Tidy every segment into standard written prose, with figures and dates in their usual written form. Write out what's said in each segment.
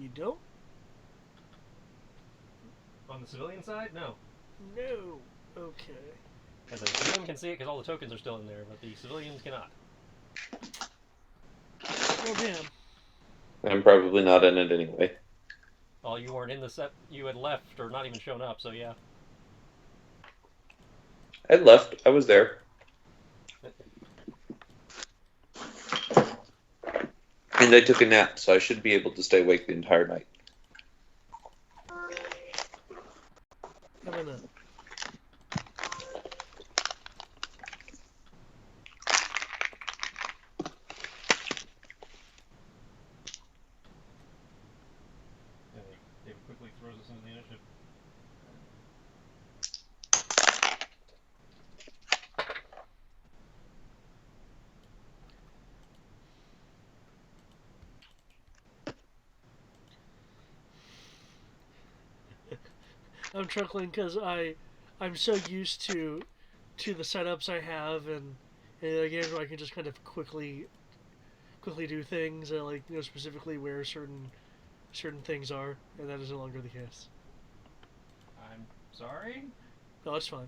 You don't? On the civilian side, no. No. Okay. Because the civilian can see it because all the tokens are still in there, but the civilians cannot. Well, damn. I'm probably not in it anyway. Well, you weren't in the set. You had left or not even shown up, so yeah. I left. I was there. And I took a nap, so I should be able to stay awake the entire night. I'm gonna. David quickly throws us into the initiative. I'm chuckling because I'm so used to the setups I have, and again, I can just kind of quickly do things, and like specifically where certain things are, and that is no longer the case. I'm sorry? No, it's fine.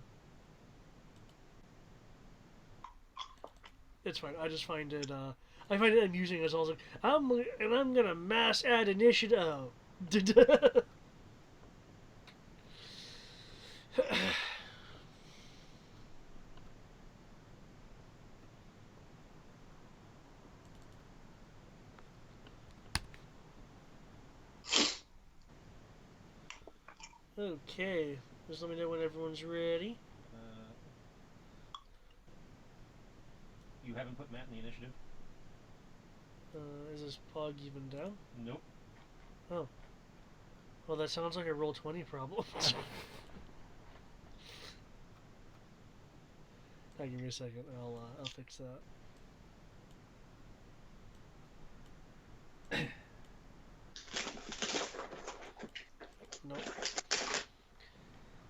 It's fine. I just find it I find it amusing as I was like, I'm gonna mass add initiative. Oh. Okay, just let me know when everyone's ready. You haven't put Matt in the initiative? Is this pog even down? Nope. Oh. Well, that sounds like a roll 20 problem. Give me a second. I'll fix that. Nope.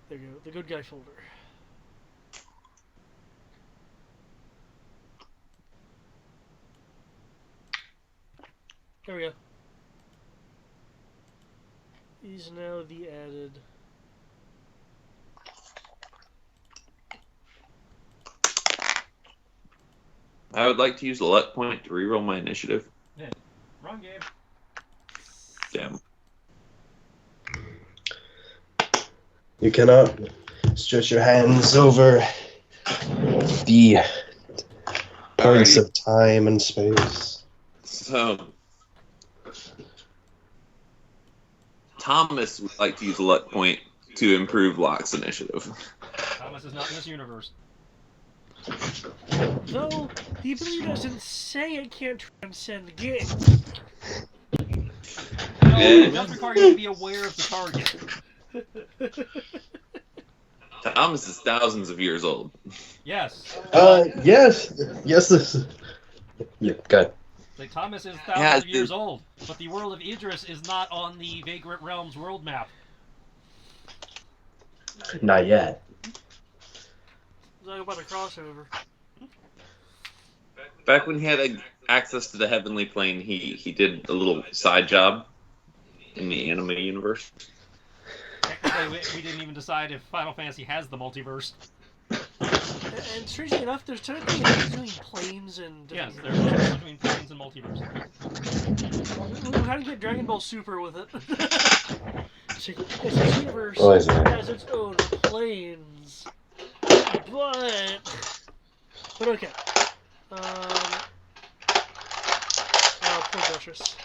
There you go. The good guy folder. There we go. He's now the added. I would like to use the luck point to reroll my initiative. Yeah. Wrong game. Damn. You cannot stretch your hands over the points of time and space. So, Thomas would like to use a luck point to improve Locke's initiative. Thomas is not in this universe. Though, the ability doesn't say it can't transcend the game. No, it does require you to be aware of the target. Thomas is thousands of years old. Yes. Yes. Yes, this is... Yeah, good. Like, Thomas is thousands of years old, but the world of Idris is not on the Vagrant Realms world map. Not yet. Talk about a crossover. Back when he had access to the heavenly plane, he did a little side job in the Anima universe. Technically, we didn't even decide if Final Fantasy has the multiverse. And strangely enough, there's technically a difference between planes and... Yes, there's a difference between planes and multiverse. How do you get Dragon Ball Super with it? It's a universe has its own planes. But okay. Poor Duchess.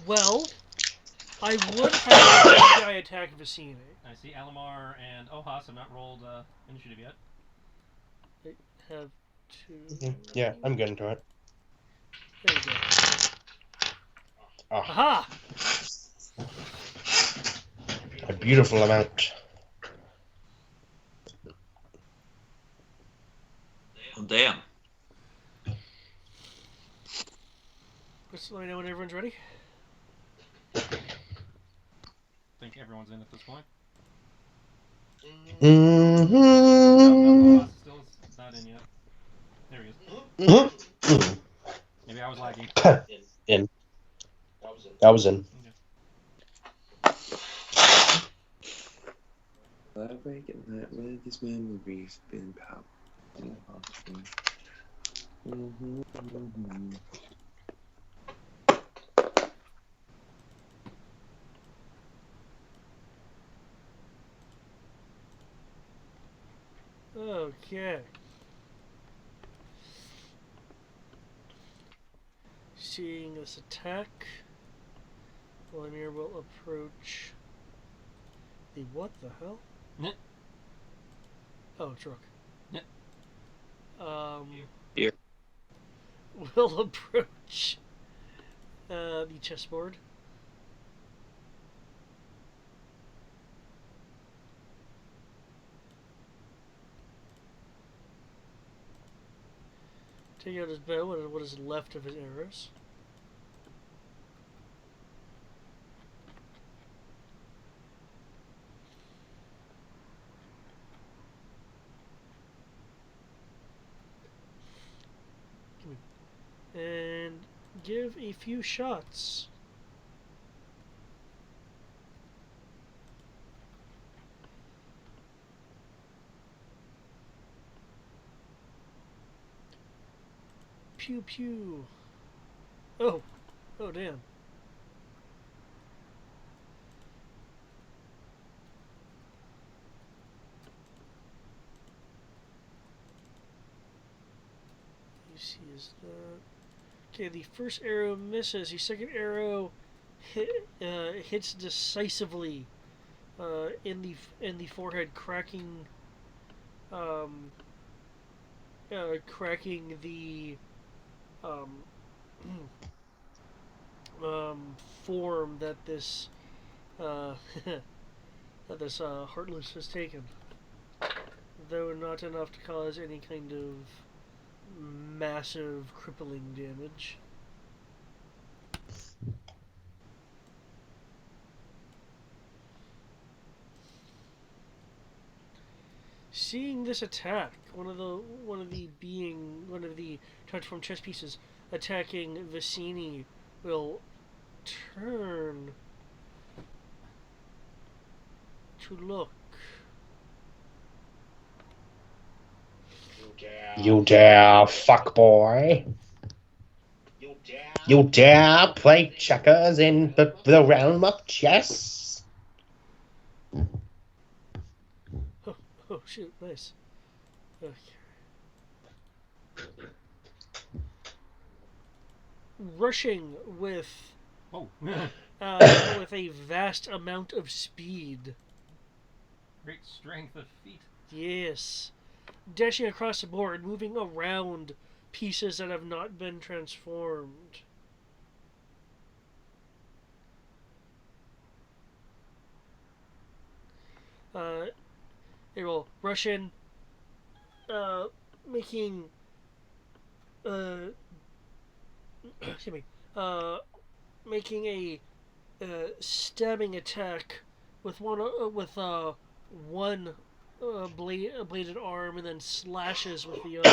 Well, I would have a guy attack Vicine. I see Alamar and Ohas have not rolled initiative yet. They have two. Yeah, I'm getting to it. There you go. Oh. Aha! A beautiful amount. Oh, damn. Just let me know when everyone's ready. I think everyone's in at this point. Mm-hmm. No, Ohas still is not in yet. There he is. Laggy. In. That was in. Breaking that with these memories been powerful. Okay. Seeing this attack, Vladimir will approach the what the hell? Nyeh. Oh, truck. Nyeh. Here. Will approach the chessboard. Take out his bow and what is left of his arrows. And give a few shots. Pew pew. Oh. Oh, damn. You see is that. Okay, the first arrow misses. The second arrow hits decisively in the forehead, cracking cracking the um, form that this uh, that this Heartless has taken, though not enough to cause any kind of massive crippling damage. Seeing this attack, one of the transformed chess pieces attacking Vicini will turn to look. You dare, fuck boy. You dare play checkers in the realm of chess? Oh shoot, nice. Okay. Rushing with Oh. with a vast amount of speed. Great strength of feet. Yes. Dashing across the board, moving around pieces that have not been transformed. It will rush in, making, excuse me, making a stabbing attack with one bladed arm, and then slashes with the other.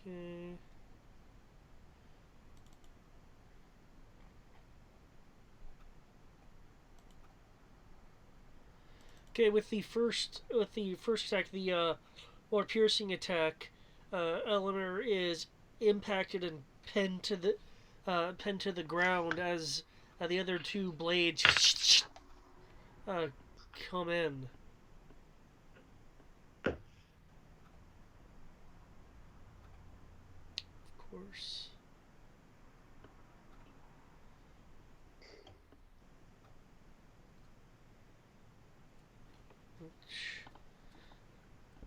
Okay. Okay, with the first attack, the more piercing attack, Eleanor is impacted and pinned to the ground as the other two blades come in. Of course.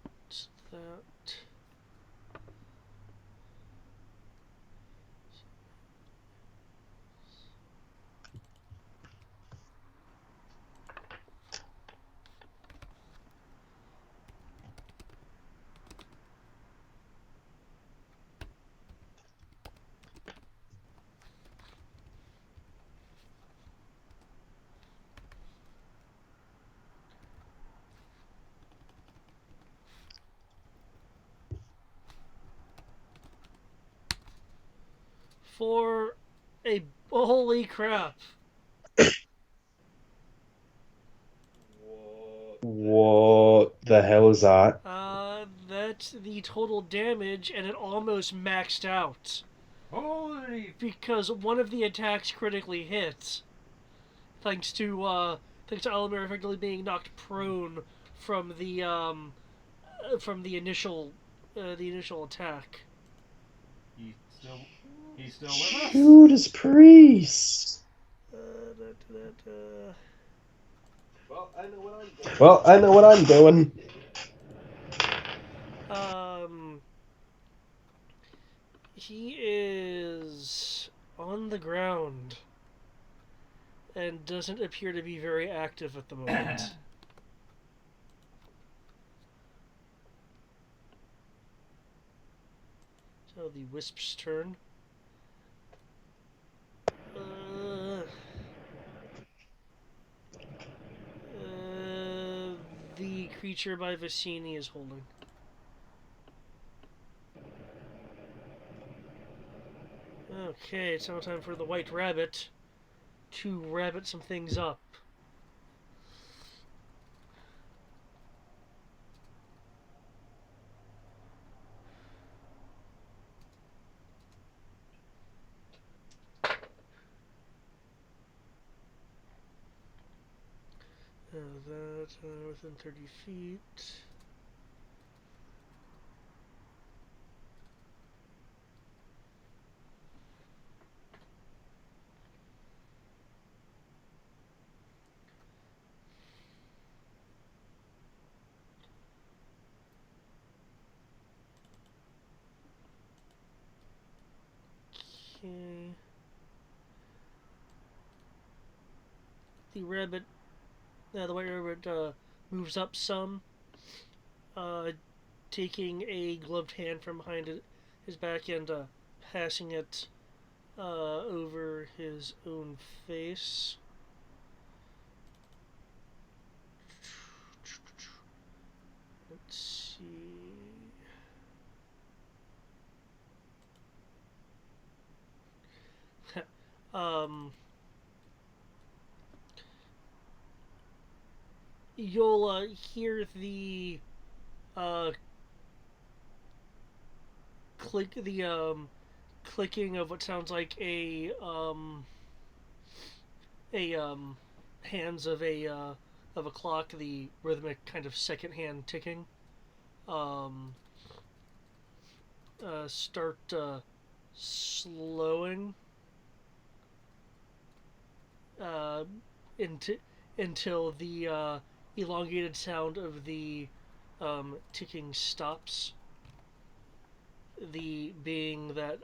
What's that? for a holy crap. What the hell is that? That's the total damage, and it almost maxed out Holy! because one of the attacks critically hit, thanks to Elamir effectively being knocked prone from the initial attack. He's still with us. Judas Priest. Well, I know what I'm doing. He is on the ground and doesn't appear to be very active at the moment. So the Wisp's turn. The creature by Vicini is holding. Okay, it's now time for the White Rabbit to rabbit some things up. That's within 30 feet. Okay. The white rabbit moves up some, taking a gloved hand from behind his back and passing it over his own face. Let's see. You'll hear the clicking of what sounds like a hands of a clock, the rhythmic kind of second hand ticking. Start slowing until the elongated sound of the ticking stops. The being that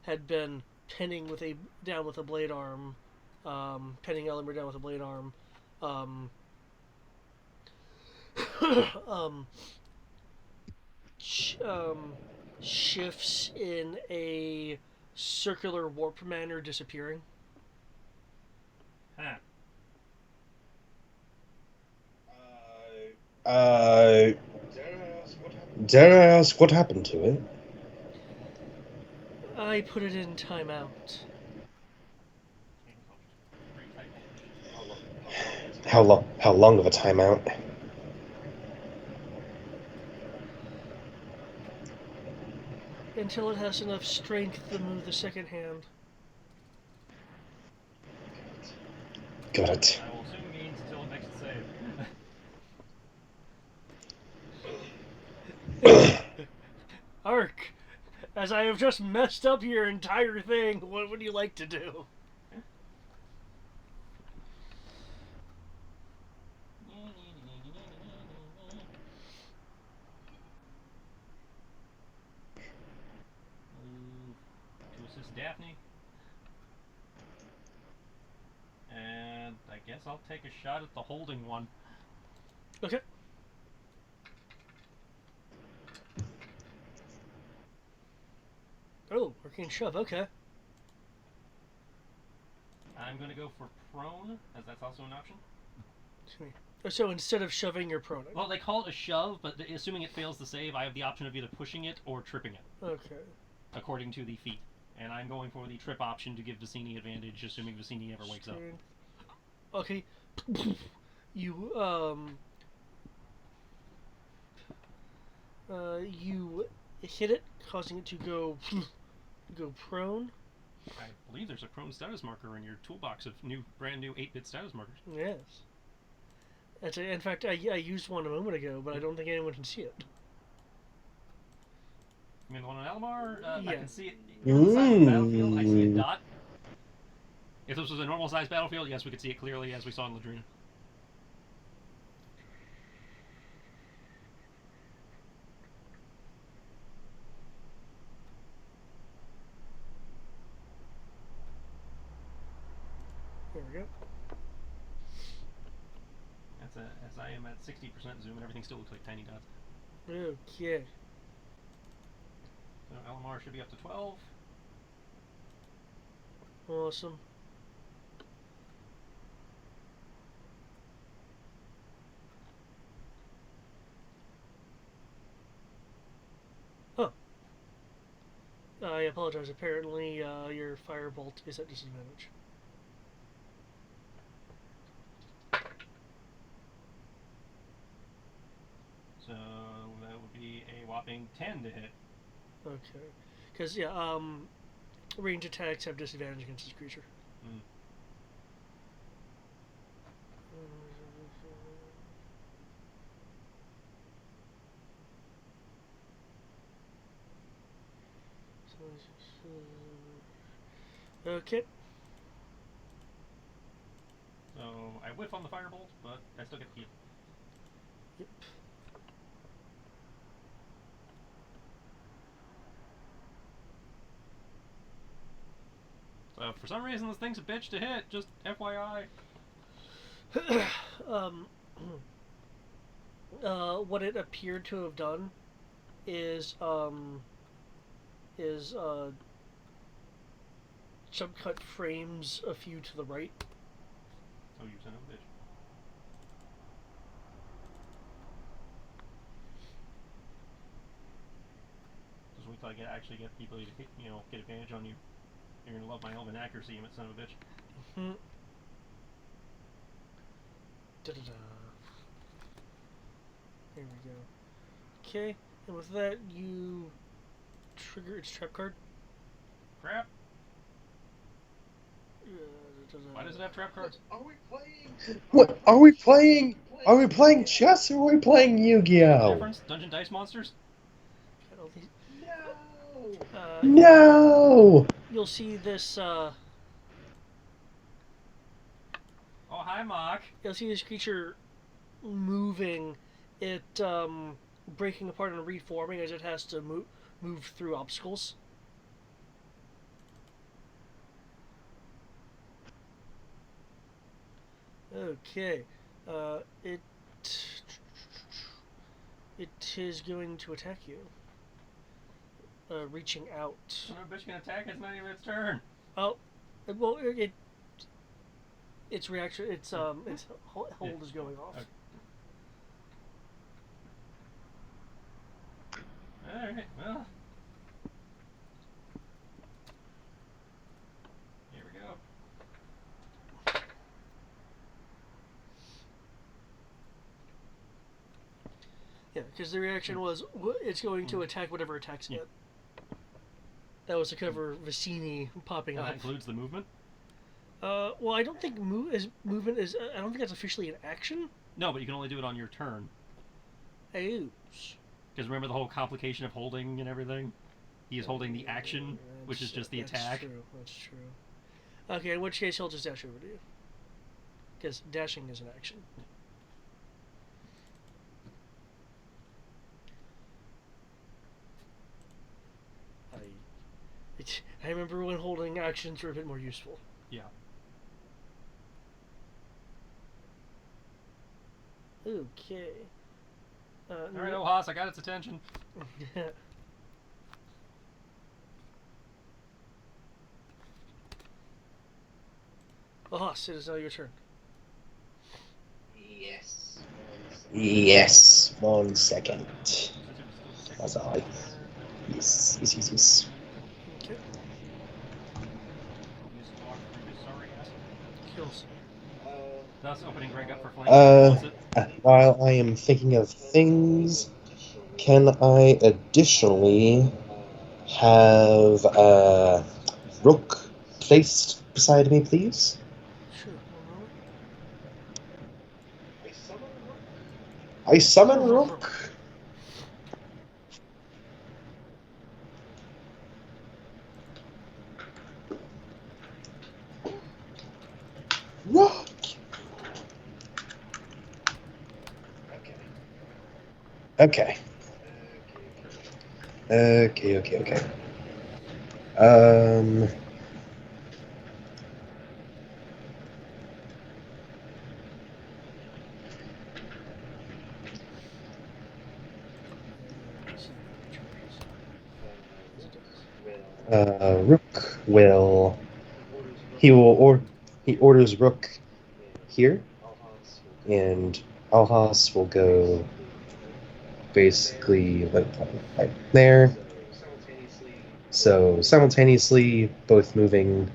had been penning down with a blade arm, penning Elamir down with a blade arm, shifts in a circular warp manner, disappearing. Huh. Dare I ask what happened to it? I put it in timeout. How long of a timeout? Until it has enough strength to move the second hand. Got it. I will assume means until next save. Ark, as I have just messed up your entire thing, what would you like to do? To assist Daphne. And I guess I'll take a shot at the holding one. Okay. Oh, arcane shove, okay. I'm going to go for prone, as that's also an option. So instead of shoving, you're proning. Well, they call it a shove, but assuming it fails the save, I have the option of either pushing it or tripping it. Okay. According to the feat. And I'm going for the trip option to give Vicini advantage, assuming Vicini ever wakes up. Okay. You you hit it, causing it to go prone. I believe there's a prone status marker in your toolbox of brand new 8-bit status markers. Yes. In fact, I used one a moment ago, but I don't think anyone can see it. You mean the one on Alamar? Yeah. I can see it. On the side of the battlefield, I see a dot. If this was a normal-sized battlefield, yes, we could see it clearly, as we saw in Ladrina. There we go. As I am at 60% zoom, and everything still looks like tiny dots. Okay. So Alamar should be up to 12. Awesome. Oh. I apologize. Apparently, your firebolt is at disadvantage. So that would be a whopping 10 to hit. Okay. Because, range attacks have disadvantage against this creature. Mm. Okay. So I whiff on the firebolt, but I still get the heal. Yep. So for some reason this thing's a bitch to hit, just FYI. What it appeared to have done is jump cut frames a few to the right. Oh, you son of a bitch. Just wait till I actually get people to hit, get advantage on you. You're gonna love my elven accuracy, you son of a bitch. Mm-hmm. Da-da-da. There we go. Okay, and with that, you trigger its trap card. Crap. Da-da-da. Why does it have trap cards? Are we playing? What are we playing? Are we playing chess or are we playing What's the Yu-Gi-Oh? difference? Dungeon dice monsters? Got all these- No. No. You'll see this. Oh, hi, Mock. You'll see this creature moving. It breaking apart and reforming as it has to move through obstacles. Okay, it is going to attack you. Reaching out. Son of a bitch can attack, it's not even its turn. Oh, well, its reaction, its hold is going off. Okay. Alright, well. Here we go. Yeah, because the reaction was it's going to attack whatever attacks it. That was to cover Vicini popping And up. that includes the movement? Well, I don't think movement is. I don't think that's officially an action. No, but you can only do it on your turn. Oops. Because remember the whole complication of holding and everything? He is holding the action, which is just the attack. That's true. Okay, in which case he'll just dash over to you. Because dashing is an action. I remember when holding actions were a bit more useful. Yeah. Okay. Alright, Ohas, I got its attention. Ohas, it is now your turn. Yes. Yes. 1 second. That's all. Yes. Okay. Thus opening Greg up for flanking. What's it? While I am thinking of things, can I additionally have Rook placed beside me, please? Sure, one moment. I summon Rook. Rook. Okay. Okay. Um. Let's see if it charges. Yes, it does. Rook will. He orders Rook here, and Alhas will go basically like there. So simultaneously, both moving.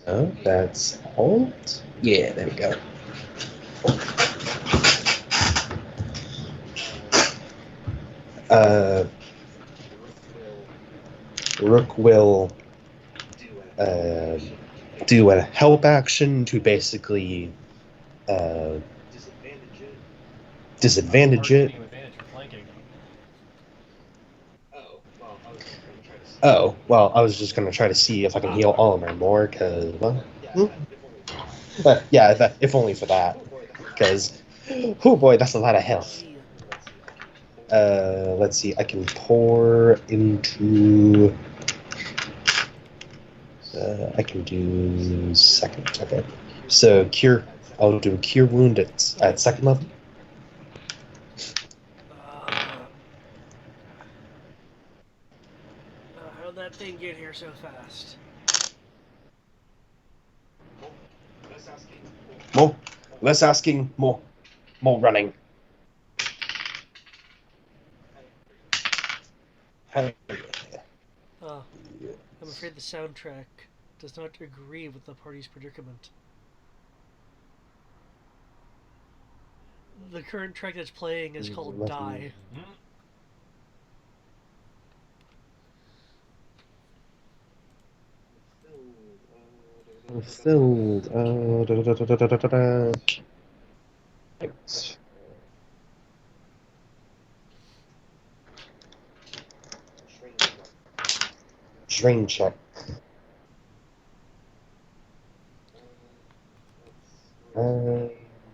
Oh, that's hold. Yeah, there we go. Rook will do a help action to basically disadvantage it. Giving you advantage for flanking. Oh, well, I was just going to try to see if I can heal all of my more, because, well, yeah, if only for that, because, oh boy, that's a lot of health. Let's see, I can pour into, I can do second, okay. So, I'll do Cure Wound at second level. How'd that thing get here so fast? More, less asking, more running. I'm afraid the soundtrack does not agree with the party's predicament. The current track that's playing is called Die. Filled. Drain check.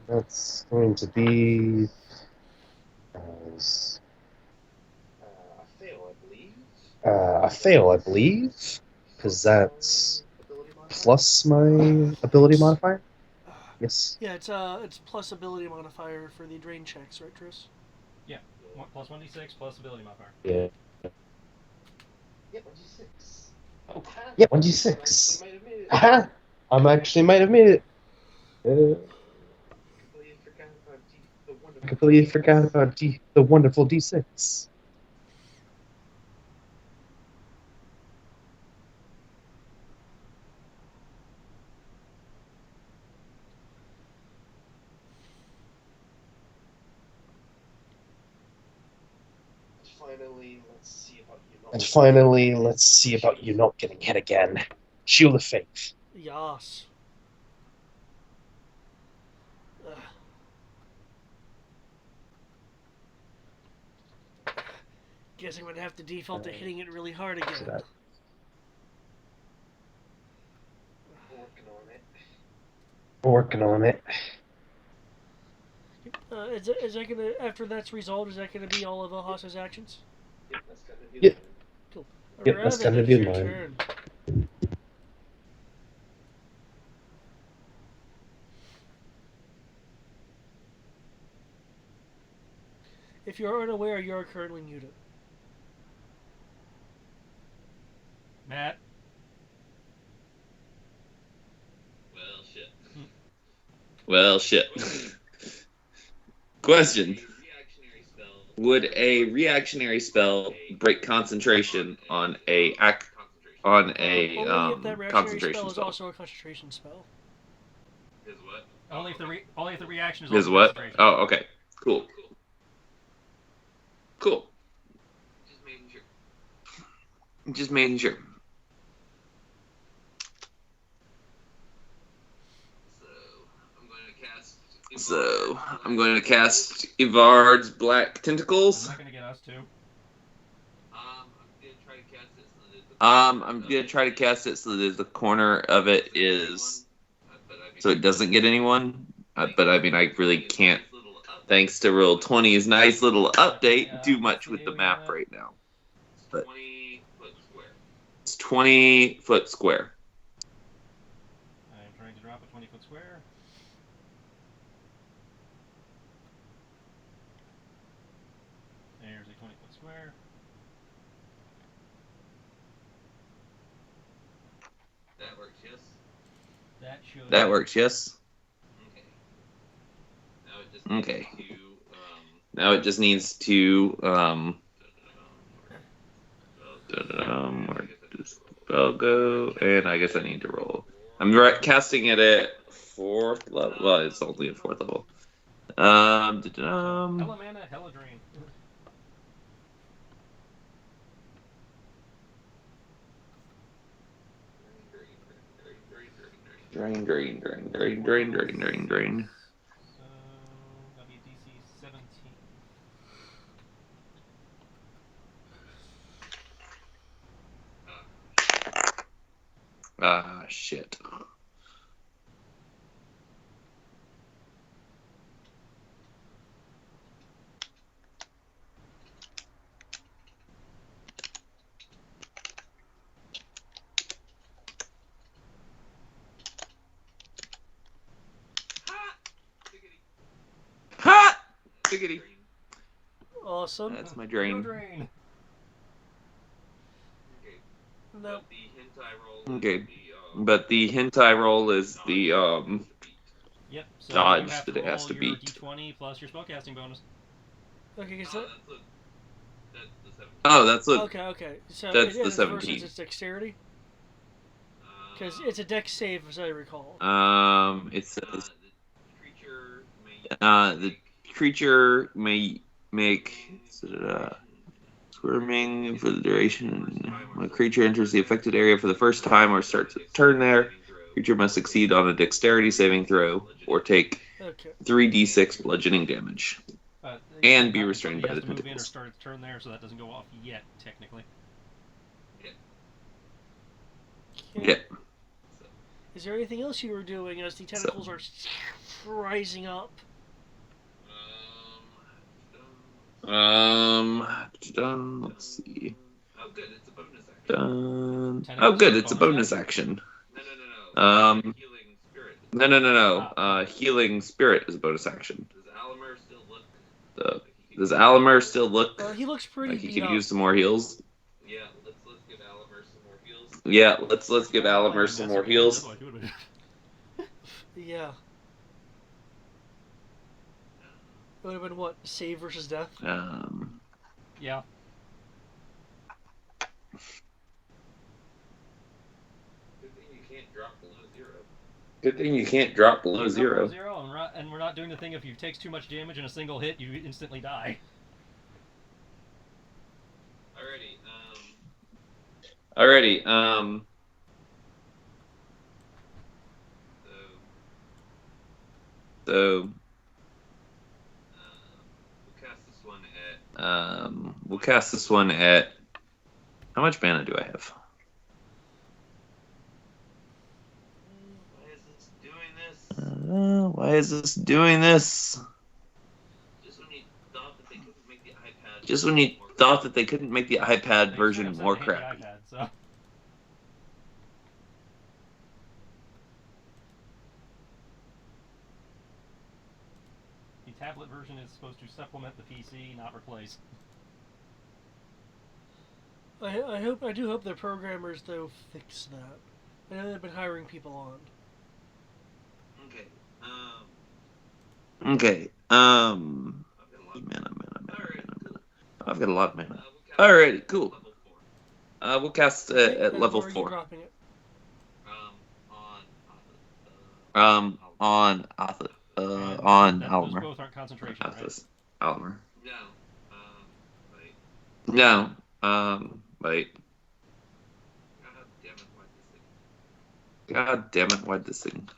That's going to be a fail, I believe, because that's plus my ability modifier. Yes. Yeah, it's plus ability modifier for the drain checks, right, Tris? Yeah, plus 1d6 plus ability modifier. Yeah. Yeah, 1d6. Aha! I actually might have made it. Completely forgot about the wonderful D6. And finally, let's see about you not getting hit again. Shield of Faith. Yas. Guess I'm gonna have to default to hitting it really hard again. Working on it. Is that gonna, after that's resolved, is that gonna be all of Alhas's actions? Yep. Cool. Yep, that's gonna be mine. Turn. If you're unaware, you are currently muted. Matt. Well, shit. Question. Would a reactionary spell break concentration on a on a Only if that reactionary concentration spell is spell. also a concentration spell. Only if the reaction is Because also what? concentration. Oh, okay. Cool. Cool. Just making sure. So I'm going to cast Ivard's Black Tentacles. Is that gonna get us too? I'm gonna try to cast it so that the corner of it is so it doesn't get anyone. But I mean, I really can't. Thanks to Roll20's nice little update, do much with the map right now. But it's 20-foot square. I'm trying to drop a 20-foot square. There's a 20-foot square. That works, yes. Okay. Now it just needs to where does the spell go? And I guess I need to roll. I'm casting it at 4th level. Well, it's only at 4th level. Hella mana, hella drain. Drain. So that'll be a DC 17. Ah, shit. Ha! Giggity. Awesome. That's my No drain. drain. Nope. Okay. But the hentai roll is the Yep. So dodge you have to that it has roll to your beat. D20 plus your spellcasting bonus. Okay, so Oh, that's what. okay. So That's the versus 17. its dexterity, because it's a dex save, as I recall. It says the creature may make squirming for the duration. When a creature enters the affected area for the first time or starts a turn there, creature must succeed on a dexterity saving throw or take Okay. 3d6 bludgeoning damage. And be restrained by the He has to move in or tentacles. start its turn there, so that doesn't go off yet, technically. Okay. Yeah. Is there anything else you were doing as the tentacles are rising up? Let's see. Done. Oh, good. It's a bonus action. No. Healing spirit is a bonus action. Does Alimer still look He looks pretty like he beat could up. use some more heals? Yeah, let's give Alimer some more heals. Yeah. It would have been what? Save versus death? Yeah. Good thing you can't drop below zero. And we're not doing the thing if you takes too much damage in a single hit, you instantly die. Alrighty. So we'll cast this one at. How much mana do I have? Why is this doing this? Just when you thought that they couldn't make the iPad version more crappy. The tablet version is supposed to supplement the PC, not replace. I do hope the programmers though fix that. I know they've been hiring people on. Okay. Mana. I've got a lot of mana. Alrighty, cool. We'll cast Okay, at level where are you 4. dropping it? On And on those Almer. both aren't concentration, right? Athos. Almer. No. Wait. God damn it! Why'd this thing?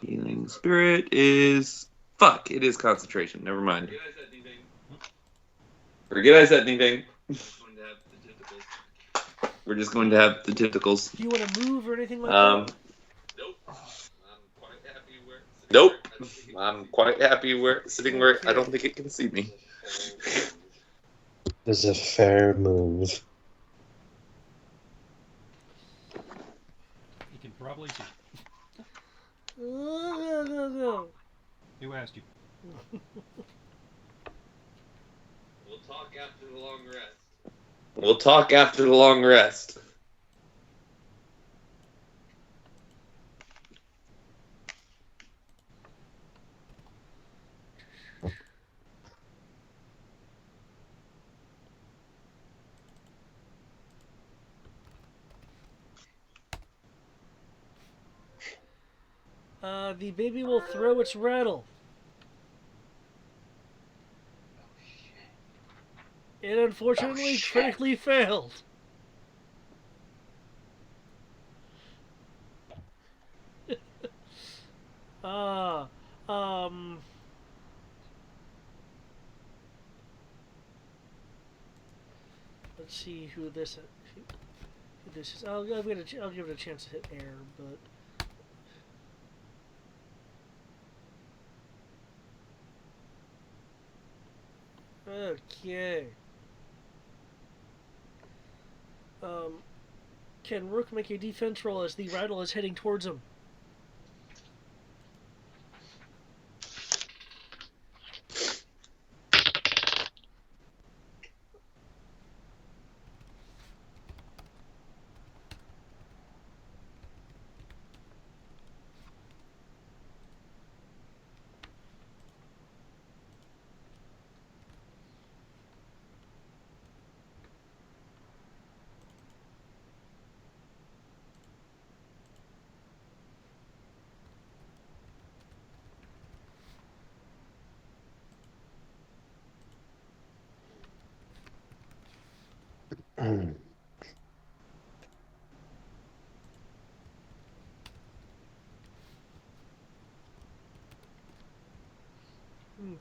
Healing spirit is fuck. It is concentration. Never mind. Forget I said anything. We're just going to have the tentacles. Do you want to move or anything like Um. that? Nope. I'm quite happy where sitting where I don't Okay. think it can see me. This is a fair move. You can probably see. Go. Who asked you? We'll talk after the long rest. We'll talk after the long rest. The baby will throw its rattle. It unfortunately critically failed. Ah, um. Let's see who this is. I'll give it a chance to hit air, but okay. Can Rook make a defense roll as the rattle is heading towards him?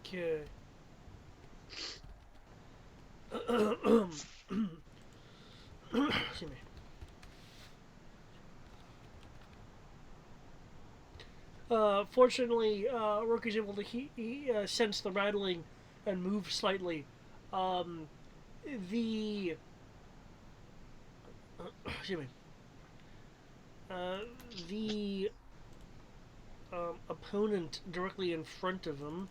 Okay. Excuse me. Fortunately, Rook is able to sense the rattling and move slightly. Um, the excuse me. The opponent directly in front of him.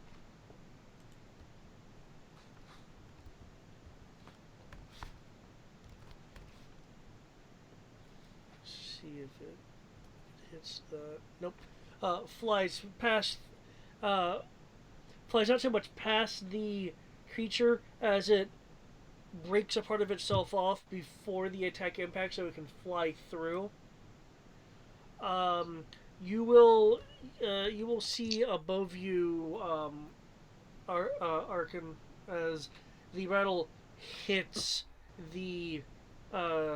See if it hits the nope. Flies past. Flies not so much past the creature as it breaks a part of itself off before the attack impacts, so it can fly through. Um, you will see above you, Arkin, as the rattle hits the uh,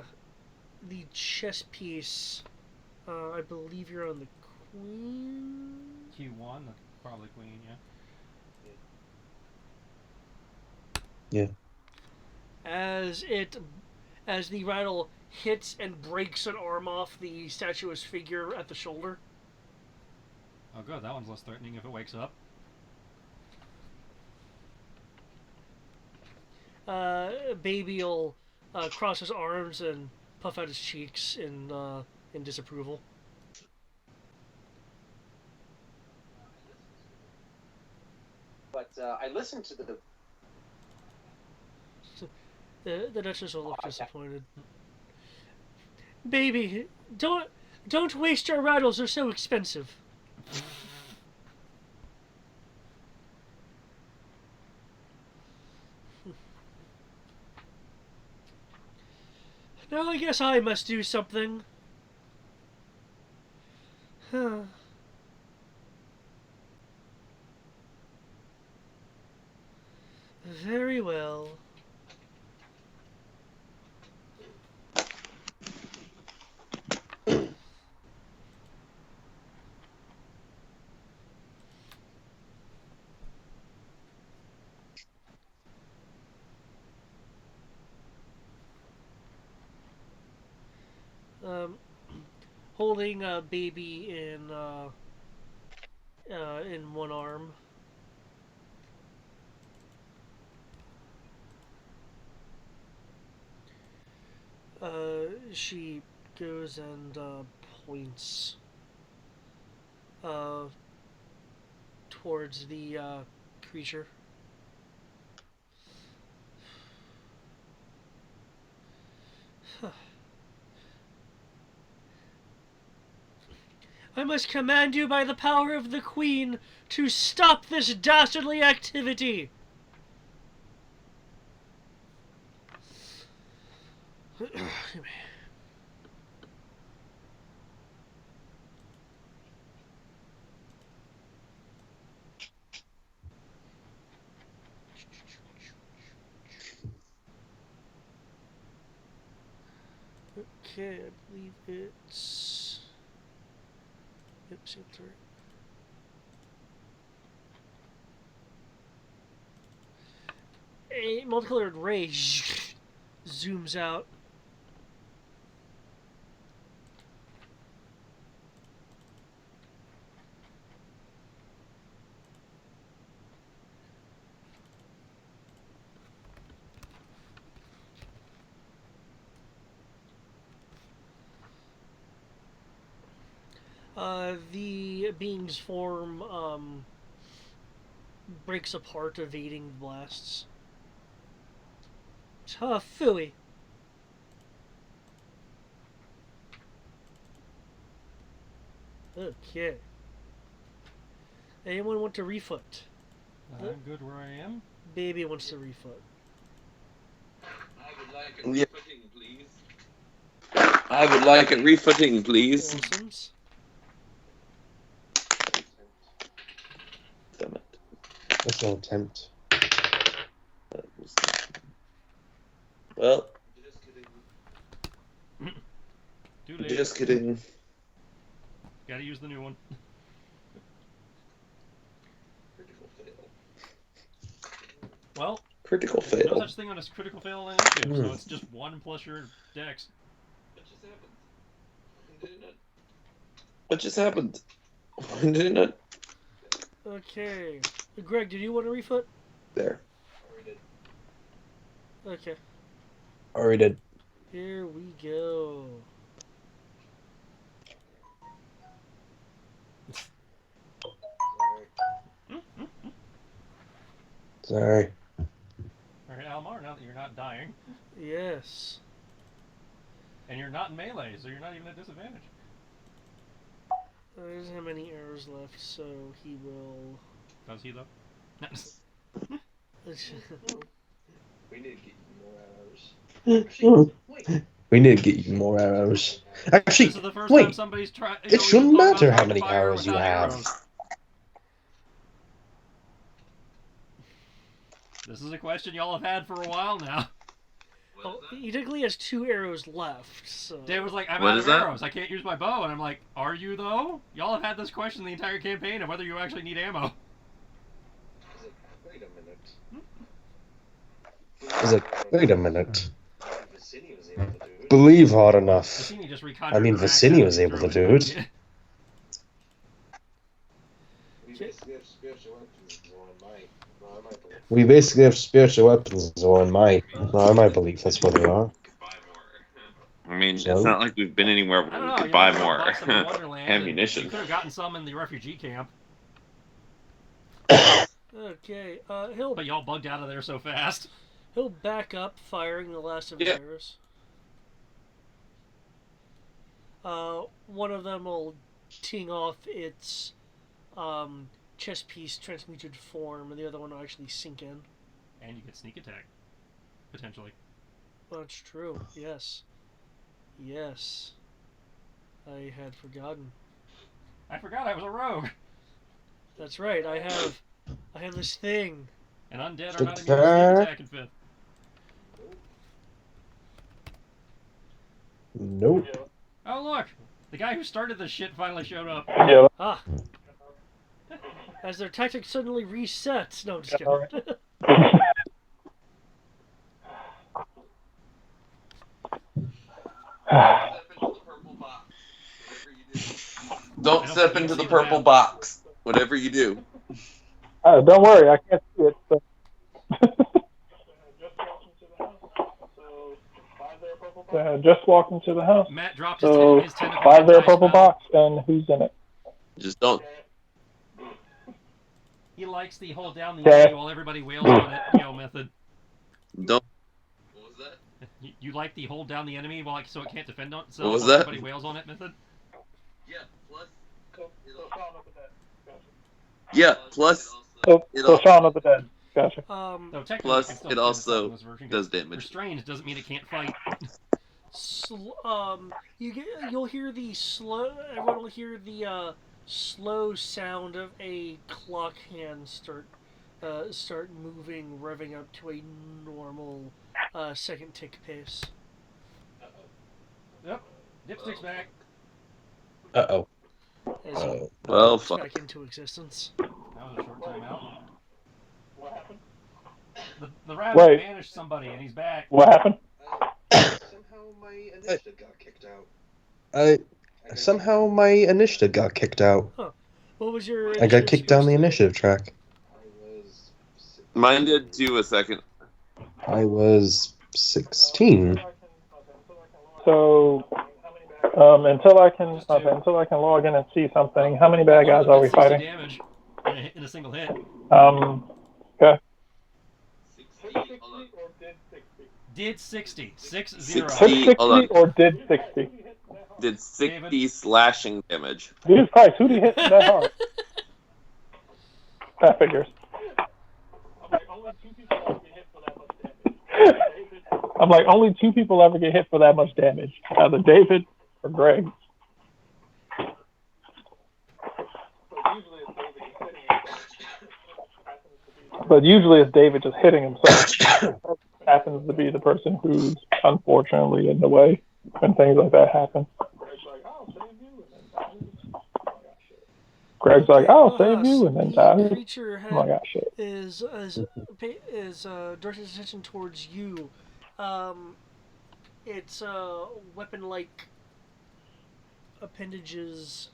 the chess piece. I believe you're on the queen. Q1, probably queen, yeah. Yeah. As the rattle hits and breaks an arm off the statue's figure at the shoulder. Oh, good. That one's less threatening if it wakes up. Baby will cross his arms and puff out his cheeks in disapproval. But I listened to the The Duchess will look disappointed. Baby, don't waste your rattles. They're so expensive. Now I guess I must do something. Huh. Very well. Um, holding a baby in one arm. She goes and points uh, towards the creature. I must command you by the power of the Queen to stop this dastardly activity. Okay, I believe it's... Yep, seems right. A multicolored ray zooms out. The being's form breaks apart, evading the blasts. Ah, phooey. Okay. Anyone want to refoot? I'm good where I am. Baby wants to refoot. I would like a refooting, please. I would like a refooting, please. Awesomes. Damn it. That's no attempt. Well, Too late. just kidding. Gotta use the new one. Well, Critical there's no fail. such thing on a critical fail initiative, so it's just 1 plus your dex. What just happened? When did it not? Okay. Greg, did you want to refoot? There. Okay. Already did. Here we go. Sorry. Alright, Almar, now that you're not dying, Yes. and you're not in melee, so you're not even at disadvantage. He doesn't have many arrows left, so he will... Does he, though? We need to get you more arrows. We need to get you more arrows. Actually, This is the first time wait. somebody's tried. It shouldn't matter how many arrows you have. This is a question y'all have had for a while now. Oh, he technically has 2 arrows left, so... Dave was like, I'm What out is of that? arrows. I can't use my bow. And I'm like, are you, though? Y'all have had this question the entire campaign of whether you actually need ammo. Wait a minute. He's like, wait a minute. Vicini was able to do it. Believe hard enough. Vicini just I mean, Vicini was able to do it. We basically have spiritual weapons on my belief. We basically have spiritual weapons, or in my belief, that's what they are. I mean, So? it's not like we've been anywhere I where don't we know. could You buy might more buy some in Wonderland, and ammunition. You could have gotten some in the refugee camp, Okay, he'll but y'all bugged out of there so fast. he'll back up, firing the last of his Yeah. arrows. One of them will ting off its chest piece transmuted form, and the other one will actually sink in. And you get sneak attack, potentially. That's true, yes. Yes. I had forgotten. I forgot I was a rogue. That's right. I have this thing. And undead are not immune to sneak attack in 5th. Nope. Oh, look! The guy who started this shit finally showed up. Yeah. Ah. As their tactics suddenly reset. No, I'm just kidding. Don't step into the purple box, whatever you do. Don't worry, I can't see it. So. Just walked into the house. Matt dropped So his tentacle. five there purple anti-spell. box, and who's in it? Just don't. He likes the hold down the Okay. enemy while everybody wails on it, method. Don't. What was that? You like the hold down the enemy while so it can't defend on itself What was while that? everybody wails on it method? Yeah. Plus. So It'll- Shaun of the Dead. Gotcha. So technically, Plus, you can still it defend also itself in this version, 'cause does damage. Restrained doesn't mean it can't fight. You'll hear the slow. Everyone will hear the slow sound of a clock hand start moving, revving up to a normal second tick pace. Yep. Dipstick's back. Uh-oh. As you Well, walks fuck. back into existence. That was a short time out. What happened? The rabbit Wait. banished somebody and he's back. What happened? Somehow my initiative got kicked out. Somehow my initiative got kicked out. What was your? I got kicked down the initiative? initiative track. I was. Mine did too a second. I was 16. So until I can log in and see something, how many bad guys are we 60 fighting? damage in a single hit. Okay. Did 60. 6-0. 60. Hit Hold on. 60 or did 60? Did 60 slashing damage. Jesus Christ, who did he hit that hard? That figures. I'm like, only two people ever get hit for that much damage. Either David or Greg. But usually it's David just hitting himself. Happens to be the person who's unfortunately in the way when things like that happen. Greg's like, I'll save you, and then The dies. creature Oh my gosh, shit. is directing its attention towards you. Its weapon-like appendages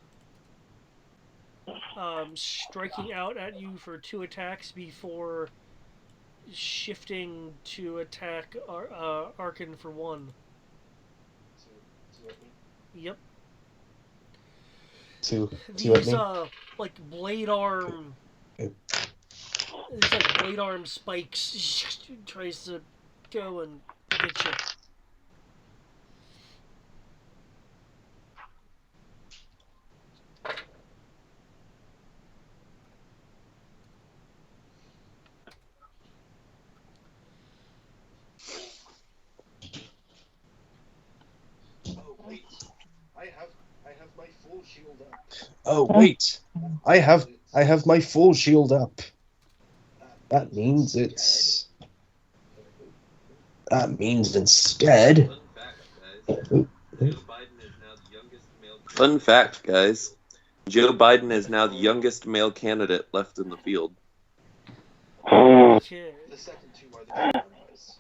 striking out at you for 2 attacks before shifting to attack Arkin for 1. Yep. Two at These me. like blade arm. It's like blade arm spikes tries to go and get you. Oh wait, I have my full shield up. Oh wait, I have my full shield up. That means it's. That means instead. Fun fact, guys. Joe Biden is now the youngest male candidate left in the field. Okay. The second two are the true numbers.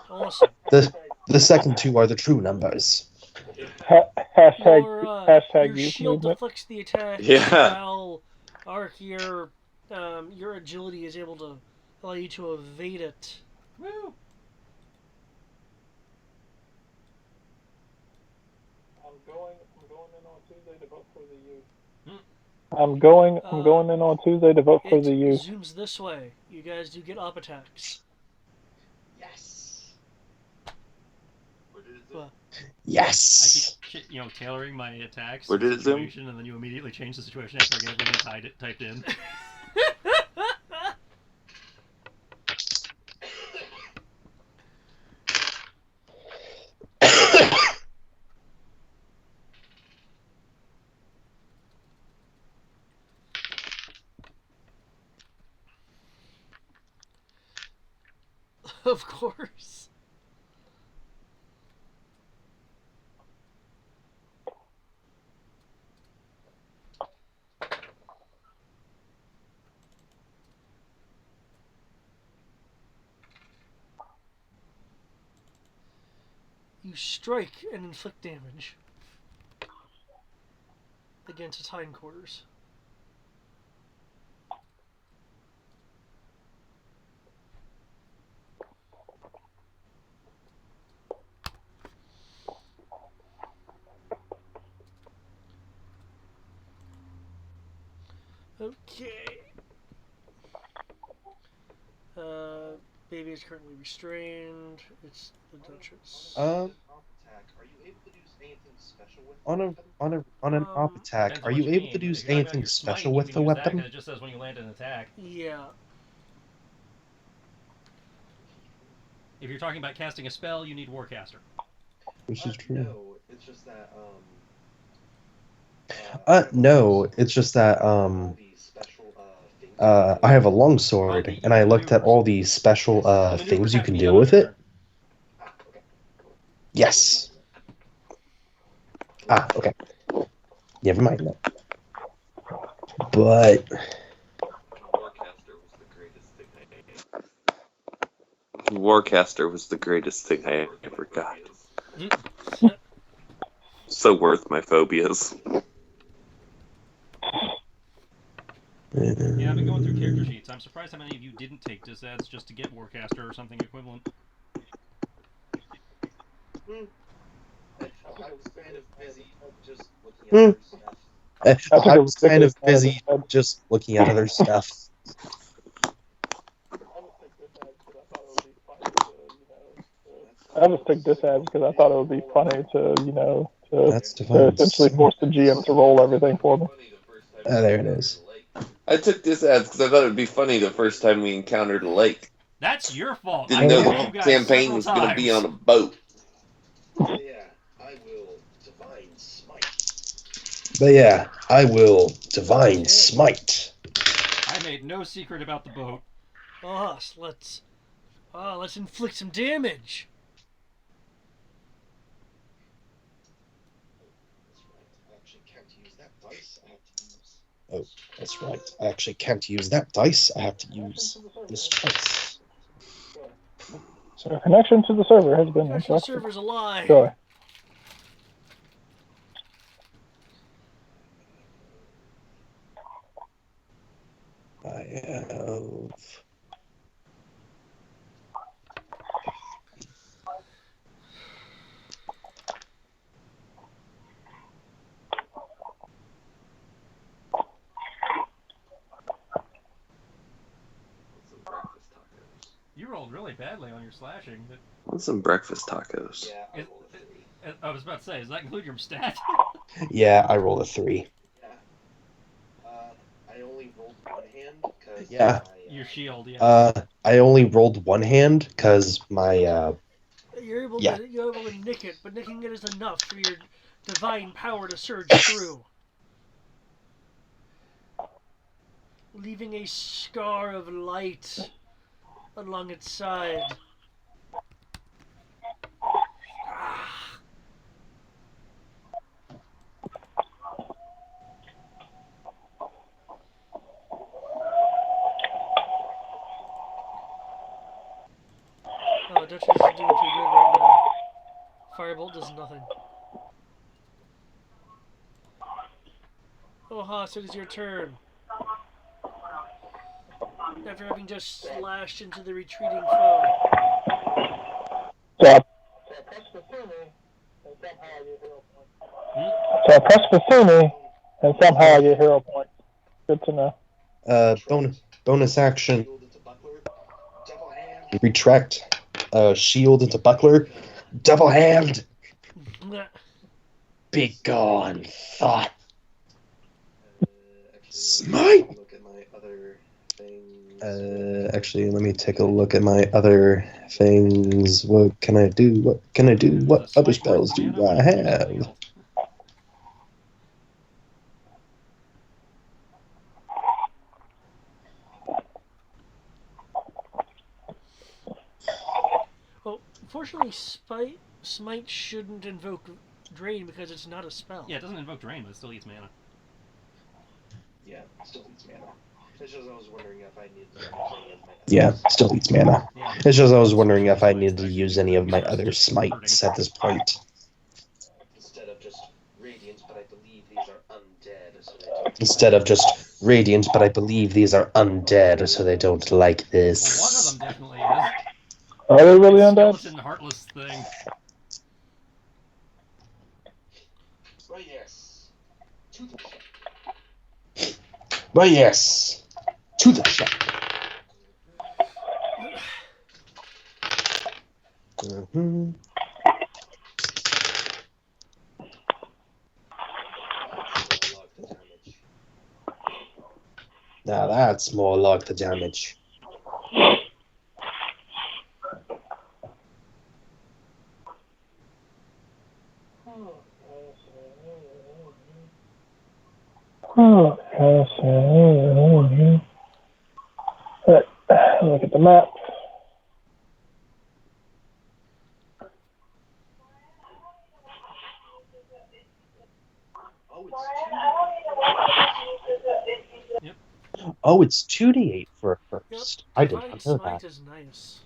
Awesome. The second two are the true numbers. Hashtag Your youth shield movement. deflects the attack. Yeah. While Ark, your agility is able to allow you to evade it. Woo! I'm going in on Tuesday to vote for It the youth. zooms this way. You guys do get up attacks. Yes. Well, Yes. I keep, tailoring my attacks Where to the did it zoom? situation, and then you immediately change the situation after I get everything typed in. Of course. You strike and inflict damage against its hindquarters. Okay. Baby is currently restrained. It's the Duchess. Um, Attack. Are you able to do anything special with on an op attack, Depends are on what you able mean. to do If you're talking about anything your smite, special you with can the use that, 'cause weapon? it just says when you land an attack. Yeah. If you're talking about casting a spell, you need Warcaster. Which is true. No, it's just that No, it's just that the special things. I have a Oh, longsword, you and I have looked at maneuvers. all the special The maneuvers things you have to can be do done on with your it. turn. Okay. Yes. Okay. Never mind that. But Warcaster was the greatest thing I ever got. Mm. So worth my phobias. Yeah, I've been going through character sheets. I'm surprised how many of you didn't take disads just to get Warcaster or something equivalent. I was kind of busy just looking at other stuff. I think I it was kind of ridiculous. busy just looking at other stuff. I just took this ad because I thought it would be funny to That's to Defiance. essentially force the GM to roll everything for me. There it is. I took this ad because I thought it would be funny the first time we encountered a lake. That's your fault. Didn't I know told the you guys campaign several was going to be times. on a boat. Yeah, I will divine smite. But yeah, I will divine smite. I made no secret about the boat. Oh, so let's inflict some damage. That's right. I actually can't use that dice. I have to use this. Oh, that's right. I actually can't use that dice. I have to use this twice. So connection to the server has been Actual interrupted. server's alive. Joy. I have. You rolled really badly on your slashing. Want some breakfast tacos? Yeah, I rolled a 3. I was about to say, does that include your stat? Yeah, I rolled a 3. Yeah. I only rolled one hand because Yeah. Your shield, yeah. I only rolled one hand because my You're able Yeah. to nick it, but nicking it is enough for your divine power to surge through, leaving a scar of light along its side. Oh, Duchess is doing too good right now. Firebolt does nothing. Oh, Haas, it is your turn. After having just slashed into the retreating foe. So I press Kasumi, and somehow I get hero points. Good to know. bonus action, Shield into buckler, double hand. retract, shield into buckler, double hand, be gone, thought. Smite! Look at my other things. Actually, let me take a look at my other things. What can I do? What can I do? What other spells do I have? unfortunately, Smite shouldn't invoke Drain because it's not a spell. Yeah, it doesn't invoke Drain, but it still eats mana. Yeah, still eats mana. It's just I was wondering if I needed to use any of my. Yeah, still eats mana. Yeah. It's just I was wondering if I needed to use any of my other smites at this point. Instead of just radiant, but I believe these are undead, so they don't. Instead of just radiant, but I believe these are undead, so they don't like Well, one of this. them definitely is. Are they really undead? Skeleton heartless thing. Oh yes. To the But yes, to the shop. Mm-hmm. Now that's more like the damage. Look at the map. Oh, it's 2d8 for a Yep. first. I did Divine not know Smite that. is nice.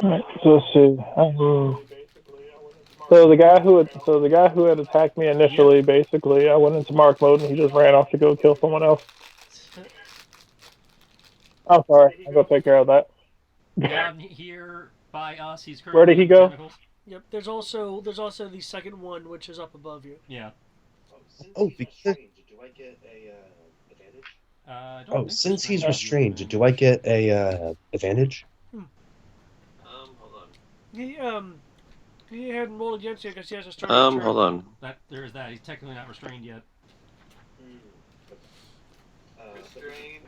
Alright, so let's see. So the guy who had attacked me initially, basically, I went into mark mode and he just ran off to go kill someone else. I'm sorry, I'll go take care of that. Here by us, he's currently Where did he in the go? tentacles. Yep. There's also the second one which is up above you. Yeah. Oh, because do I get a advantage? I don't oh, think since he's restrained restrained, do I get a advantage? Hold on. He hadn't rolled against you because he has to start. Hold on. There is that. He's technically not restrained yet. Restrained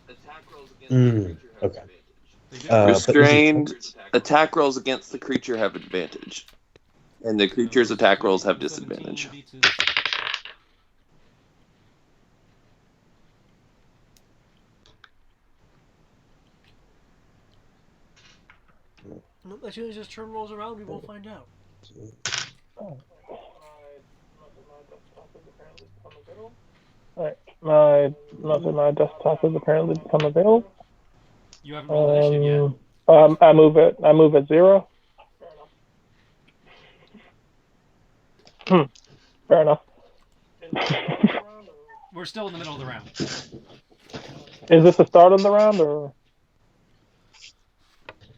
attack rolls against the creature have okay. advantage. They do. But Restrained attack rolls against the creature have advantage, and the creature's attack rolls have 17 disadvantage. would be to- Nope, as soon as his turn rolls around, we will find out. Alright, my desktop has apparently become available. You haven't rolled initiative yet. I move at 0. Fair enough. We're still in the middle of the round. Is this the start of the round or?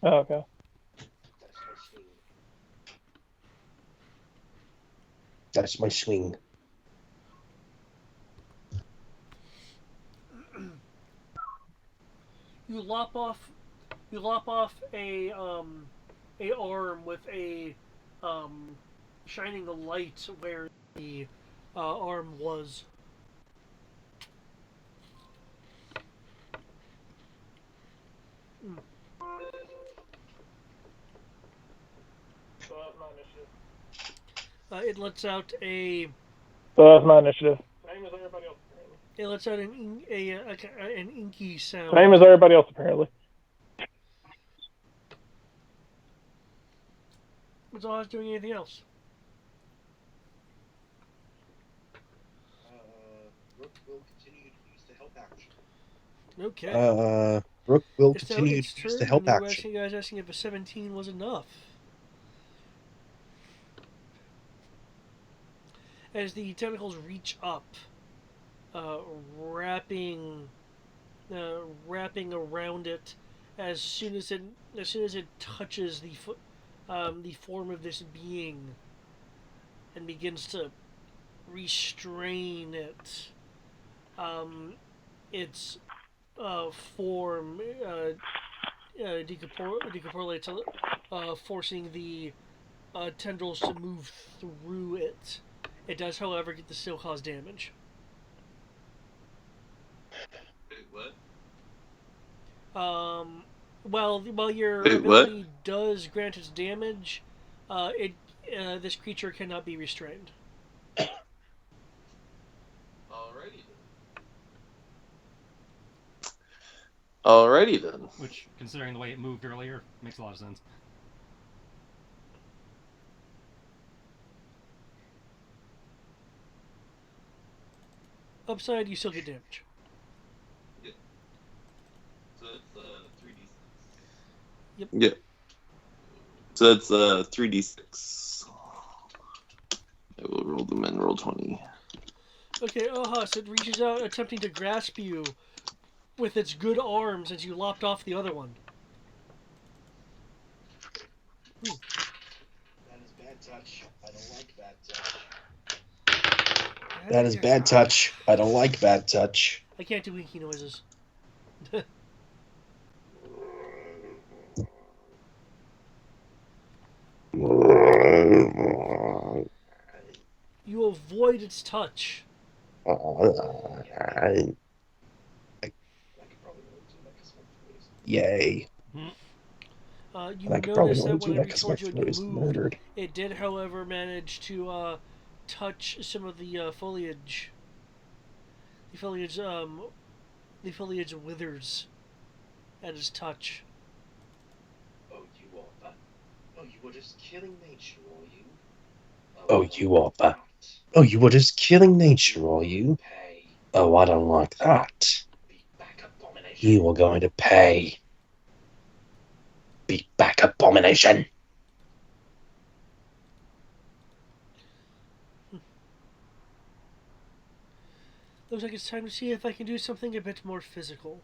Oh, okay. That's my swing. You lop off a arm with a shining a light where the arm was. It lets out a. So that's my initiative. It lets out an inky sound. Same as everybody else, apparently. It's not doing anything else. Rook will continue to use the help action. Okay. Rook will It's now continue its to use turn, the help and action. you guys asking if a 17 was enough. As the tentacles reach up, wrapping around it, as soon as it touches the form of this being, and begins to restrain it. Its form decorporates, forcing the tendrils to move through it. It does, however, get to still cause damage. Wait, what? while your Wait, what? ability does grant its damage, it this creature cannot be restrained. Alrighty then. Which, considering the way it moved earlier, makes a lot of sense. Upside, you still get damage. So it's 3d6. Yep. Yeah. So it's 3d6. I will roll them in roll 20. Okay, Ohas, it reaches out, attempting to grasp you with its good arms as you lopped off the other one. That is bad touch. I don't like bad touch. That is bad touch. I don't like bad touch. I can't do winky noises. You avoid its touch. I could probably roll to make a smart face. Yay. You I could probably notice that only when do it that reached because my towards you and you throat is moved, murdered. it did, however, manage to touch some of the foliage. The foliage withers at its touch. Oh, you are that. Oh, you were just killing nature, are you? Oh, you are that. Oh, you were just killing nature, are you? Pay. Oh, I don't like that. Beat back, abomination. You are going to pay. Beat back, abomination. Looks like it's time to see if I can do something a bit more physical.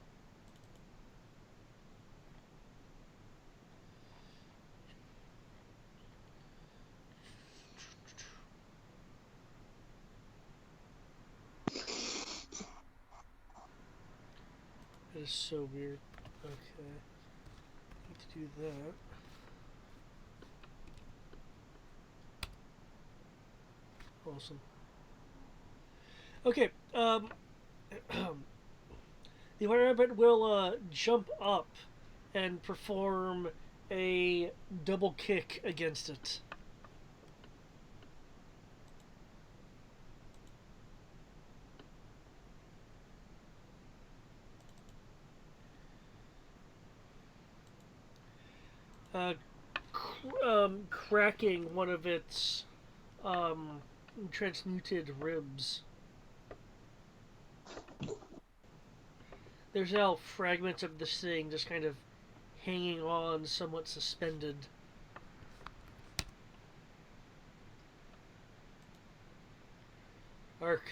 That is so weird. Okay. Need to do that. Awesome. Okay, the white rabbit will jump up and perform a double kick against it. Cracking one of its transmuted ribs. There's now fragments of this thing just kind of hanging on, somewhat suspended. Ark.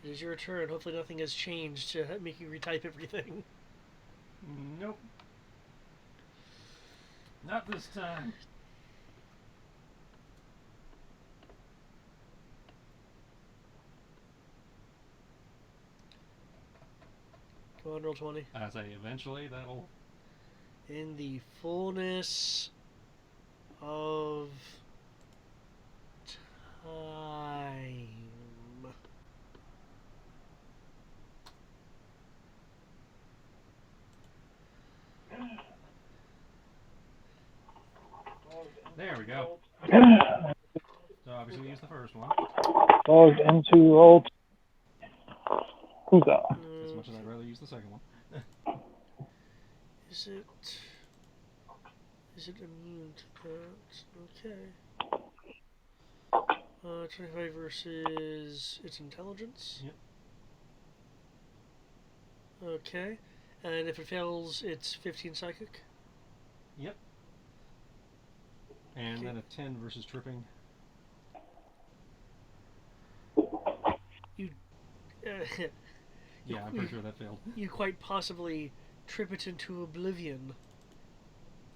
It is your turn. Hopefully nothing has changed to make you retype everything. Nope. Not this time. Come on, roll 20. I say eventually that'll. In the fullness of time. There we go. So obviously we use the first one. Logged into roll. Who's that? As much as I'd rather use the second one. Is it immune to that? Okay. 25 versus its intelligence. Yep. Okay. And if it fails, it's 15 psychic. Yep. And Okay. then a 10 versus tripping. You. Yeah, I'm pretty sure that failed. You quite possibly trip it into oblivion.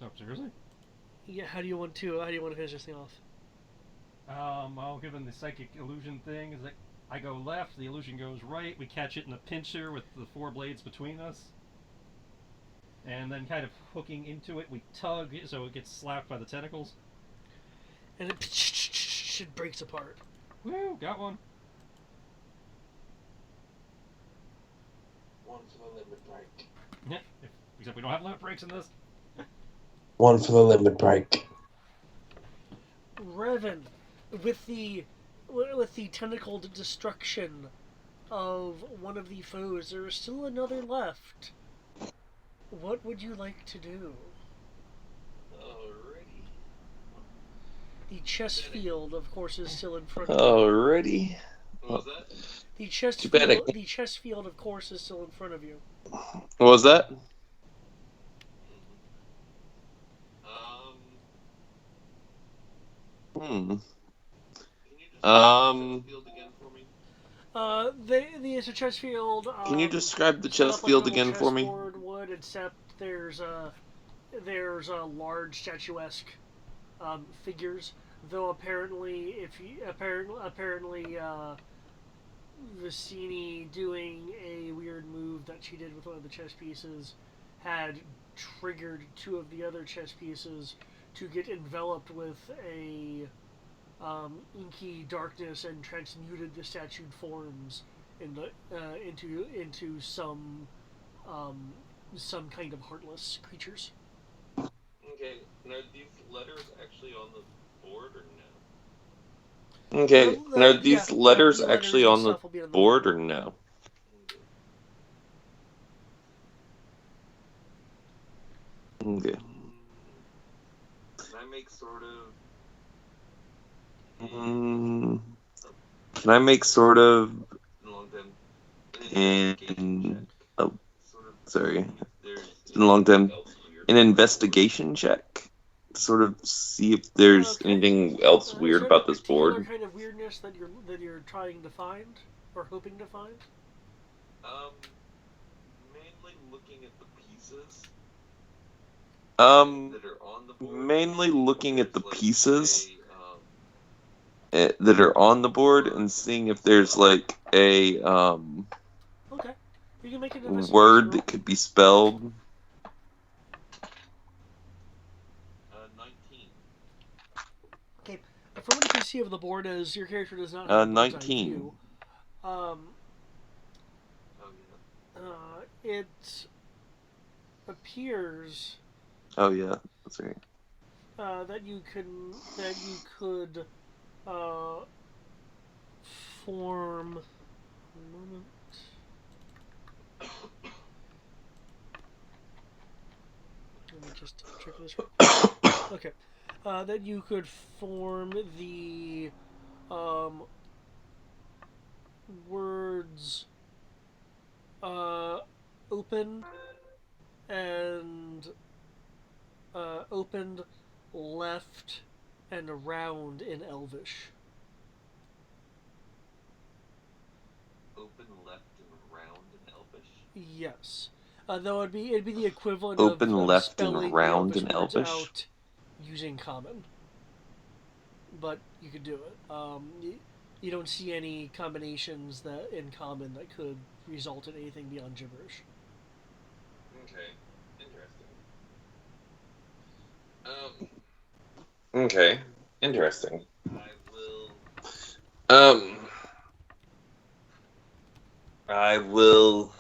Oh, seriously? Yeah. How do you want to finish this thing off? Well, given the psychic illusion thing, is that I go left, the illusion goes right, we catch it in a pincher with the 4 blades between us. And then kind of hooking into it, we tug so it gets slapped by the tentacles. And it breaks apart. Woo, got one. One for the limit break. Yeah. Except we don't have limit breaks in this. One for the limit break. Revan, with the tentacled destruction of one of the foes, there is still another left. What would you like to do? Alrighty. The chess field, of course, is still in front of you. Alrighty. What was that? The chess Too bad field, the chess field, of course, is still in front of you. What was that? Hmm. Field again for me? The chess field. Can you describe the set chess up like a field normal again for me? chessboard would, except there's large statuesque figures. Though apparently, Vicini doing a weird move that she did with one of the chess pieces had triggered two of the other chess pieces to get enveloped with a inky darkness and transmuted the statued forms into some kind of heartless creatures. Okay, now are these letters actually on the board or no? Okay. Are these letters the actually and on the stuff will be on the board or no? Okay. Can I make sort of Can I make sort of long time an sorry. there's It's been a long time. An investigation check to sort of see if there's Okay. anything else Is weird there about any this particular board. kind of weirdness that you're trying to find or hoping to find? mainly looking at the pieces Um, that are on the board. mainly looking at the There's, like, pieces that are on the board and seeing if there's like a Okay, you can make an investigation word roll. that could be spelled. 19. Okay, from what you can see of the board, as your character does not have a bird's eye 19. view, Oh yeah. it appears Oh yeah, that's right. that you could form. One moment. Let me just check this. Okay, that you could form the words open and opened, left, and around in Elvish. Open, left, and round in Elvish. Yes. Though it'd be the equivalent Open, of left, spelling and round the in Elvish words Elvish. out using Common. But you could do it. You don't see any combinations that in Common that could result in anything beyond gibberish. Okay. Interesting. Okay, interesting. I will. I will.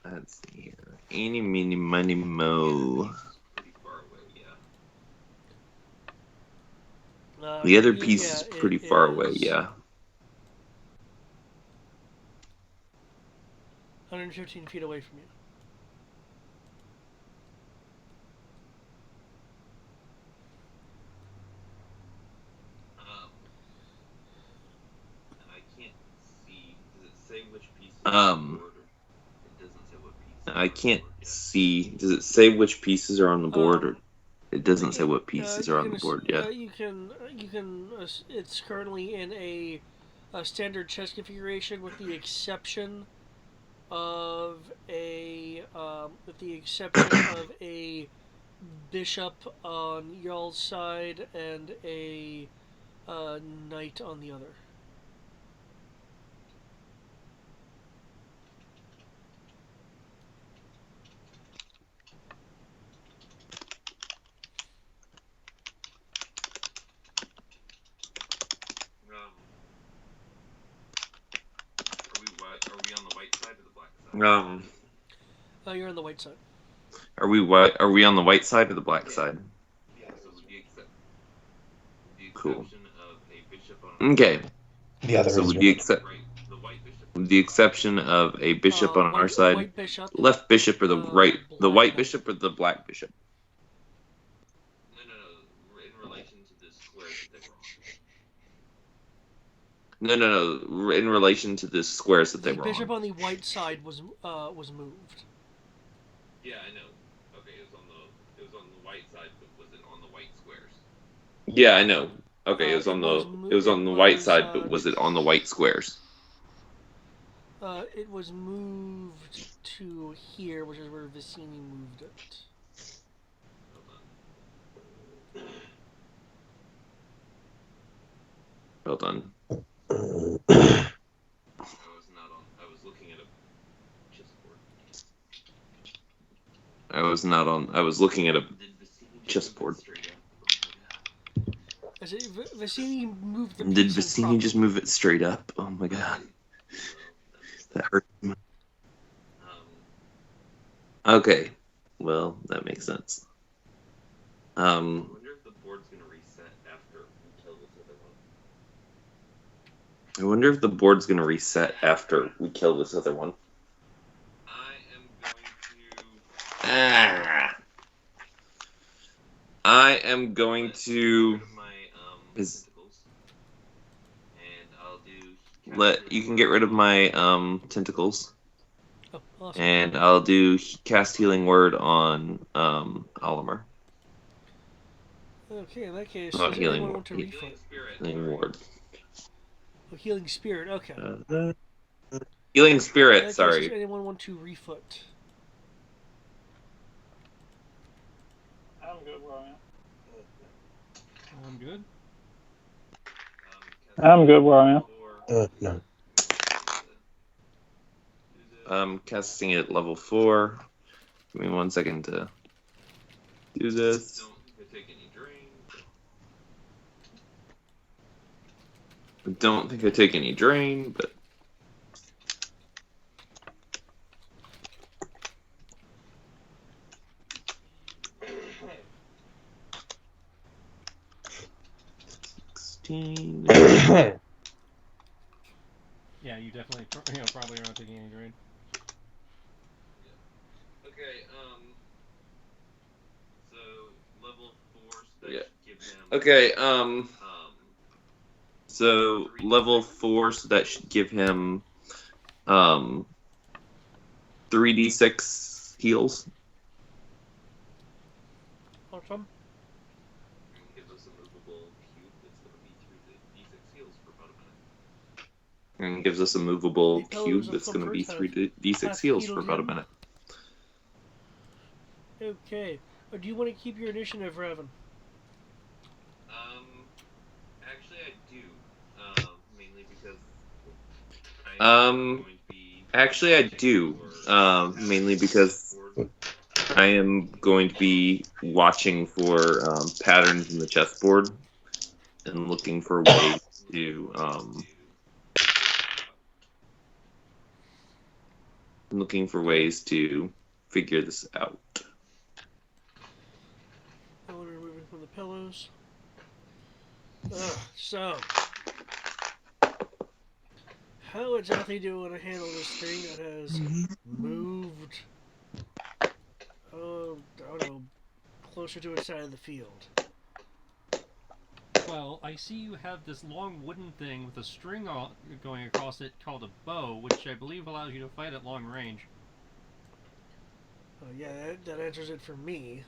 Let's see here. Eeny, meeny, miny, mo. Pretty far away, yeah. The other Yeah, piece is pretty far away, is yeah. 115 feet away from you. And I can't see. Does it say which piece? It doesn't say what piece. I can't see. Does it say which pieces are on the board, or it doesn't say what pieces are on the board yet? You can. It's currently in a standard chess configuration, with the exception of a bishop on y'all's side and a knight on the other. You're on the white side. Are we white? Are we on the white side or the black side? Yeah, so Cool. Okay. The other So is with red. the exception of a bishop on our side, White bishop. left bishop or the right, the black white knight. bishop or the black bishop. No, in relation to the squares that they The were bishop on. on the white side was moved. Yeah, I know. Okay, it was on the white side, but was it on the white squares? Yeah, I know. Okay, it was on the white side, but was it on the white squares? It was moved to here, which is where Vicini moved it. Well done. I was looking at a chessboard. I was looking at a chessboard. I said, Vicini moved the piece Did Vicini just improperly. move it straight up? Oh my god. That hurt. Okay. Well, that makes sense. I wonder if the board's gonna reset after we kill this other one. I wonder if the board's gonna reset after we kill this other one. I am going to you can get rid of my tentacles. Oh, awesome. And I'll do cast healing word on Olimer. Okay, in that case, Not does healing anyone word. want to refoot? Healing ward. Oh, healing spirit. Okay. Healing In spirit. that case, Sorry. does anyone want to refoot? I'm good where I am. I'm good. I'm good where I am. No. Casting it at level 4. Give me 1 second to do this. I don't think I take any drain, but Yeah, you definitely, probably aren't taking any drain. Okay, so level 4 should give him. Okay, so level 4, so that should give him 3d6 heals. Awesome. Gives us a movable cube that's going to be through the d6 heals for about a minute. And gives us a movable cube that's going to be through the d6 heals for about a minute. Okay. Do you want to keep your initiative, Raven? Actually, I do. Mainly because actually, I do. Mainly because I am going to be watching for patterns in the chessboard and looking for ways to figure this out. I want to remove it from the pillows. So, how exactly do you want to handle this thing that has moved, I don't know, closer to its side of the field? Well, I see you have this long wooden thing with a string going across it called a bow, which I believe allows you to fight at long range. Yeah, that answers it for me.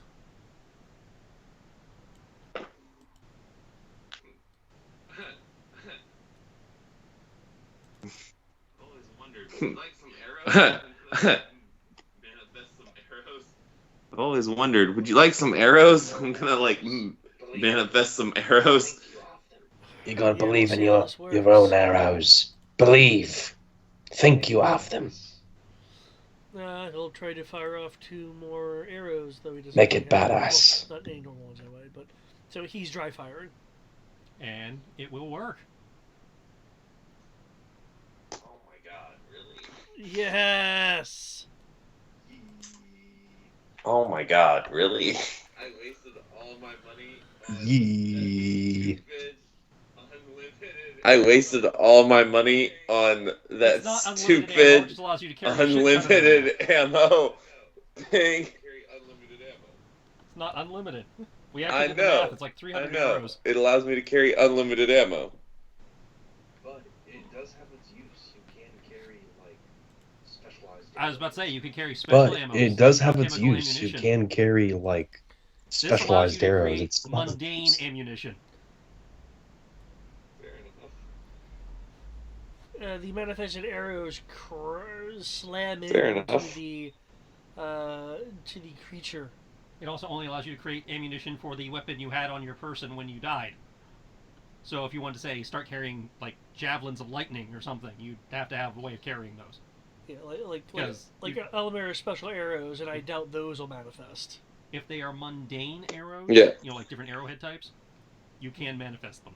Always wondered, would you like some arrows? I've always wondered, would you like some arrows? I'm gonna manifest some arrows. You gotta Yeah, believe we'll in see how this works. your own arrows. Believe. Think you have them. He'll try to fire off 2 more arrows, though he doesn't. Make it have, badass. well, not any normal ones anyway, but so he's dry firing. And it will work. Oh my god, really? Yes. Oh my god, really? I wasted all my money on Yee. I wasted all my money on that It's not unlimited ammo. It stupid just allows you to carry a shit ton of ammo. unlimited ammo thing. It's not unlimited. We I actually did the know. math. It's like 300 I know. arrows. It allows me to carry unlimited ammo. But it does have its use. You can carry like specialized. I was about to say you can carry special But ammo. it does have its alchemical use. You ammunition. can carry like This allows you specialized to arrows. create It's not mundane ammunition. Fair enough. The manifested arrows slam Fair into enough. the creature. It also only allows you to create ammunition for the weapon you had on your person when you died. So if you want to say start carrying like javelins of lightning or something, you'd have to have a way of carrying those. Yeah, like you- Elamir special arrows, and I doubt those will manifest. If they are mundane arrows, Yeah. like different arrowhead types, you can manifest them.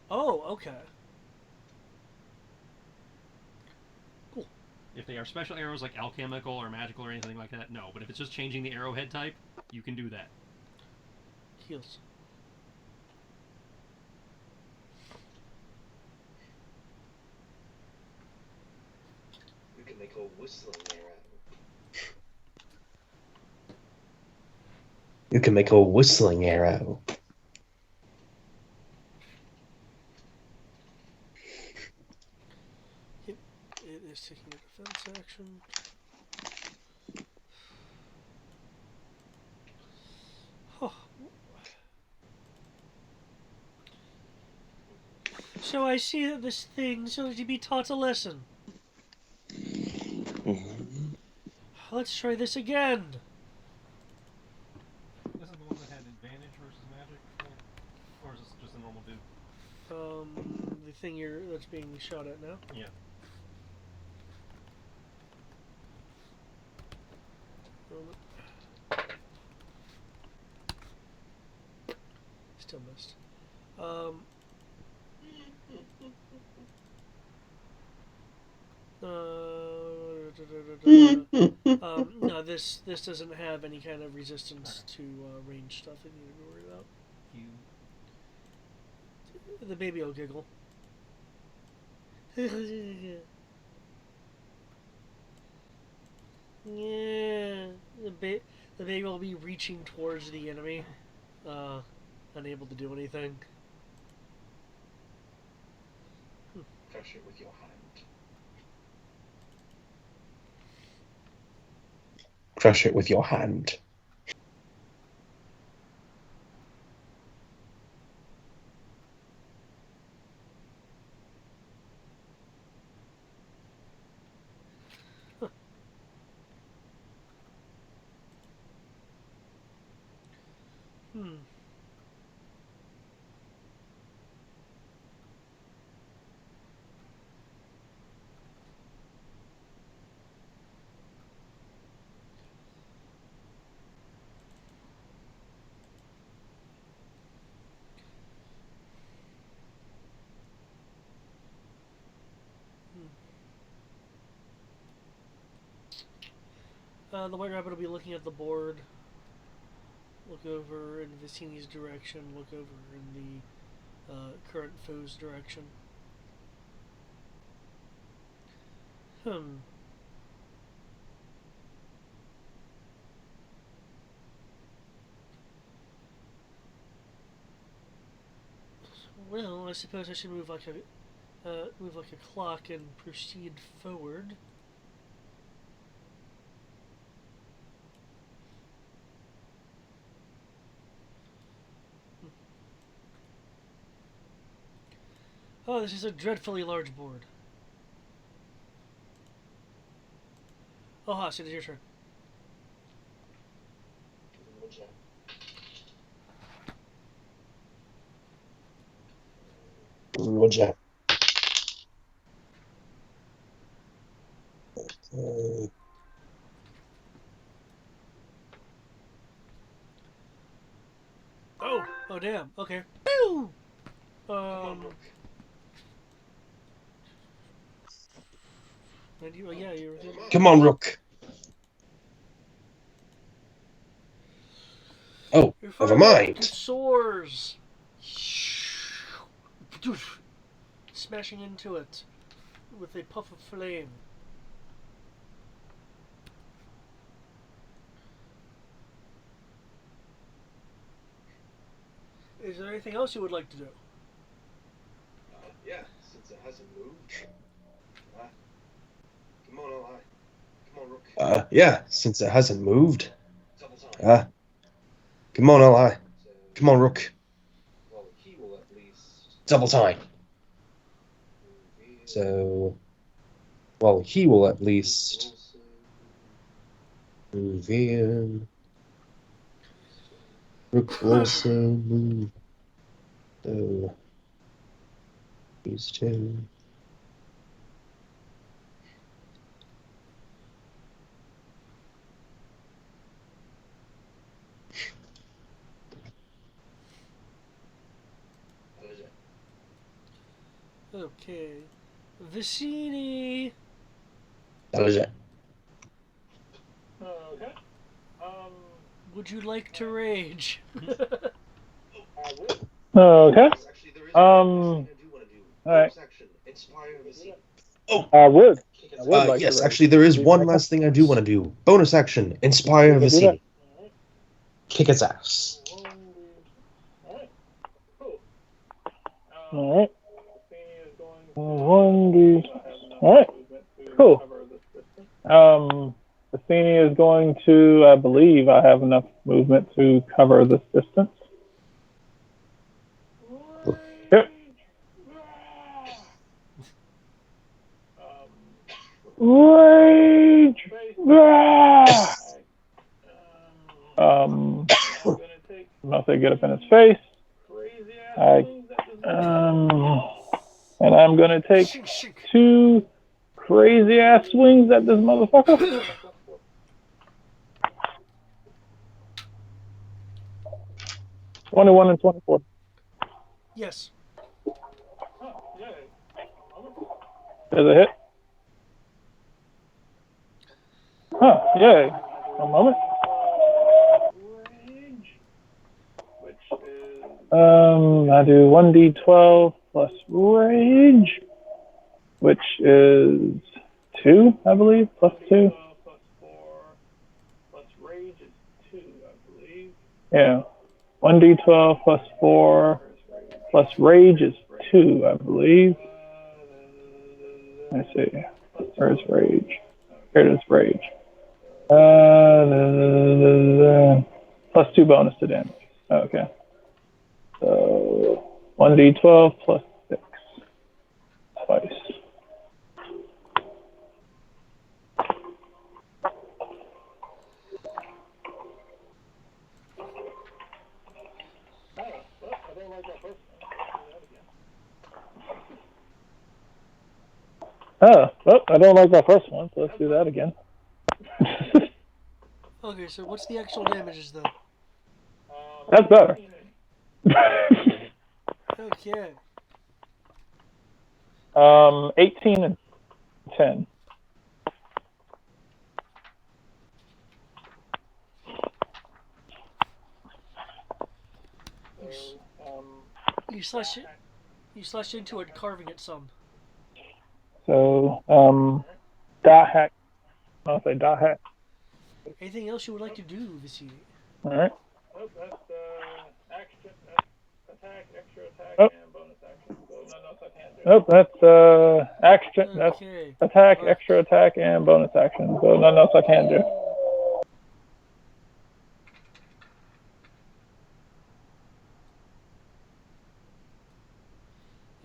Oh, okay. If they are special arrows like alchemical or magical or anything like that, no. But if it's just changing the arrowhead type, you can do that. Heals. You can make a whistling arrow. You can make a whistling arrow. It is taking a defense action. Oh. So I see that this thing is going to be taught a lesson. Let's try this again. This is the one that had advantage versus magic, or is this just a normal dude? The thing that's being shot at now. Yeah. Still missed. No, this doesn't have any kind of resistance to range stuff that you need to worry about. The baby will giggle. Yeah, the baby will be reaching towards the enemy, unable to do anything. Crush it with your hand. Crush it with your hand. The White Rabbit will be looking at the board. Look over in Vicini's direction. Look over in the current foe's direction. Well, I suppose I should move like a clock and proceed forward. Oh, this is a dreadfully large board. Oh, Haas, it is your turn. Roger. Oh damn. Okay. Pew! Yeah, you're within. Come on, Rook. Oh, Your never firebolt mind. soars, smashing into it with a puff of flame. Is there anything else you would like to do? Yeah, since it hasn't moved. Come on, Eli. Come on, Rook. Yeah, since it hasn't moved. Double time. Come on, Li. So, Come on, Rook. well, he will at least Double time. move in. So, well, he will at least move in. Rook will also move. So, these two. Okay, Vicini. That is it. Okay. Would you like to rage? Okay. Actually, there is All I do want to do. right. Section. Inspire the scene. I would. I would like Yes, to. actually, there is one last thing I do want to do. Bonus action. Inspire We can do that. Vicini. Kick its ass. All right. 1D. All right. Cool. Athene is going to, I believe I have enough movement to cover this distance. Yep. Rage! Unless I get up in his face. And I'm going to take 2 crazy ass swings at this motherfucker. 21 and 24. Yes. There's a hit. Huh, yay. One moment. I do 1d12 plus rage, which is 2, I believe, plus 2. Yeah. 1d12 plus 4 plus rage is 2, I believe. Let's see. Where's rage? Here it is, rage. Plus 2 bonus to damage. Okay. So 1d12 plus 6. Twice. Oh, well, I don't like that first one, so let's do that again. Okay, so what's the actual damages then? That's better. Okay. 18 and 10. You slash it. You slash into it, carving it some. So, dot hack. I'll say dot hack. Anything else you would like to do, Vicini? All right. Nope, that's action, attack, extra attack, Oh. and bonus action. So nothing else I can't do. Nope, that's action. That's Okay. attack, extra attack, and bonus action. So nothing else I can do.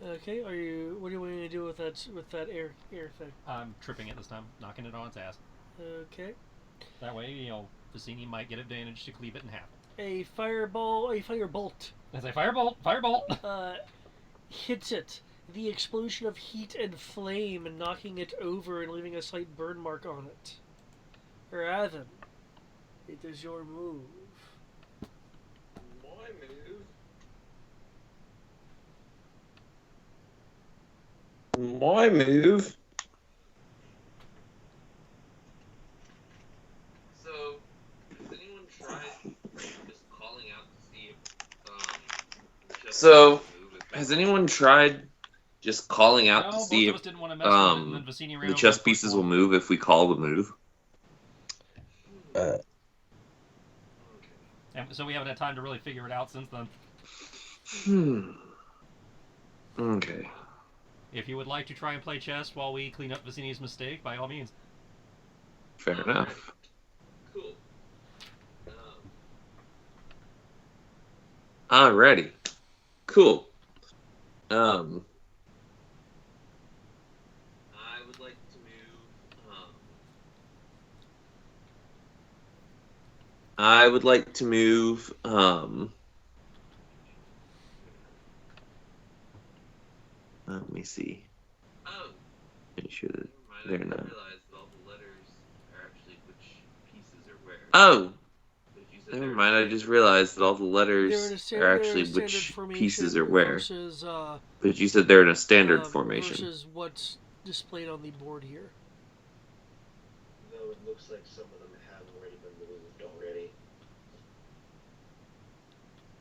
Okay. Are you? What do you want to do with that air thing? I'm tripping it this time, knocking it on its ass. Okay. That way, Vicini might get advantage to cleave it in half. A firebolt. As I firebolt! Hits it. The explosion of heat and flame, knocking it over and leaving a slight burn mark on it. Rathen, it is your move. My move. My move So, has anyone tried just calling out No, to both see of if us didn't want to mess with it, and then Vicini ran the over chess and pushed pieces will one. move if we call the move? And so we haven't had time to really figure it out since then. Okay. If you would like to try and play chess while we clean up Vicini's mistake, by all means. Fair enough. Cool. Alrighty. Cool. I would like to move. I would like to move. Let me see. Oh, Make sure that never they're mind. I not. realized all the letters are actually which pieces are where. Oh, But you said never they're mind. I in just realized that all the They're in letters a are they're in actually a standard which formation pieces are where. versus But you said they're in a standard formation. versus what's displayed on the board here. Though it looks like some of them have already been moved already.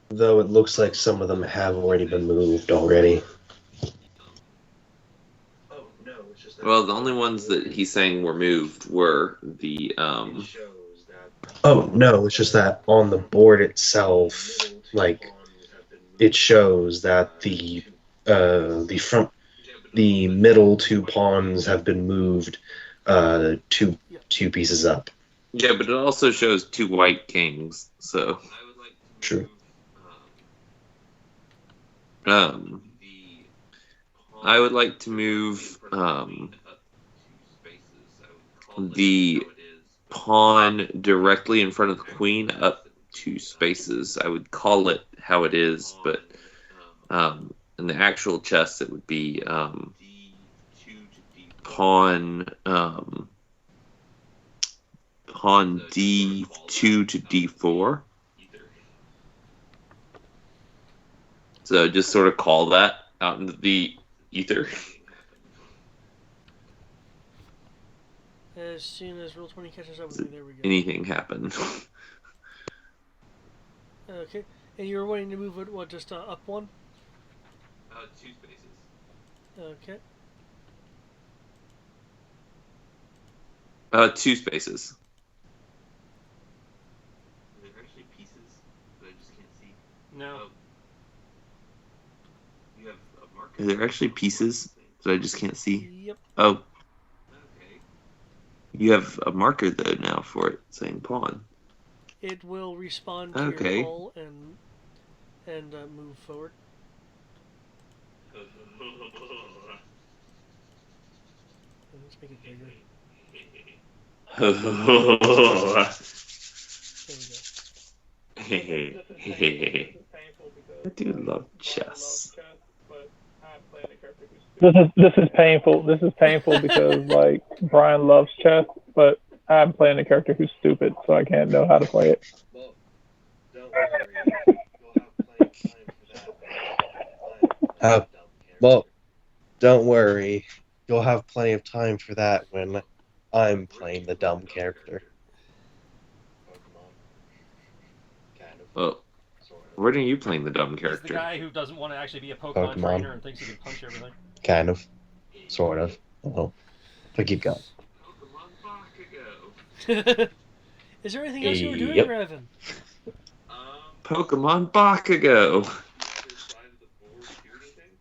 Though it looks like some of them have already been moved already. Oh no, it's just that. Well, the only ones that he's saying were moved were the It shows that. Oh no, it's just that on the board itself, like it shows that the middle two pawns have been moved two pieces up. Yeah, but it also shows two white kings. So I would like to True. move, I would like to move the pawn directly in front of the queen up 2 spaces. I would call it how it is, but in the actual chess it would be pawn pawn d2 to d4. So just sort of call that out into the ether. As soon as roll 20 catches up with me, there we go. Anything happen? Okay, and you were wanting to move it, what, just up one? 2 spaces. Okay. 2 spaces. They're actually pieces, but I just can't see. No. Oh. You have a marker. Are there actually pieces that I just can't see? Yep. Oh, Okay. you have a marker though now for it saying pawn. It will respond to Okay. your call and move forward. Let's make it bigger. There we go. I do love chess. This is painful. This is painful because like Brian loves chess, but I'm playing a character who's stupid, so I can't know how to play it. Well, don't worry. You'll have plenty of time for that. Well, don't worry. You'll have plenty of time for that when I'm playing the dumb character. Pokemon. Kind of. Oh, Sort of. when are you playing the dumb He's the character? guy who doesn't want to actually be a Pokemon Pokemon. trainer and thinks he can punch everything. Kind of. Sort of. Oh. But keep going. Pokemon Bakugo. Is there anything else you were doing, Yep. Raven? Pokemon Bakugo. Other side of the board do anything?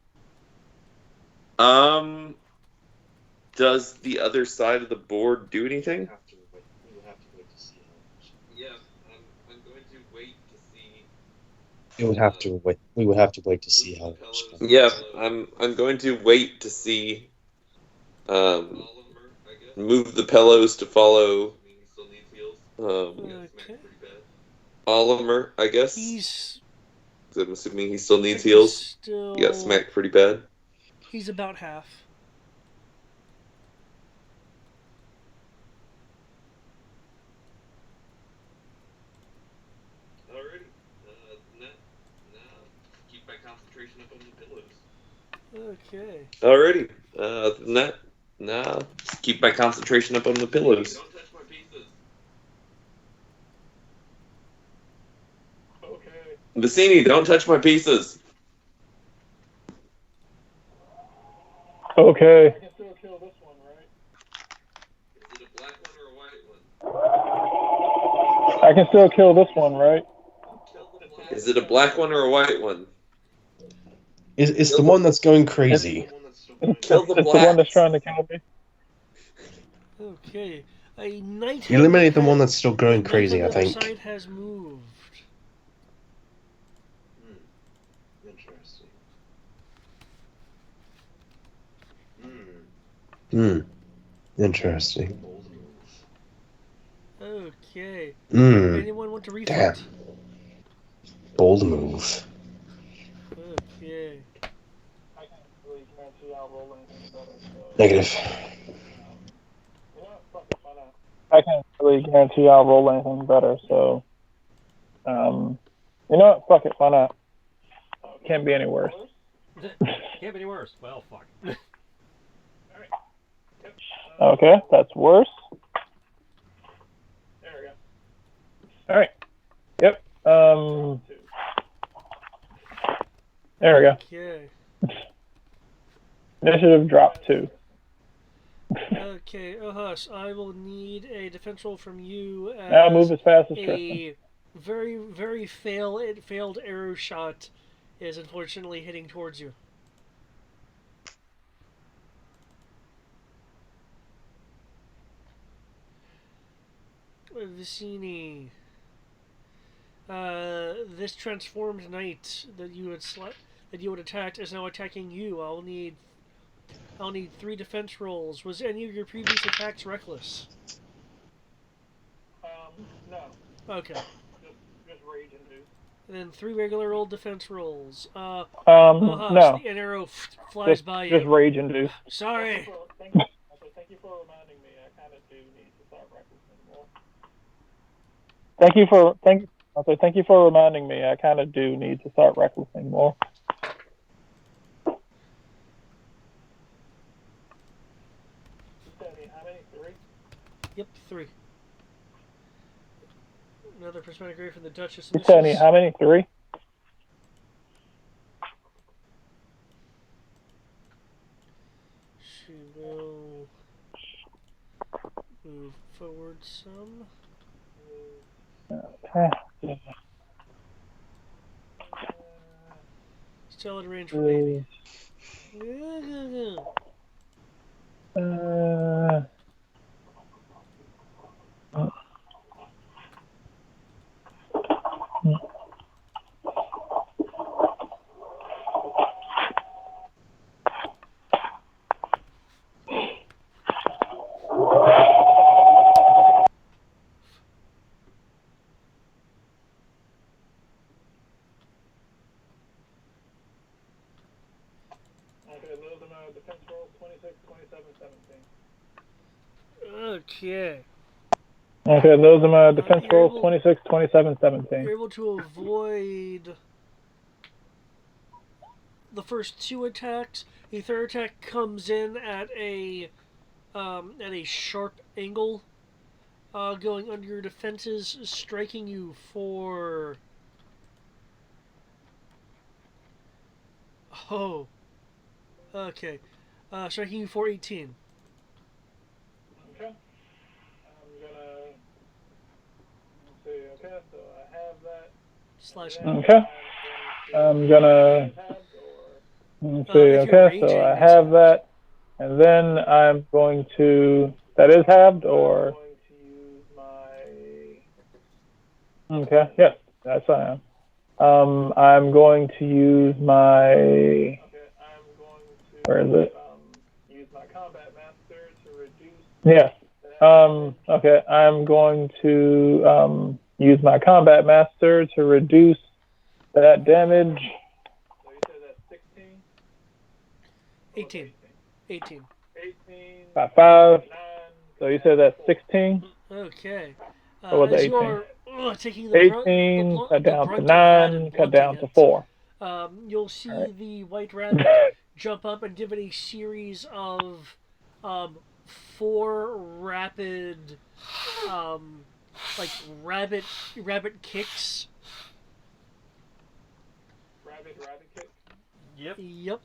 Does the other side of the board do anything? We will have to wait to see how. Yeah, I'm going to wait to see. We would have to wait. We would have to wait to see how. Yeah, I'm going to wait to see. Oliver, I guess. Move the pillows to follow. I mean, he still needs heals. Um, He got Okay. smacked pretty bad. Oliver, I guess. He's I'm assuming he still needs he's heals. Still, He got smacked pretty bad. He's about half. Alrighty. Now, keep my concentration up on the pillows. Okay. Alrighty. Other than that, nah. Just keep my concentration up on the pillows. Don't touch my pieces. Okay. Vicini, don't touch my pieces. Okay. I can still kill this one, right? Is it a black one or a white one? I can still kill this one, right? Kill the black. Is it a black one or a white one? It's the one that's going crazy. Kill the It's the one that's blacks. trying to kill me. Okay. A knight. Eliminate the one that's still going a knight crazy, on I the other think. side has moved. Interesting. Interesting. Bold move. Okay. Hmm. Anyone want to Damn. reflect? Bold move. Okay. I can't really guarantee I'll roll anything better, so. Negative. You know what? Fuck it, why not? I can't really guarantee I'll roll anything better, so. You know what? Fuck it, why not? Can't be any worse. Can't be any worse. Well, fuck. Okay, that's worse. There we go. All right. Yep. There we go. Okay. Initiative dropped 2. Okay, Ohus, I will need a defense roll from you as Now move as fast as Tristan. a very, very failed arrow shot is unfortunately hitting towards you. Vicini. This transformed knight that you had attacked is now attacking you. I'll need 3 defense rolls. Was any of your previous attacks reckless? No. Okay. Just rage induced. And then 3 regular roll defense rolls. No. The arrow flies by Just you. rage induced. Sorry. Thank you for reminding me. I kind of do need to start recklessing more. Thank you for reminding me. I kind of do need to start recklessing more. How many? 3? Yep, 3. Another prismatic ray from the Duchess. You said how many? 3? She will move forward some. Okay. Still at range for maybe. Okay, those are my defense rolls 26, 27, 17. Okay. Okay, those are my defense You're rolls able- 26, 27, 17. You're able to avoid the first 2 attacks. The third attack comes in at a sharp angle, going under your defenses, striking you for. Oh. Okay. Striking you for 18. Okay. I'm gonna. Let's see. Okay, so I have that. Slash. Okay. I'm gonna. Let's see. If you're Okay, so raging, I that's have halved. that, and then I'm going to. That is halved, or. I'm going to use my. Okay. Yes, that's I am. I'm going to use my. Okay, I'm going to. Where is it? Use my combat master to reduce. Yes. Okay, I'm going to use my combat master to reduce that damage. So you said that's 16? 18. 18. 18. By 5. 9. So you said that's 16. Okay. Or was it As 18? you are taking the 18, brunt, cut the down brunt to of that 9, and cut down blunting to 4. you'll see Alright. the white rabbit jump up and give it a series of 4 rapid like rabbit kicks. Rabbit kick. Yep. Yep.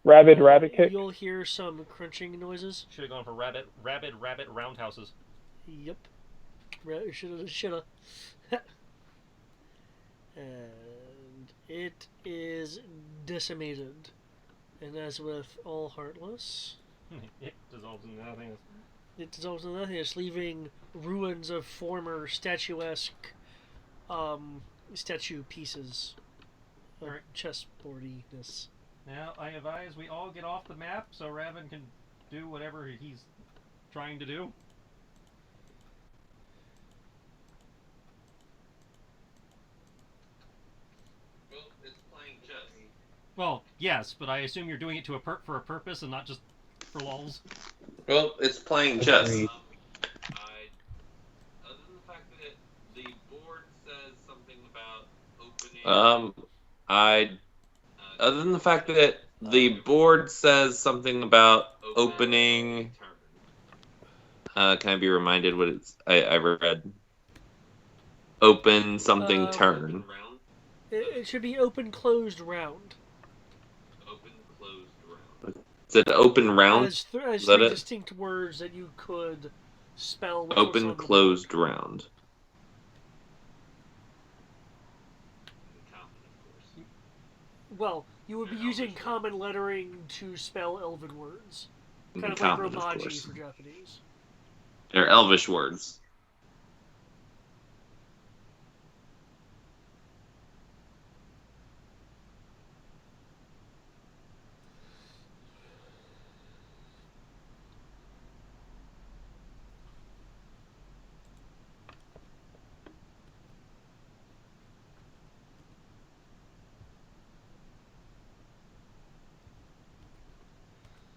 Rabbit kick. You'll hear some crunching noises. Should have gone for rabbit roundhouses. Yep. Shoulda. And it is decimated. And as with all Heartless, It dissolves into nothing. it dissolves into nothingness, leaving ruins of former statuesque statue pieces of Alright. chessboardiness. Now, I advise we all get off the map so Raven can do whatever he's trying to do. Well, it's playing chess. Well, yes, but I assume you're doing it for a purpose and not just for lulz. Well, it's playing chess. Agreed. Other than the fact that the board says something about opening. Other than the fact that the board says something about opening. turn. Can I be reminded what it's? I read. Open something turn. Open round. It should be open closed round. Open closed round. Is it open round? As Is that three it? distinct words that you could spell. with what's Open on the closed round. Common, of course. board. Well, you would be using common lettering to spell Elven words. Kind of Common, like of Romaji course. for Japanese. They're Elvish words.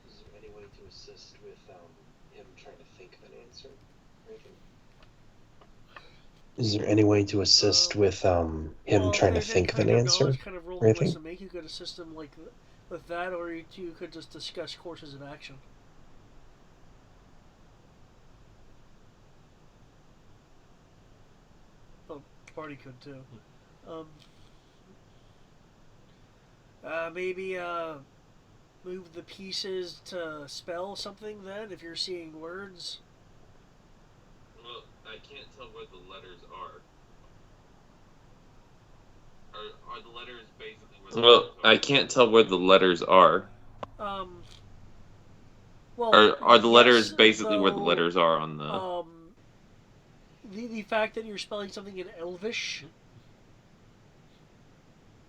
Is there any way to assist with him trying to think of an answer? Is there any way to assist with him Well, trying to if there's any think of an kind answer? knowledge kind of roll or he wants anything? to make, you could assist him like with that, or you could just discuss courses of action. Oh, party could too. Maybe move the pieces to spell something then, if you're seeing words. Well, I can't tell where the letters are. Are the letters basically where the Well, letters are? I can't tell where the letters are. Well, Are the letters yes, basically where the though, letters are on the? The fact that you're spelling something in Elvish.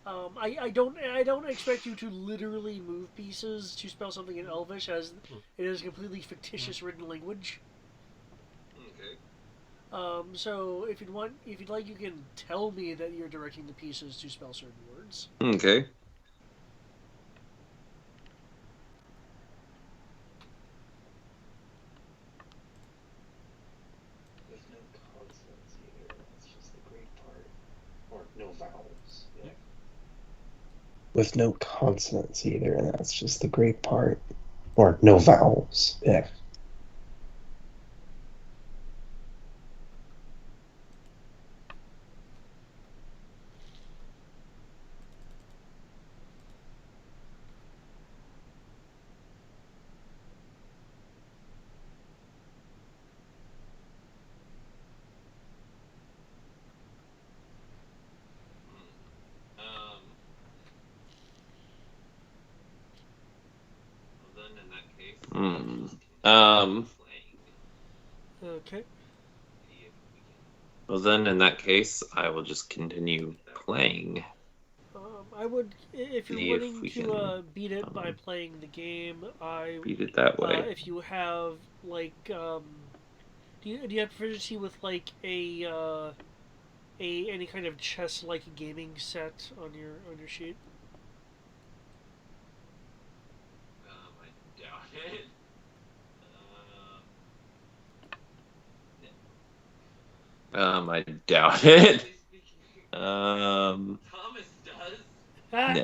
I don't expect you to literally move pieces to spell something in Elvish, as it is a completely fictitious written language. Okay. So if you'd like, you can tell me that you're directing the pieces to spell certain words. Okay. With no consonants either. That's just the great part. Or no vowels. Yeah. With no consonants either, and that's just the great part. Or no vowels. Yeah. Well, then in that case, playing. Okay. See if we can. Well, then in that case, I will just continue playing. I would, if you're See if willing we to can, beat it by playing the game, Beat it that way. if you have like, do you have proficiency with like a any kind of chess-like gaming set on your sheet? I doubt it. I doubt it. Speaking, Thomas does.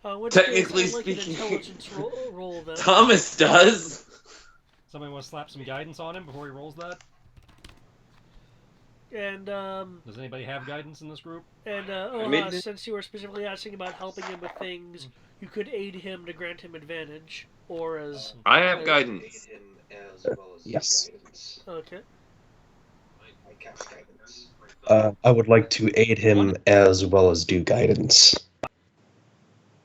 No. Which Technically case, I'd like an speaking, intelligence roll then. Thomas does. Somebody want to slap some guidance on him before he rolls that? And Does anybody have guidance in this group? And I mean- since you were specifically asking about helping him with things, You could aid him to grant him advantage, or as I have guidance. Him as well as Yes. guidance. okay. I cast guidance. I would like to aid him as well as do guidance.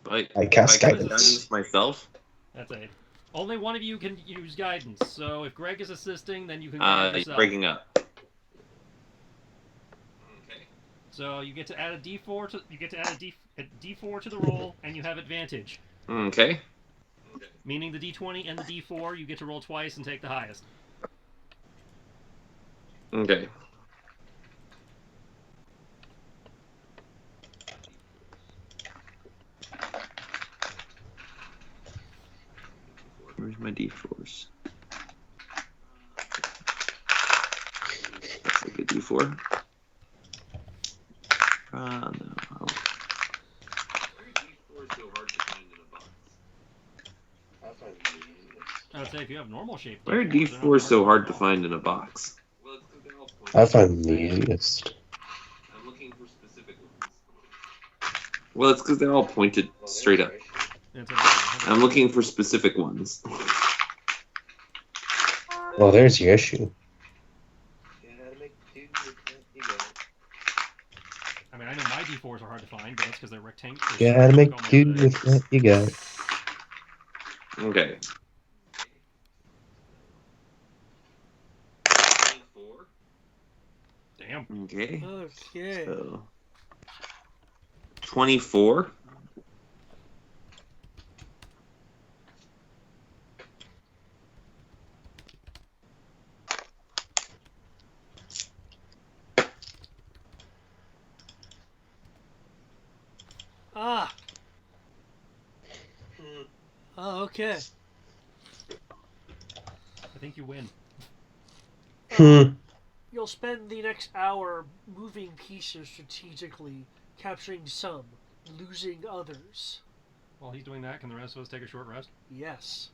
I I cast guidance guidance. myself. That's it. Only one of you can use guidance. So if Greg is assisting, then you can guide yourself. Breaking up. Okay. So you get to add a D4 to a D4 to the roll, and you have advantage. Okay. Meaning the D20 and the D4, you get to roll twice and take the highest. Okay. Where's my D4s? That's like a D4. No. Why are D4 so hard to find in a box? I find the easiest. I would say if you have normal shape. Why are D4s so hard to find in a box? Well, it's because they're all pointed. I find them the easiest. I'm looking for specific ones. Well, it's because they're all pointed straight up. I'm looking for specific ones. Well, there's your issue. Yeah, to make do with that, you got it. I mean, I know my D4s are hard to find, but that's because they're rectangular. Yeah, to make do with that, you got it. Okay. 24. Damn. Okay. Okay. So 24. Ah. Oh, okay. I think you win. You'll spend the next hour moving pieces strategically, capturing some, losing others. While he's doing that, can the rest of us take a short rest? Yes.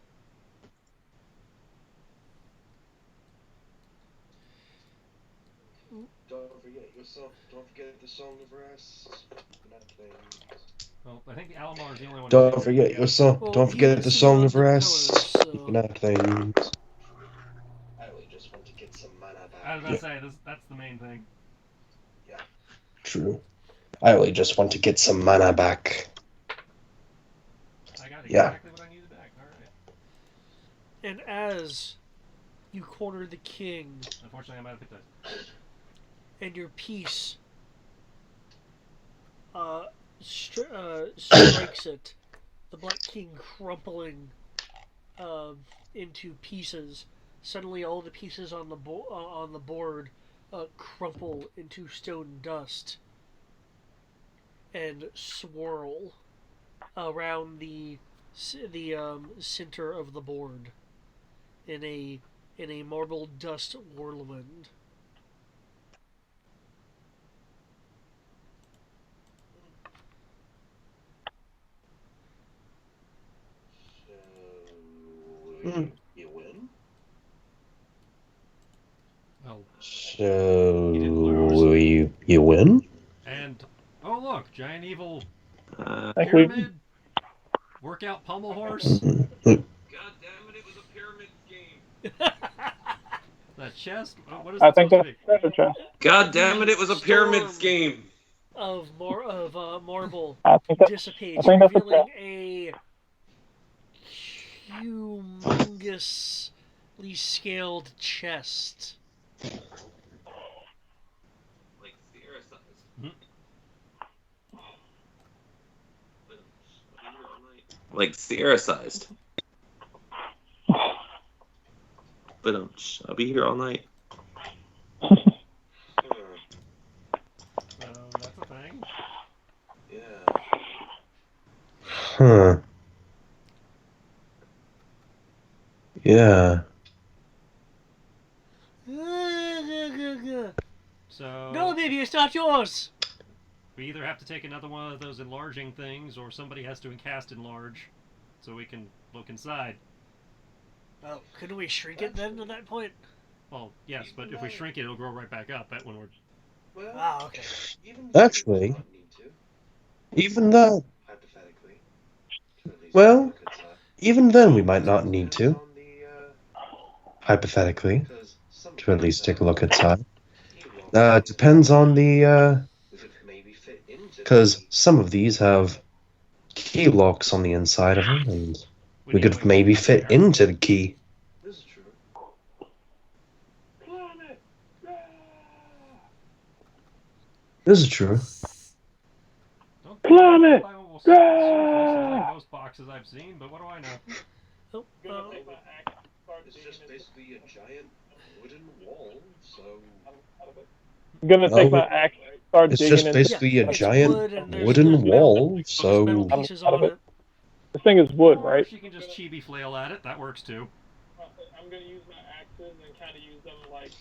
Don't forget yourself. Don't forget the Song of Rest. Nothing. Well, I think the Alomar is the only one. Don't forget your song. Well, Don't he forget is the Song on of the Rest. pillars, so- Nothing. I really just want to get some mana back. I was about to say, that's the main thing. True. I really just want to get some mana back. I got Yeah. exactly what I needed back. Alright. And as you corner the king Unfortunately, I might have picked that. and your piece strikes it, the Black King crumpling into pieces. Suddenly, all the pieces on the board crumple into stone dust and swirl around the center of the board in a marble dust whirlwind. So you win. Well, So You didn't lose. you win? and oh look, giant evil Think we- pyramid, workout pommel horse, God damn it was a pyramid scheme. that chest. What is I that think supposed that's to be? treasure chest. God damn it was a pyramid Storm scheme. of marble I think that, dissipates, I think that's a revealing a humongously scaled chest. Like Sierra size. Mhm. But I'll be here all night. Like Sierra sized. But I'll be here all night. So that's a thing. Yeah. Huh. Yeah. So No, baby, it's not yours. we either have to take another one of those enlarging things, or somebody has to cast enlarge, so we can look inside. Oh, couldn't we shrink it then at that point? Well, yes, but if we shrink it, it'll grow right back up. When we're Well, Ah, okay. even Actually- if you don't need to, Even though hypothetically. Well, even then we might not need to, hypothetically, to at least take a look inside. Depends on the, because some of these have key locks on the inside of them, and we need to could maybe fit there. into the key. This is true. Planet! This is true. Don't Planet! flammable surface like most boxes I've seen, but what do I know? Oh, Gonna take my axe, start It's digging just into basically a giant wooden wall, so I'm gonna take Oh, my axe, start It's digging just into basically a it's giant wood and there's wooden metal, wall, there's metal so pieces out of on it. it. This thing is wood, Or right? she can just chibi flail at it. That works too. I'm gonna use my axes and kind of use them like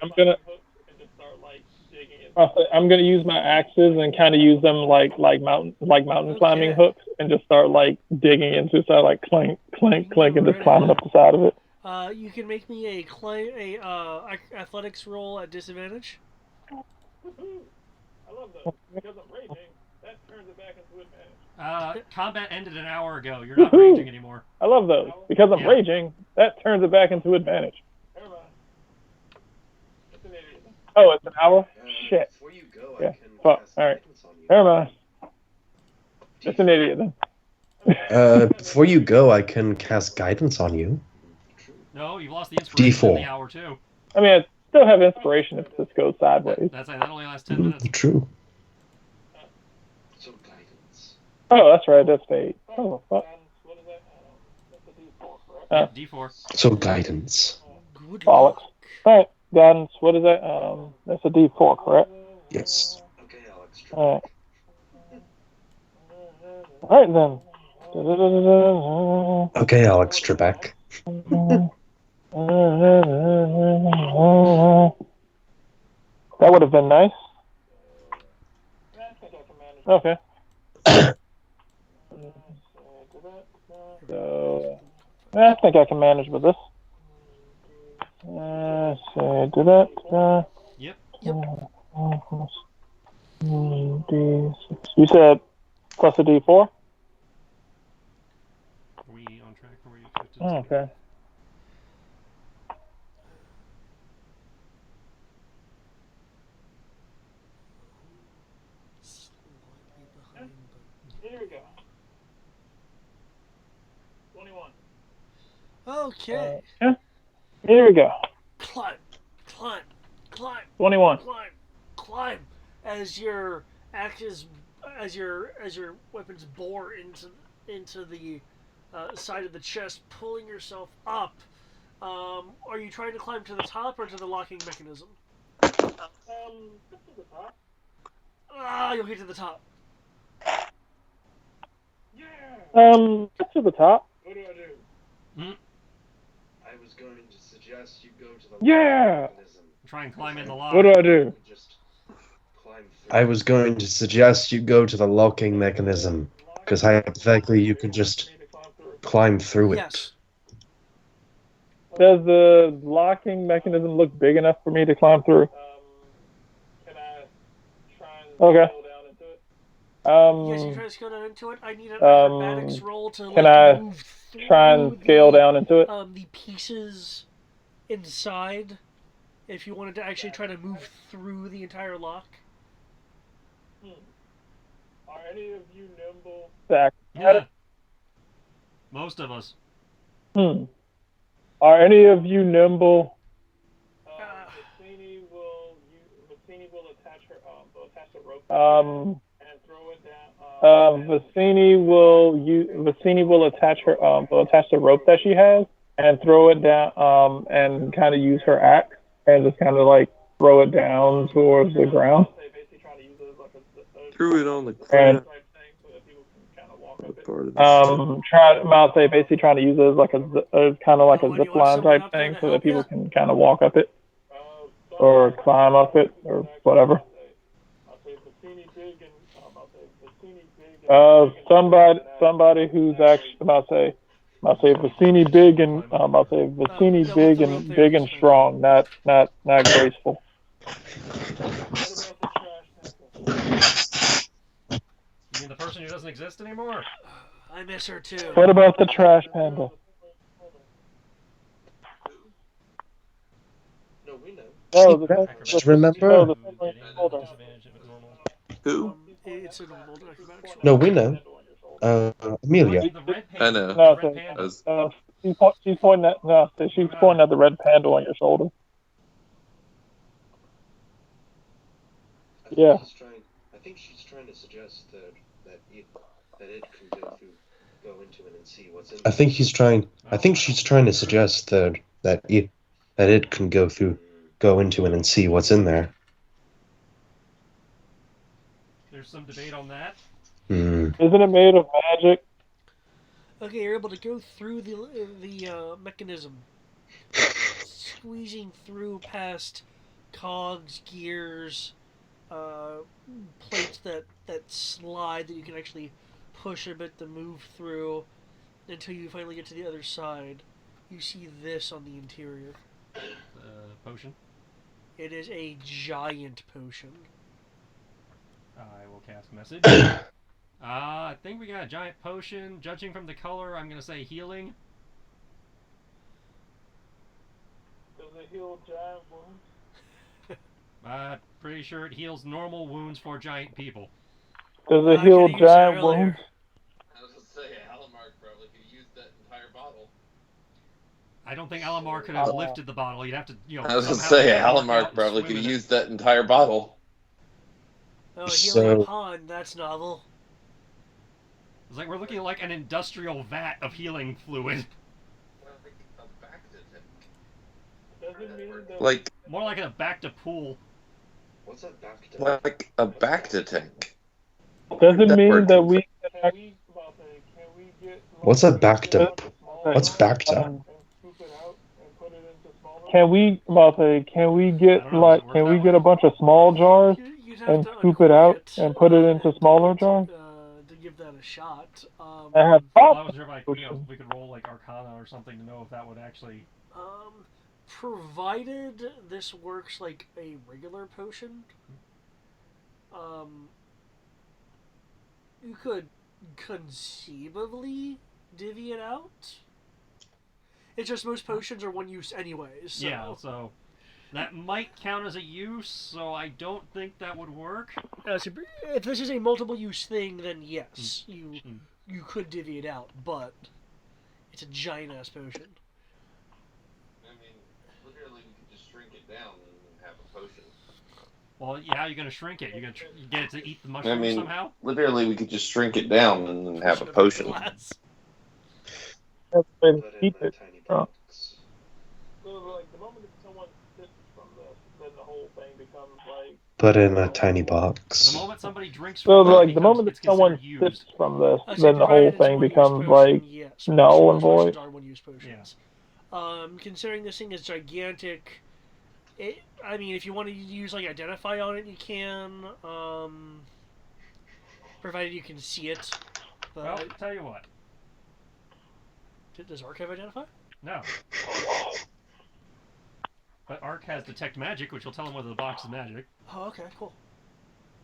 I'm gonna- hooks and just start like digging into I'm gonna use my axes and kind of use them like mountain climbing hooks and just start like digging into, so like clink, clink, clink, and just climbing up the side of it. You can make me a athletics roll at disadvantage. I love those because I'm raging. That turns it back into advantage. Combat ended an hour ago. You're not raging anymore. I love those because I'm Yeah. raging. That turns it back into advantage. Never mind. That's an idiot. Oh, it's an hour. Shit. before you go, Yeah, I can fuck, cast alright. guidance on you. Never mind. It's an idiot then. before you go, I can cast guidance on you. No, you've lost the inspiration in D4. the hour too. I mean, I still have inspiration if this goes sideways. That only lasts 10 minutes. True. So guidance. Oh, that's right. That's fate. Oh, fuck. What is that? That's a D4, correct? Uh, D4. So guidance. Good Bollocks. luck. All right, guidance. What is that? That's a D4, correct? Yes. Okay, Alex. All right. All right then. Okay, Alex Trebek. That would have been nice. I think I can manage. Okay. So, I think I can manage with this. So do that. Yep. D6. You said plus a D4? Are we on track? Or were you expected Oh, okay. Here we go. 21. Okay. Here we go. Climb, climb, climb, 21. climb, climb. As your axes, as your weapons bore into the side of the chest, pulling yourself up. Are you trying to climb to the top or to the locking mechanism? Just to the top. You'll get to the top. Yeah. Get to the top. What do I do? I was going to suggest you go to the Yeah. mechanism. Try and climb in the lock. What do I do? Just climb through. I was going to suggest you go to the locking mechanism, because hypothetically you could just climb through it. Yes. Does the locking mechanism look big enough for me to climb through? Can I try and Okay. go down into it? Yes, you try to scale down into it. I need an acrobatics roll to Can I move through try and scale down into it? the pieces inside. If you wanted to actually try to move through the entire lock. Are any of you nimble? Yeah. Most of us. Are any of you nimble? Vassini will attach her attach the rope Um, and throw it down. Vassini will attach her will attach the rope that she has and throw it down and kind of use her axe and just kind of like throw it down towards the ground. Basically trying to use it as like a Threw it on the And type thing so that people can kind of walk up it. part of the basically trying to use it as like a kind of like a Oh, and you zip want line someone type up there thing to so that help people ya? can kind of walk up it or climb up it or whatever. I'll say Vassini big and I'll say Vassini big and Somebody who's actually I'll say Vassini big and I'll say Vassini yeah, big with the and rope big there, and just strong, not graceful. You mean the person who doesn't exist anymore? I miss her too. What about the trash panda? No, we know. No, the Just remember? no, the thing on your shoulder. Disadvantage if it's normal. Who? It's a normal acrobatic shoulder. No, we know. Amelia. The red I panda. know. No, The red panda. Was- she's pointing at she's pointing at the red panda on your shoulder. Yeah. I think she's trying to suggest that it can go into it and see what's in. I think she's trying to suggest that it can go into it and see what's in there. There's some debate on that. Hmm. Isn't it made of magic? Okay, you're able to go through the mechanism, squeezing through past cogs, gears, plates that slide that you can actually push a bit to move through until you finally get to the other side. You see this on the interior. Potion. It is a giant potion. I will cast message. I think we got a giant potion. Judging from the color, I'm gonna say healing. Does it heal giant wounds? Pretty sure it heals normal wounds for giant people. Does it I heal could've used that giant earlier. wounds? I was gonna say Alamark probably could use that entire bottle. I don't think Alamar could have lifted the bottle. You'd have to, I was gonna somehow say get Alamar out Alamark and probably swim could in have it. used that entire bottle. Oh, So- healing a pond. That's novel. It's like we're looking at like an industrial vat of healing fluid. Like a Bacta tank. Does it mean that Like More like a back to pool. What's a Bacta? like a Bacta tank. Does it That mean works. that we can we get What's a Bacta? What's Bacta? and scoop it out and put it into smaller? can we get I don't know, does it work that way? a bunch of small jars You'd have and to scoop it out uncork and put it into and smaller to jars? to give that a shot. I have Well, I thought. wasn't sure if we could roll like Arcana or something to know if that would actually. Provided this works like a regular potion, you could conceivably divvy it out. It's just most potions are one use anyways. So. Yeah, so that might count as a use. So I don't think that would work. So if this is a multiple use thing, then yes, you could divvy it out, but it's a giant ass potion. I mean, literally, we could just shrink it down and have a potion. Well, yeah, how are you gonna shrink it? You're gonna you get it to eat the mushroom I mean, somehow? literally, we could just shrink it down and then have a potion. Glass. That's the way to Put it keep in a it. tiny Oh. box. So like the moment that someone sips from this, then the whole thing becomes like. Put in a tiny box. The moment somebody drinks So from it, like it the moment it's that someone considered sips used. from this, I say then the whole provided it's a thing one-use becomes potion, like yes, null and most potions void. are one-use potions. Considering this thing is gigantic, I mean, if you want to use like identify on it, you can. Provided you can see it. But Well, tell you what. does Archive identify? No. But Ark has detect magic, which will tell him whether the box is magic. Oh, okay, cool.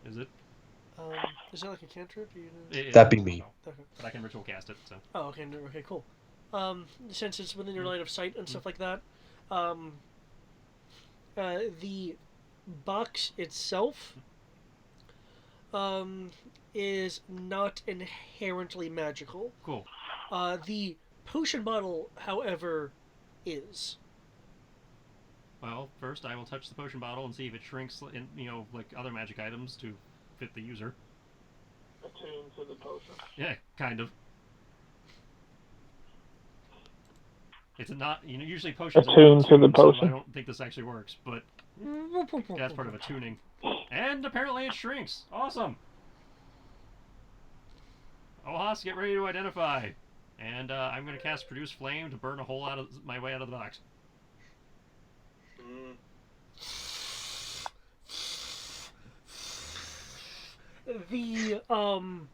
Is it? Is that like a cantrip? That'd be me. Okay. But I can ritual cast it, so. Oh, okay, okay, cool. Since it's within your line of sight and stuff like that, the box itself is not inherently magical. Cool. The potion bottle, however, is. Well, first I will touch the potion bottle and see if it shrinks, in, like other magic items to fit the user. Attuned to the potion. Yeah, kind of. It's not, usually potions are Attuned to the attuned, so potion. I don't think this actually works, but that's part of a tuning. And apparently it shrinks. Awesome. Ohas, get ready to identify. And I'm going to cast Produce Flame to burn a hole out of my way out of the box. From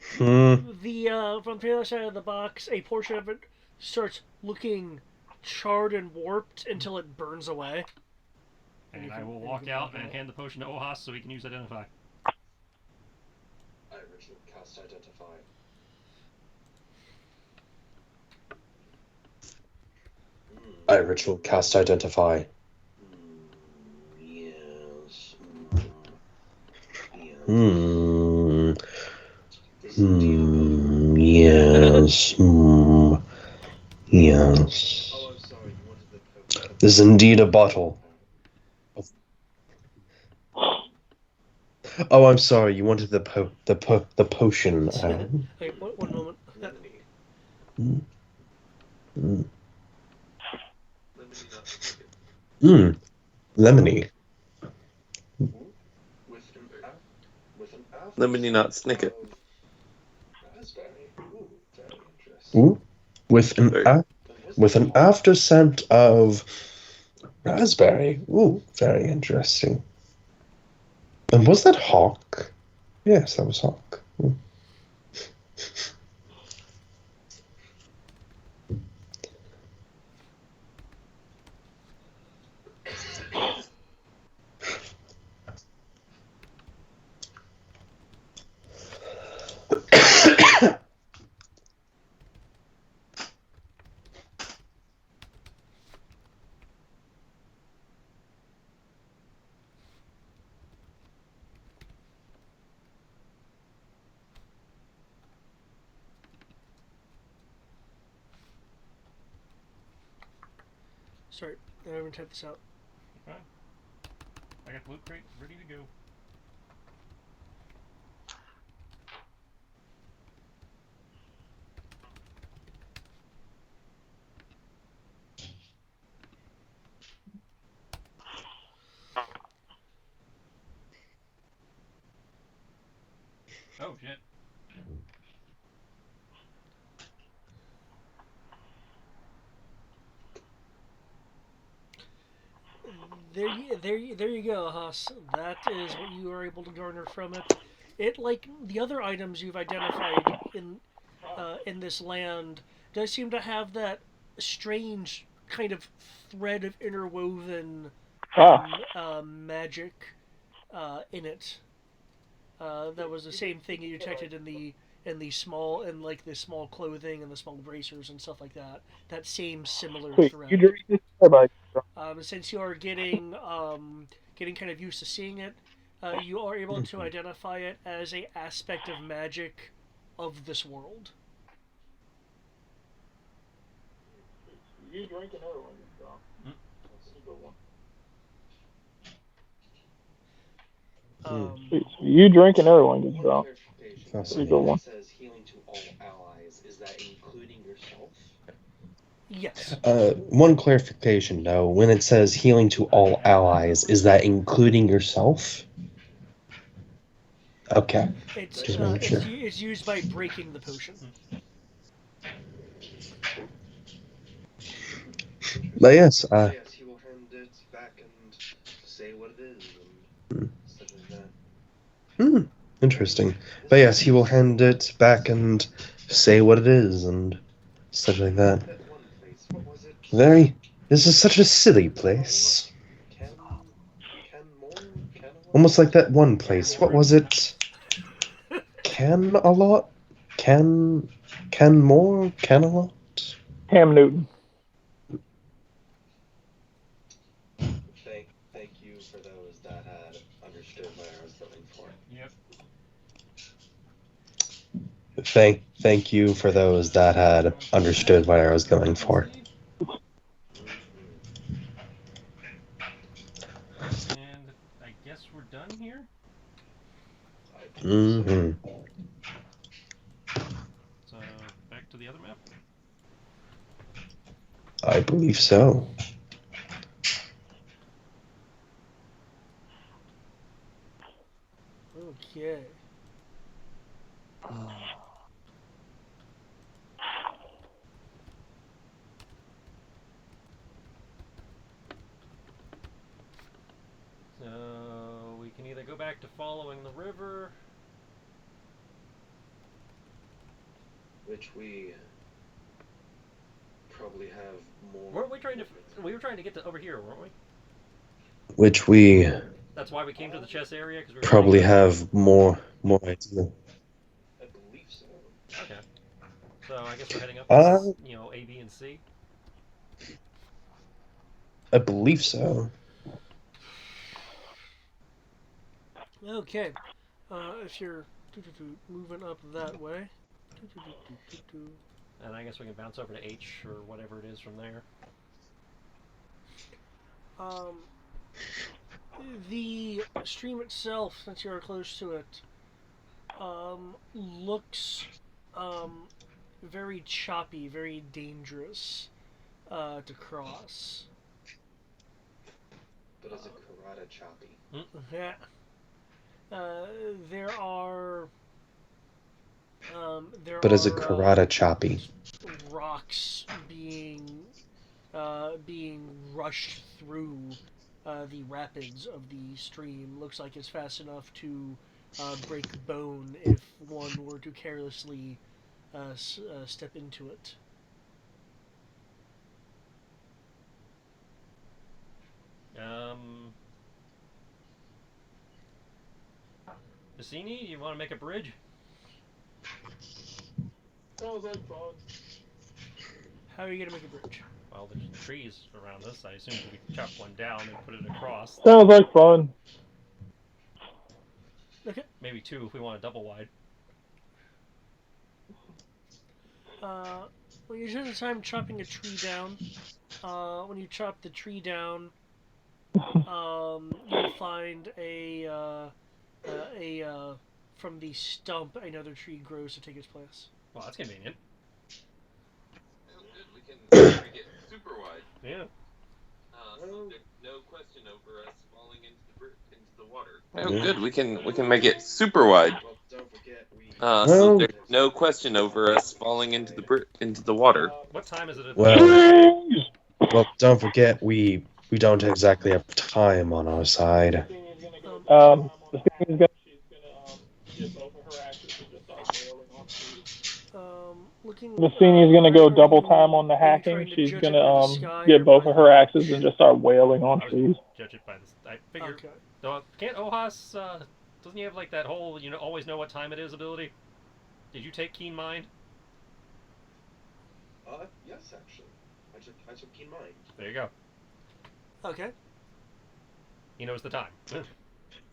the other side of the box, a portion of it starts looking charred and warped until it burns away. And I will walk out and hand the potion to Ohas so he can use Identify. I originally cast Identify. I ritual cast identify. Yes. Yes. Yes. Yes. Oh, I'm sorry. You wanted the This is indeed a bottle. Oh, I'm sorry. You wanted the potion. Wait, one moment. Lemony. Mm. Mm. Lemony, not snicket. Lemony. With an after Lemony, not snicket. of raspberry. Ooh, very interesting. Ooh. With an after scent of raspberry. Ooh, very interesting. And was that Hawk? Yes, that was Hawk. Ooh. Sorry, I haven't typed this out. Fine. I got the loot crate ready to go. Oh shit. There you go, Haas. That is what you are able to garner from it. It, like the other items you've identified in this land, does seem to have that strange kind of thread of interwoven magic in it. That was the same thing you detected in the small clothing and the small bracers and stuff like that. That same similar Wait, thread. you drink this by Since you are getting kind of used to seeing it, you are able to identify it as a aspect of magic of this world. You drink another one, John. That's a good one. You drink another one, good job. Pretty good one. It says healing to all allies. Is that including yourself? Yes. One clarification, though. When it says healing to all allies, is that including yourself? Okay. It's used by breaking the potion. But yes, yes, he will hand it back and say what it is and stuff like that. Interesting. But yes, he will hand it back and say what it is and stuff like that. That one place, what was it? This is such a silly place. Can Almost like that one place. What was it? Can a lot? Can more? Can a lot? Cam Newton. Thank you for those that had understood what I was looking for. Yep. Thank you for those that had understood what I was going for. And I guess we're done here. Mm-hmm. So back to the other map. I believe so. Okay. So we can either go back to following the river, which we probably have more. weren't we trying to? We were trying to get to over here, weren't we? Which we That's why we came to the chess area because we were probably have more idea. I believe so. Okay. So I guess we're heading up. A, B, and C. I believe so. Okay. If you're moving up that way. And I guess we can bounce over to H or whatever it is from there. The stream itself, since you're close to it, looks very choppy, very dangerous to cross. But is it karate choppy? Yeah. There are. But is it karate choppy? Rocks being rushed through the rapids of the stream. Looks like it's fast enough to break bone if one were to carelessly step into it. Vicini, you want to make a bridge? Sounds like fun. How are you gonna make a bridge? Well, there's trees around us. I assume we could chop one down and put it across. Sounds like fun. Okay. Maybe two if we want a double wide. When you spend the time chopping a tree down, when you chop the tree down, you'll find from the stump another tree grows to take its place. Well, that's convenient. Oh, good. We can make it super wide. Yeah. So there's no question over us falling into the water. Oh, good. We can make it super wide. Well, don't forget we. So there's no question over us falling into the water. What time is it? Well, don't forget we don't exactly have time on our side. The thing is gonna Get both of her axes and just start wailing on trees. Vicini's gonna go double time on the hacking. She's gonna get both of her axes and just start wailing on trees. Judge it by this. I figure. Okay. Can't Ohas? Doesn't he have like that whole always know what time it is ability? Did you take Keen Mind? Yes, actually. I took keen mind. There you go. Okay. He knows the time. Yes,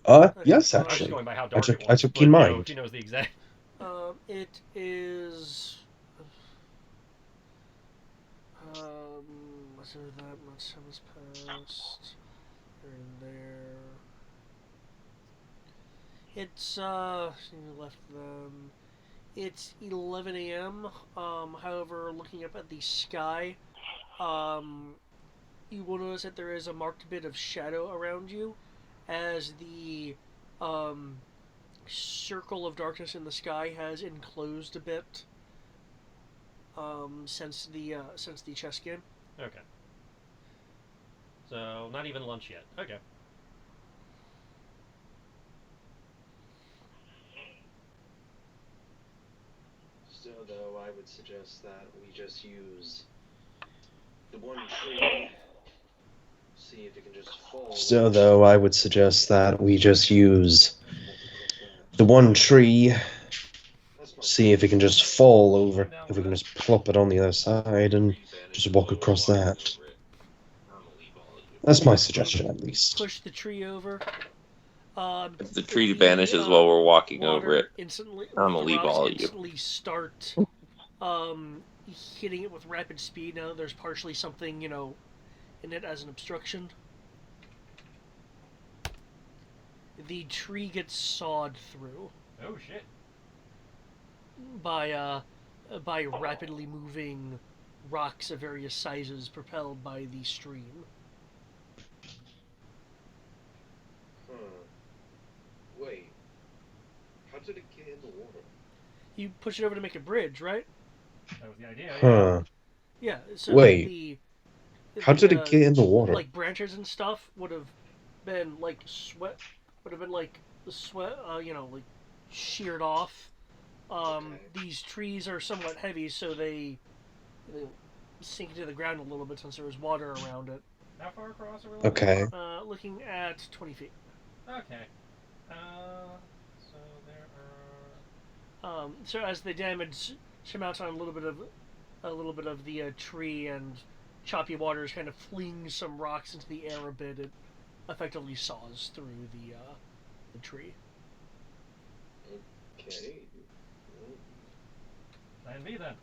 I was just actually. going by how dark it was. I took Keen Mind. He knows the exact. It is. So that much time has passed. They're in there. It's you left them. It's 11 a.m. However, looking up at the sky, you will notice that there is a marked bit of shadow around you, as the circle of darkness in the sky has enclosed a bit since the chess game. Okay. So not even lunch yet. Okay. Still, though, I would suggest that we just use the one tree. See if it can just fall. Still, though, I would suggest that we just use the one tree. See if it can just fall over. If we can just plop it on the other side and just walk across that. That's my suggestion, at least. Push the tree over. If the tree vanishes while we're walking over it, instantly, I'm gonna leave all of you. instantly start hitting it with rapid speed. Now there's partially something, in it as an obstruction. The tree gets sawed through Oh shit. by rapidly moving rocks of various sizes propelled by the stream. Wait. How did it get in the water? You push it over to make a bridge, right? That was the idea. Huh. Yeah. So Wait. How did it get in the water? Like branches and stuff would have been like sweat. Would have been like the sweat. Like sheared off. Okay. These trees are somewhat heavy, so they sink into the ground a little bit since there was water around it. How far across are we looking? Okay. Looking at 20 feet. Okay. So there are. So as the damage surmounts on a little bit of the tree and choppy waters kind of flings some rocks into the air a bit. It effectively saws through the tree. Okay. Plan B then.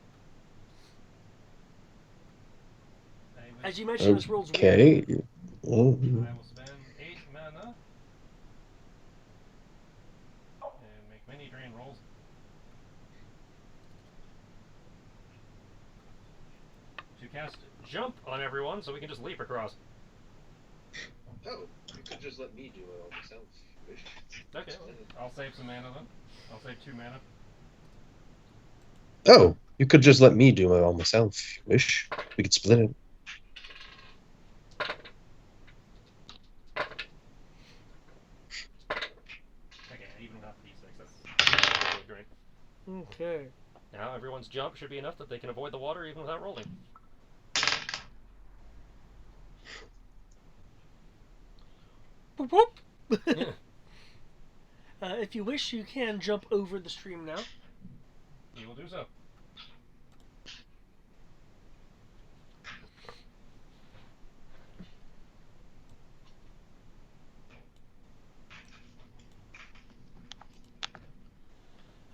I As you mentioned, this world's weird. Okay. will spend 8 mana and make many drain rolls. To cast jump on everyone, so we can just leap across. Oh, you could just let me do it all myself. Okay, I'll save some mana then. I'll save 2 mana. Oh, you could just let me do it all myself if you wish. We could split it. Okay, even without the D6, that's great. Okay. Now everyone's jump should be enough that they can avoid the water even without rolling. Boop, boop. If you wish, you can jump over the stream now. We will do so.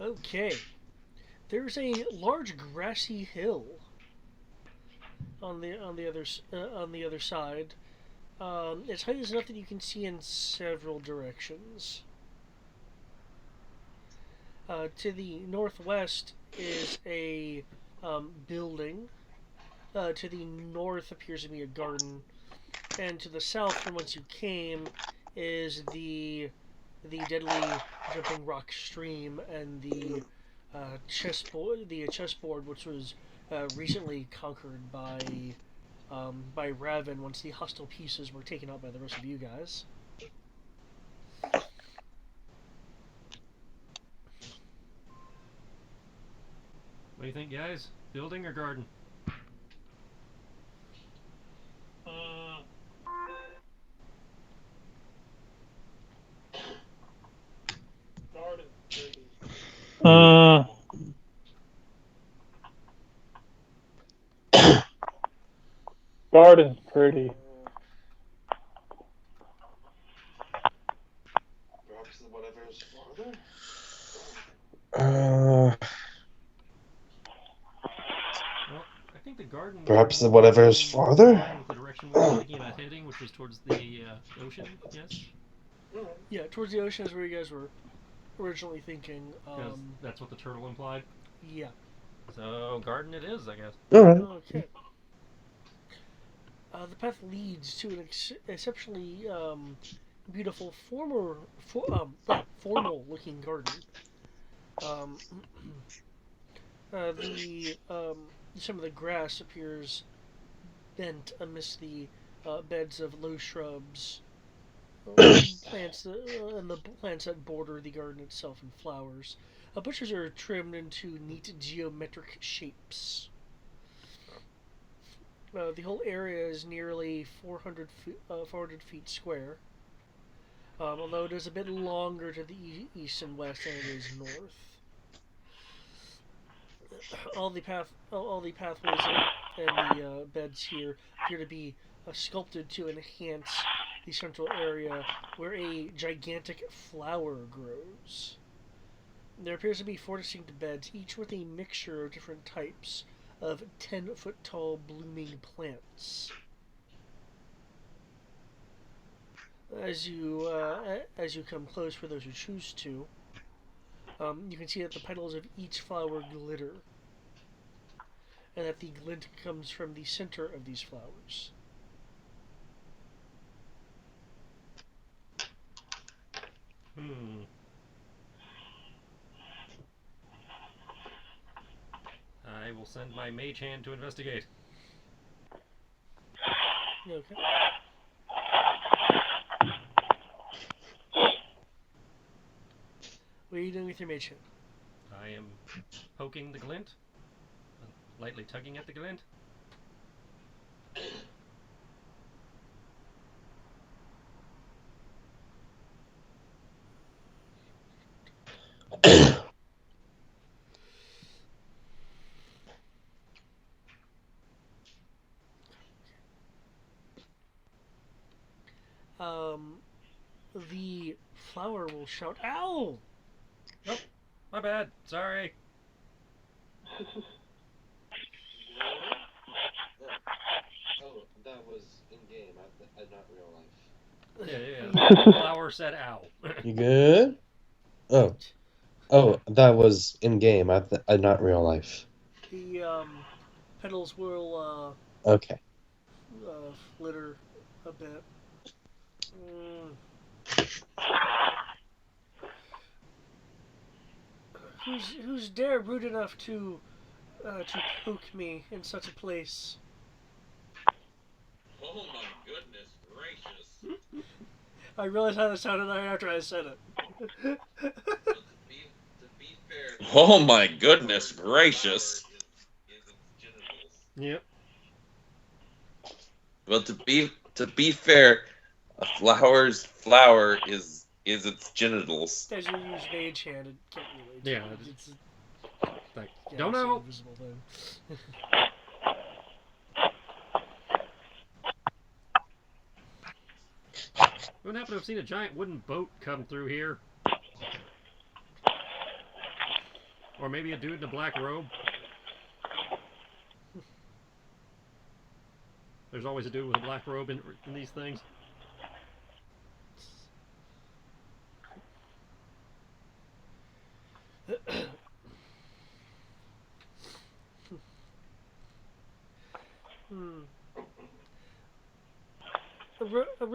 Okay. There's a large grassy hill on the other side. Its height is enough that you can see in several directions. To the northwest is a building. To the north appears to be a garden, and to the south, from whence you came, is the deadly jumping rock stream and the chessboard, which was recently conquered by Raven once the hostile pieces were taken out by the rest of you guys. What do you think, guys? Building or garden? Garden's pretty. Garden's pretty. Perhaps whatever is farther? Well, I think the garden. Perhaps whatever is farther? With the direction we were thinking about heading, which was towards the ocean. Yes. Yeah, towards the ocean is where you guys were originally thinking. Because that's what the turtle implied. Yeah. So garden it is, I guess. Alright. Okay. The path leads to an exceptionally beautiful, formal-looking garden. Some of the grass appears bent amidst the beds of low shrubs, plants, and the plants that border the garden itself, and flowers. Bushes are trimmed into neat geometric shapes. The whole area is nearly 400 feet square, although it is a bit longer to the east and west than it is north. All the pathways and the beds here appear to be sculpted to enhance the central area where a gigantic flower grows. There appears to be 4 distinct beds, each with a mixture of different types of 10-foot-tall blooming plants. As you come close, for those who choose to, you can see that the petals of each flower glitter, and that the glint comes from the center of these flowers. I will send my mage hand to investigate. Okay. What are you doing with your mage hand? I am poking the glint, lightly tugging at the glint. the flower will shout, "Ow!" My bad. Sorry. Oh, that was in game, not real life. Yeah. The flower said ow. You good? Oh, that was in game. Not real life. The petals will Okay. flitter a bit. Mm. Who's dare rude enough to poke me in such a place? Oh my goodness gracious! I realized how that sounded right after I said it. To be fair. Oh my goodness gracious! Yep. Well, to be fair, a flower's flower is its genitals. As you use mage hand, it can't really. Yeah. It's Like, yeah, don't it's an know. invisible thing. What happened to have seen a giant wooden boat come through here? Or maybe a dude in a black robe? There's always a dude with a black robe in these things. A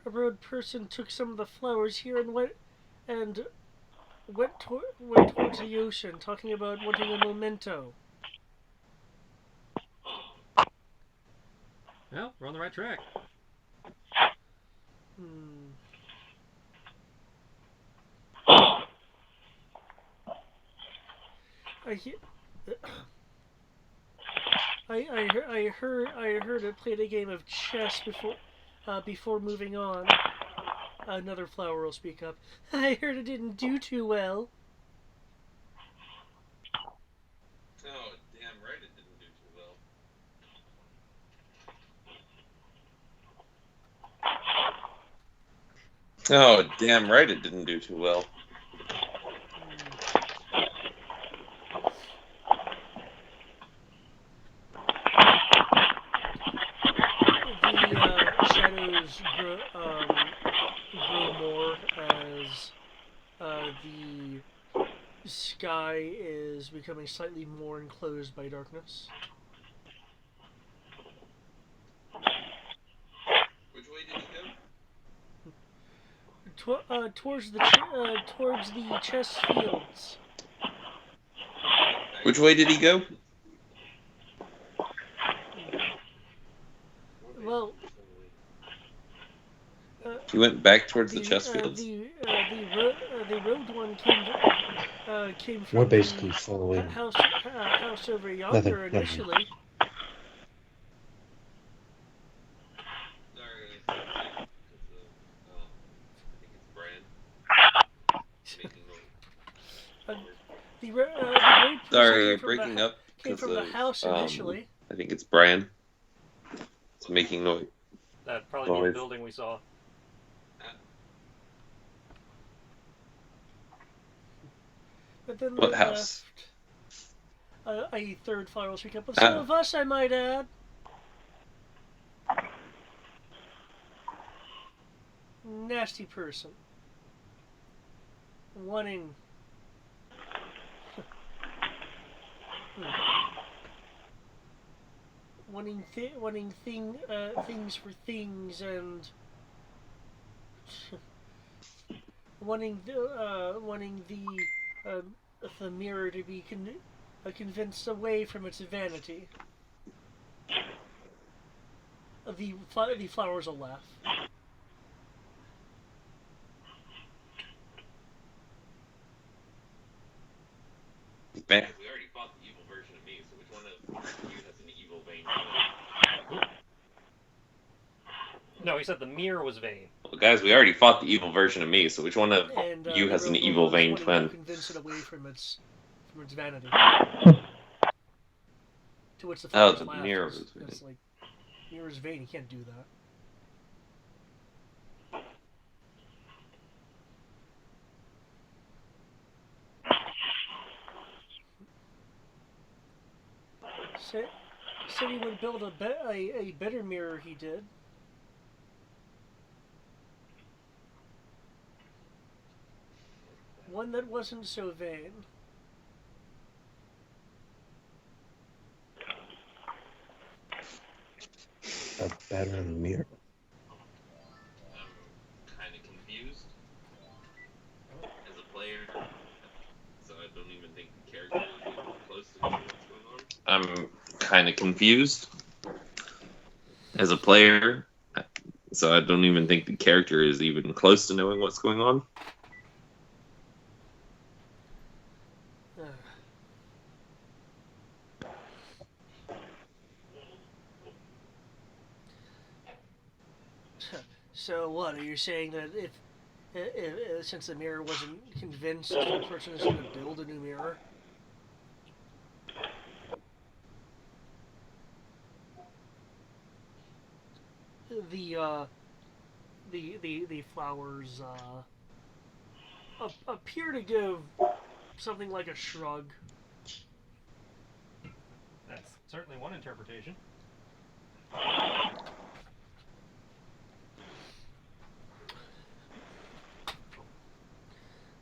road person took some of the flowers here and went towards the ocean, talking about wanting a memento. Well, we're on the right track. I heard it played a game of chess before moving on. Another flower will speak up. I heard it didn't do too well. Oh, damn right it didn't do too well. Oh, damn right it didn't do too well. The shadows grow more as the sky is becoming slightly more enclosed by darkness. Which way did he go? Towards the chess fields. Which way did he go? Well, he went back towards the chess fields. The road one came from We're basically following house over yonder nothing. initially. The road Sorry, breaking up. Came from the house initially. I think it's Brian. It's making noise. That'd probably be the building we saw. But then What they house? left. A third flower will speak up with some of us, I might add. Nasty person. Wanting things for things and wanting the mirror to be convinced away from its vanity. The flowers will laugh. Man. We already fought the evil version of me, so which one of you has an evil vein twin? No, he said the mirror was vain. Well, guys, we already fought the evil version of me, so which one of you has an evil vein twin? Convince it away from its vanity. To which the Oh, flowers the laugh. mirror was vain. It's like, mirror's vain, you can't do Said he would build a better mirror. He did. One that wasn't so vain. A better mirror. I'm kind of confused as a player, so I don't even think the character is even close to knowing what's going on. I'm kind of confused as a player, so I don't even think the character is even close to knowing what's going on. So what are you saying that if since the mirror wasn't convinced the person is going to build a new mirror? The flowers appear to give something like a shrug. That's certainly one interpretation.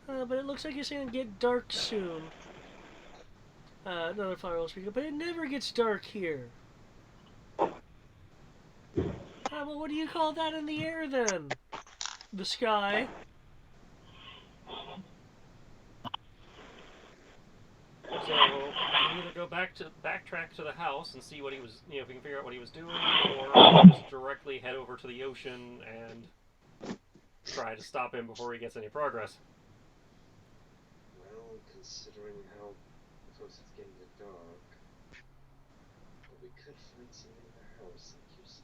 But it looks like it's going to get dark soon. Another flower will speak up, but it never gets dark here. Well, what do you call that in the air then? The sky. So we can either go backtrack to the house and see what he was, if we can figure out what he was doing, or we can just directly head over to the ocean and try to stop him before he gets any progress. Well, considering how close it's getting to dark, we could find something in the house, like you said.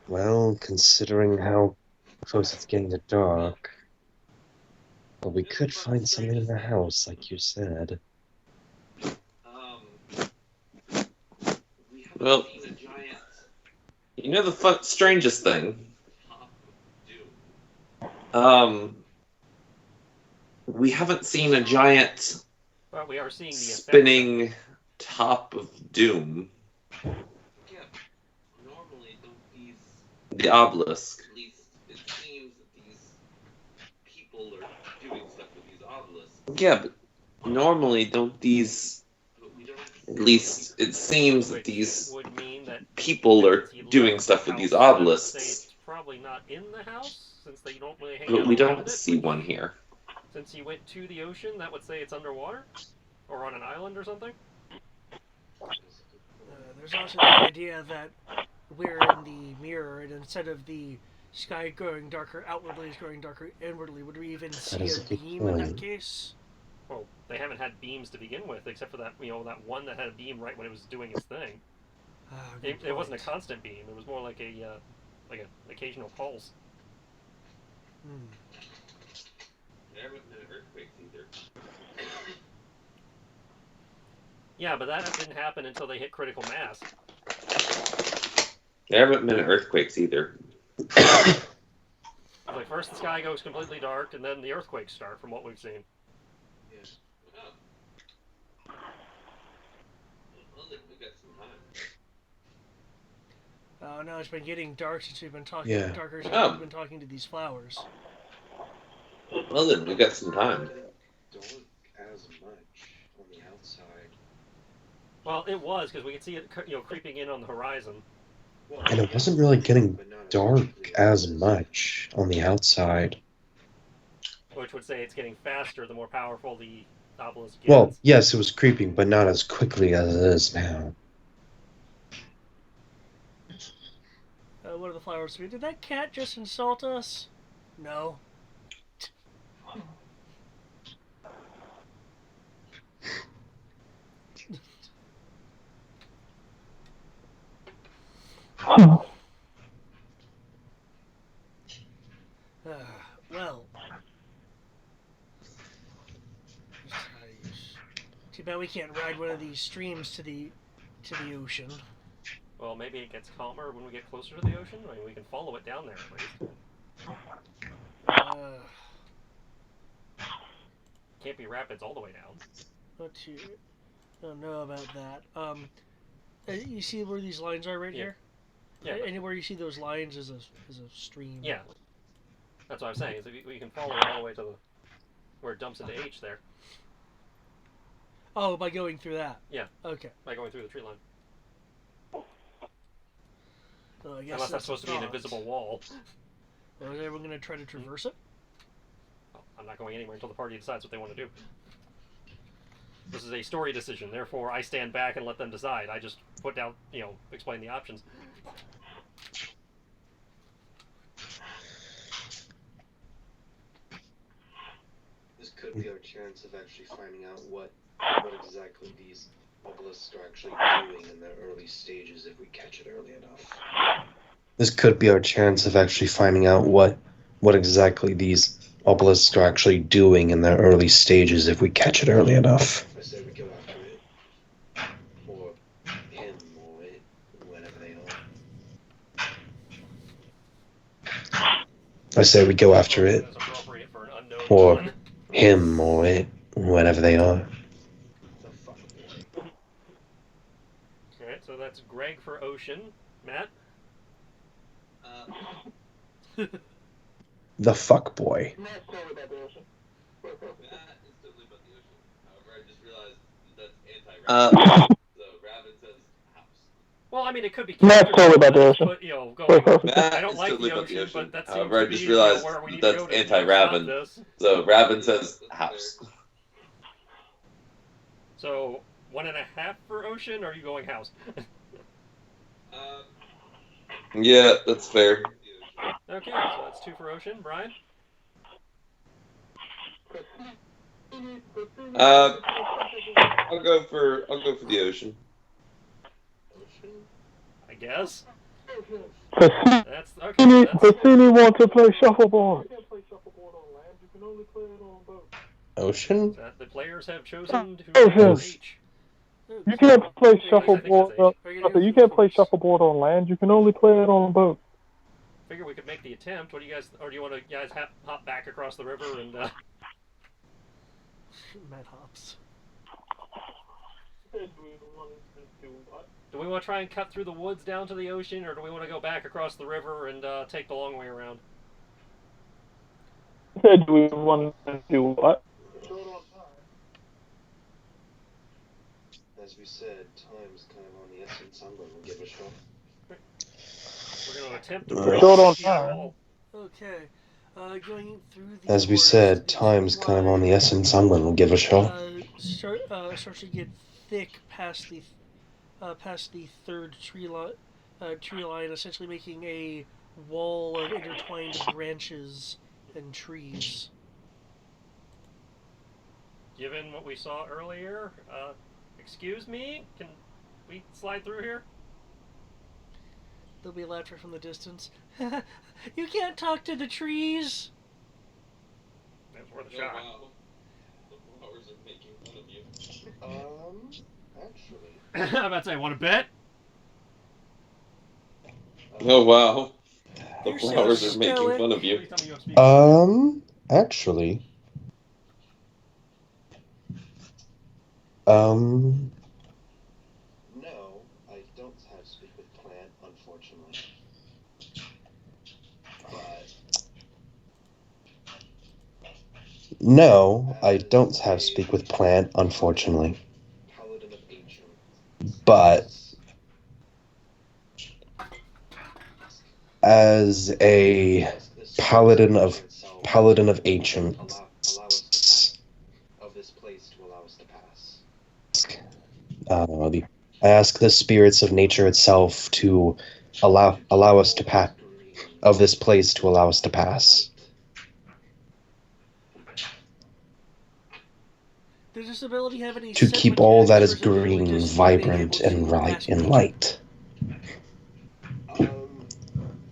Well, considering how close it's getting to dark, well, we could find something in the house, like you said. Well, you know the strangest thing? We haven't seen a giant But we are seeing the spinning top of doom. Yeah, normally don't these... The obelisk. At least it seems that these people are doing stuff with these obelisks. Yeah, but normally don't these... At least it seems that these would mean that people are doing stuff with these obelisks. It's probably not in the house, since they don't really hang But out we around don't it, see one here. Since he went to the ocean, that would say it's underwater? Or on an island or something? There's also the idea that we're in the mirror, and instead of the sky growing darker outwardly, it's growing darker inwardly. Would we even see a beam in that case? Well, they haven't had beams to begin with, except for that, that one that had a beam right when it was doing its thing. It wasn't a constant beam. It was more like an occasional pulse. There haven't been earthquakes either. Yeah, but that didn't happen until they hit critical mass. There haven't been earthquakes either. Like first the sky goes completely dark, and then the earthquakes start, from what we've seen. Yeah. Well, then we got some time. Oh no, it's been getting dark since we've been talking. Yeah. Darker since we've been talking to these flowers. Well then, we got some time. Dark as much on the outside. Well, it was, because we could see it, creeping in on the horizon. And it wasn't really getting dark as much on the outside. Which would say it's getting faster the more powerful the obelisk gets. Well, yes, it was creeping, but not as quickly as it is now. What are the flowers? Did that cat just insult us? No. Well, too bad we can't ride one of these streams to the ocean. Well, maybe it gets calmer when we get closer to the ocean. I mean, we can follow it down there at least. Can't be rapids all the way down. Let's see. I don't know about that. You see where these lines are right Yeah. here? Yeah, but- Anywhere you see those lines is a stream. Yeah. That's what I'm saying. Is we can follow it all the way to where it dumps into H there. Oh, by going through that. Yeah. Okay. By going through the tree line. So I guess Unless that's supposed to be an not. invisible wall. Well, is everyone going to try to traverse it? Well, I'm not going anywhere until the party decides what they want to do. This is a story decision, therefore I stand back and let them decide. I just put down, explain the options. This could be our chance of actually finding out what exactly these obelisks are actually doing in their early stages if we catch it early enough. This could be our chance of actually finding out what exactly these obelisks are actually doing in their early stages if we catch it early enough. I say we go after it. Or him, or it, whatever they are. I say we go after it, That's appropriate for an unknown or villain. him, or it, whatever they are. The fuck boy. Alright, so that's Greg for Ocean. Matt? The fuck boy. Not totally about the ocean. It's totally about the ocean. However, I just realized that's anti-rabbit. So rabbit says house. Well, I mean, it could be Not totally about the character-driven, ocean. but, going, Matt I don't is like totally the about ocean, but that seems However, I to just be realized where we need that's to go to anti-Raven. stop this. So rabbit says house. So, 1.5 for Ocean, or are you going house? Yeah, that's fair. Okay, so that's 2 for Ocean. Brian? I'll go for the ocean. I guess. Cassini That's okay. That's, wants to play shuffleboard. You can't play shuffleboard on land. You can only play it on boat. Ocean? that the players have chosen to Ocean. H. You can't play I shuffleboard. think You can't play shuffleboard on land. You can only play it on a boat. Figure we could make the attempt. What do you guys, or do you want to guys hop back across the river and? Matt hops. Do we want to do what? Do we want to try and cut through the woods down to the ocean, or do we want to go back across the river and take the long way around? Said we want to do what? Short on time. As we said, time's kind of on the essence. I'm going to give it a shot. We're going to attempt to We're short on the time. wall. Okay. Going through the As we forest, said, the time's tree kind of on the line, essence. I'm gonna give a shot. starts to get thick past the third tree line, essentially making a wall of intertwined branches and trees. Given what we saw earlier, excuse me, can we slide through here? There'll be laughter from the distance. You can't talk to the trees. That's worth a shot. wow. The flowers are making fun of you. Actually. I'm about to say, want to bet? Oh wow. The You're so flowers are making stoic. fun of you. Please tell me you have speak. Actually. No, I don't have to speak with Plant, unfortunately. But No, I don't have speak with plant, unfortunately. Paladin of Ancient. But as a paladin of ancient, Allow of this place to allow us to pass. I ask the spirits of nature itself to allow us to pass, of this place to allow us to pass. Does this ability have any To set keep all that is mechanics, or is it really green, just you being vibrant, able and to right pass and nature? light.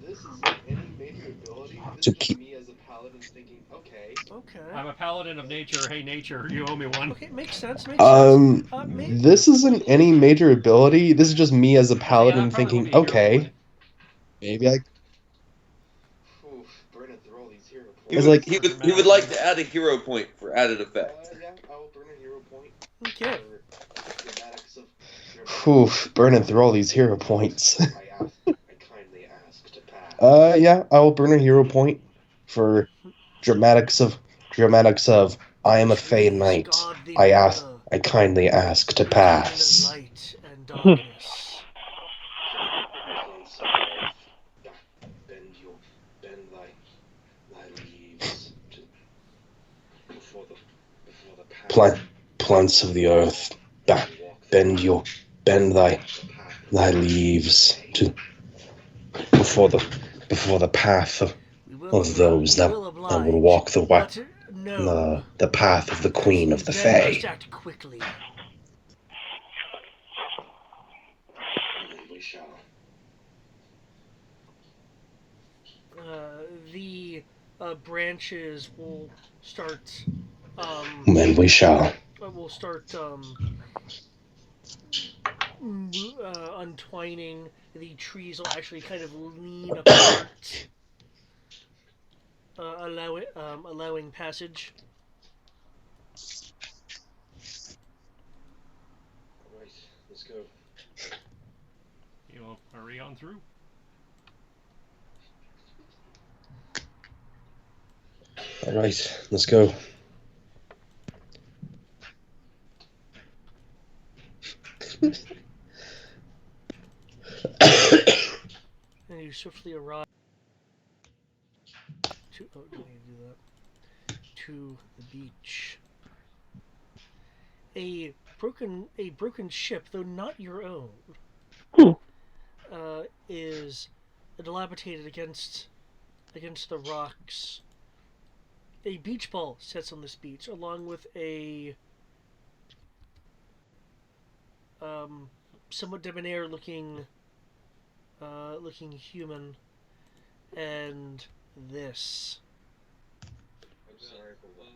This isn't any major ability. This To is just keep- me as a paladin thinking, okay. Okay. I'm a paladin of nature. Hey, nature, you owe me one. Okay, makes sense. Maybe This isn't any major ability. This is just me as a paladin probably thinking, would be a hero okay, point. maybe I. Oof, Brennan throw all these hero He points. It's would, like- he would like to add a hero point for added effect. Yeah, I will burn a hero point Okay. for the Oof, burning through all these hero points. I kindly ask to pass. Yeah, I will burn a hero point for dramatics of I am a Fey Trees Knight. guard thee by the I kindly ask to between pass. light and darkness. Plants of earth, bend thy leaves before the path. Plants of the earth, bend thy leaves to before the path of those We that will would oblige, walk but know the path of the that Queen of the then must Fae. act quickly. And we shall. The branches will start. And we shall. Will start untwining. The trees will actually kind of lean apart, allowing passage. Alright, let's go. You'll hurry on through. Alright, let's go. And you swiftly arrive to. Oh, do I need to do that? To the beach. A broken ship, though not your own, is dilapidated against the rocks. A beach ball sits on this beach, along with a somewhat debonair looking human, and this. I'm sorry for what.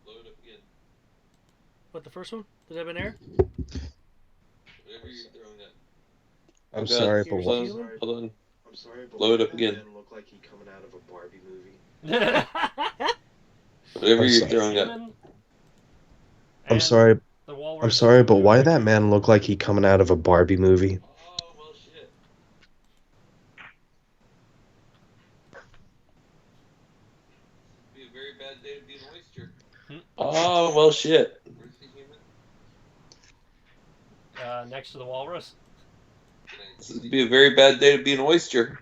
Load up again. What, the first one? The debonair? Whatever you're throwing at. I'm sorry, but Here's what? the human. Hold on. I'm sorry, but Load why up did again. that man look like he coming out of a Barbie movie? Whatever I'm you're sorry. throwing at. Human I'm and sorry. the walrus I'm sorry, but will why do did that action. man look like he coming out of a Barbie movie? Oh, well, shit. It'd be a very bad day to be an oyster. Oh, well, shit. Where's the human? Next to the walrus. This would be a very bad day to be an oyster.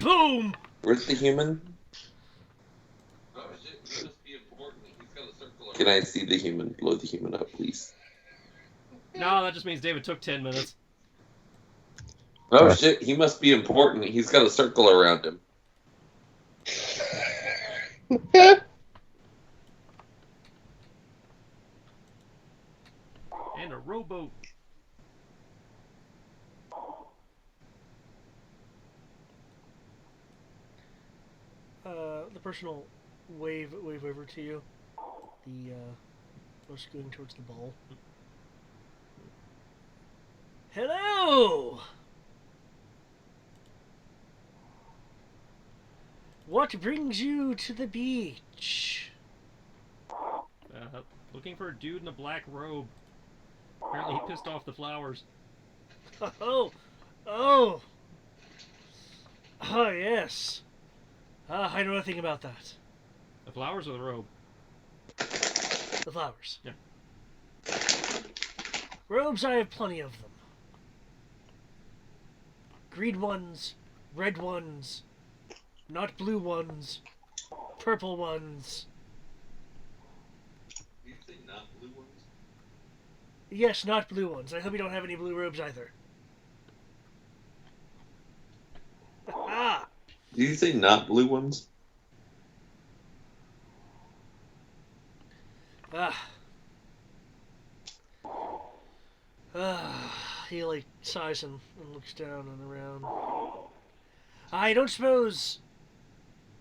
Boom! Where's the human? Oh, shit. He must be important. He's got a circle. Can I see the human? Blow the human up, please. No, that just means David took 10 minutes. Oh, shit. He must be important. He's got a circle around him. And a rowboat. The person will wave over to you. The most going towards the ball. Hello. What brings you to the beach? Looking for a dude in a black robe. Apparently he pissed off the flowers. Oh, yes. I know nothing about that. The flowers or the robe? The flowers. Yeah. Robes, I have plenty of them. Green ones, red ones, not blue ones, purple ones. Did you say not blue ones? Yes, not blue ones. I hope you don't have any blue robes either. Ah! Did you say not blue ones? He like sighs and looks down and around. I don't suppose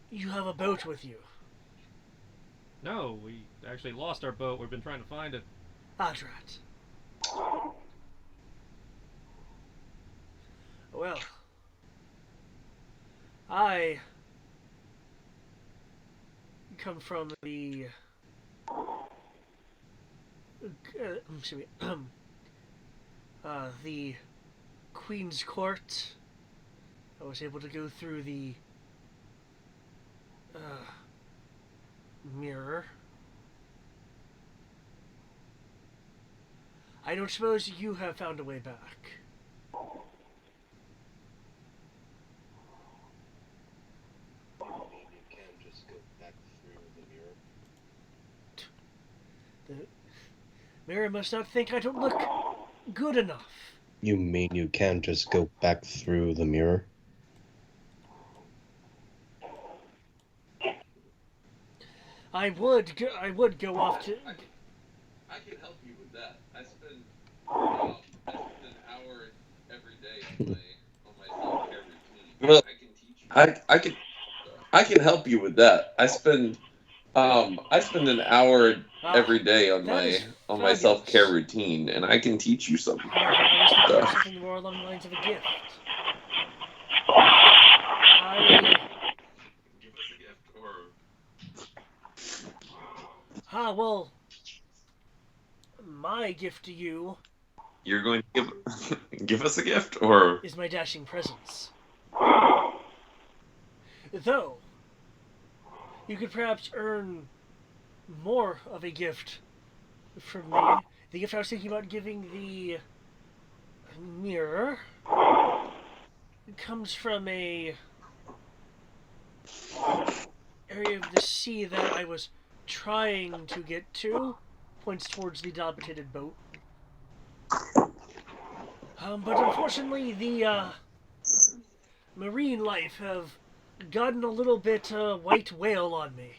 you have a boat with you. No, we actually lost our boat. We've been trying to find it. That's right. Well, I come from the the Queen's Court. I was able to go through the mirror. I don't suppose you have found a way back. You can just go back through the mirror. The mirror must not think I don't look good enough. You mean you can't just go back through the mirror? I would go off to. I can help you with that. I spend an hour every day on my self-care routine. Well, I can teach you. I can help you with that. I spend an hour every day on my self-care routine, and I can teach you some However, I was thinking of stuff. something more along the lines of a gift. Give us a gift, or Well, my gift to you you're going to give us a gift, or is my dashing presence. Though, you could perhaps earn more of a gift from me. The gift I was thinking about giving the mirror comes from a area of the sea that I was trying to get to. Points towards the dilapidated boat. But unfortunately, the marine life have gotten a little bit white whale on me.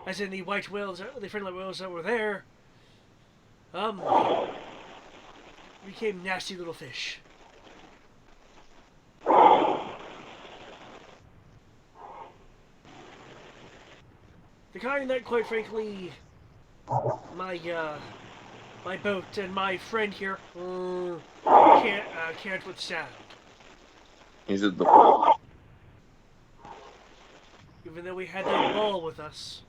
As in the white whales, the friendly whales that were there, became nasty little fish. The kind that, quite frankly, my boat and my friend here can't withstand. is it the? Even though we had that ball with us.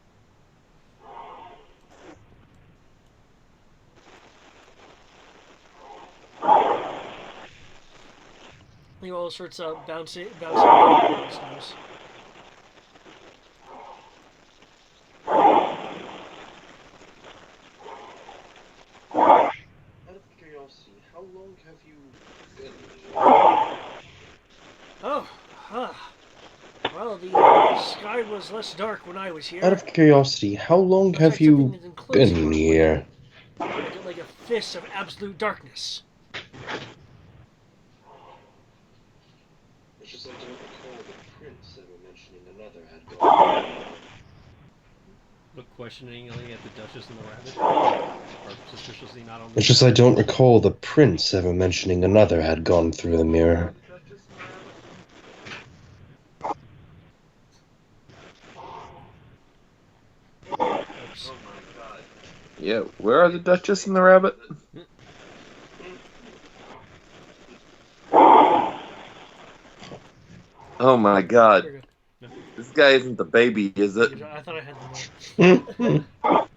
He all sorts of bouncing snows. Out of curiosity, how long have you been here? Well, the sky was less dark when I was here. Out of curiosity, how long Looks have like something you is enclosing been it, here? like a fist of absolute darkness. It's just I don't recall the prince ever mentioning another had gone. Look questioningly at the Duchess and the Rabbit. Or suspiciously not on the It's just I don't recall the prince ever mentioning another had gone through the mirror. Oops. Oh my god. Yeah, where are the Duchess and the Rabbit? Oh my god. Very good. This guy isn't the baby, is it? I thought I had them all.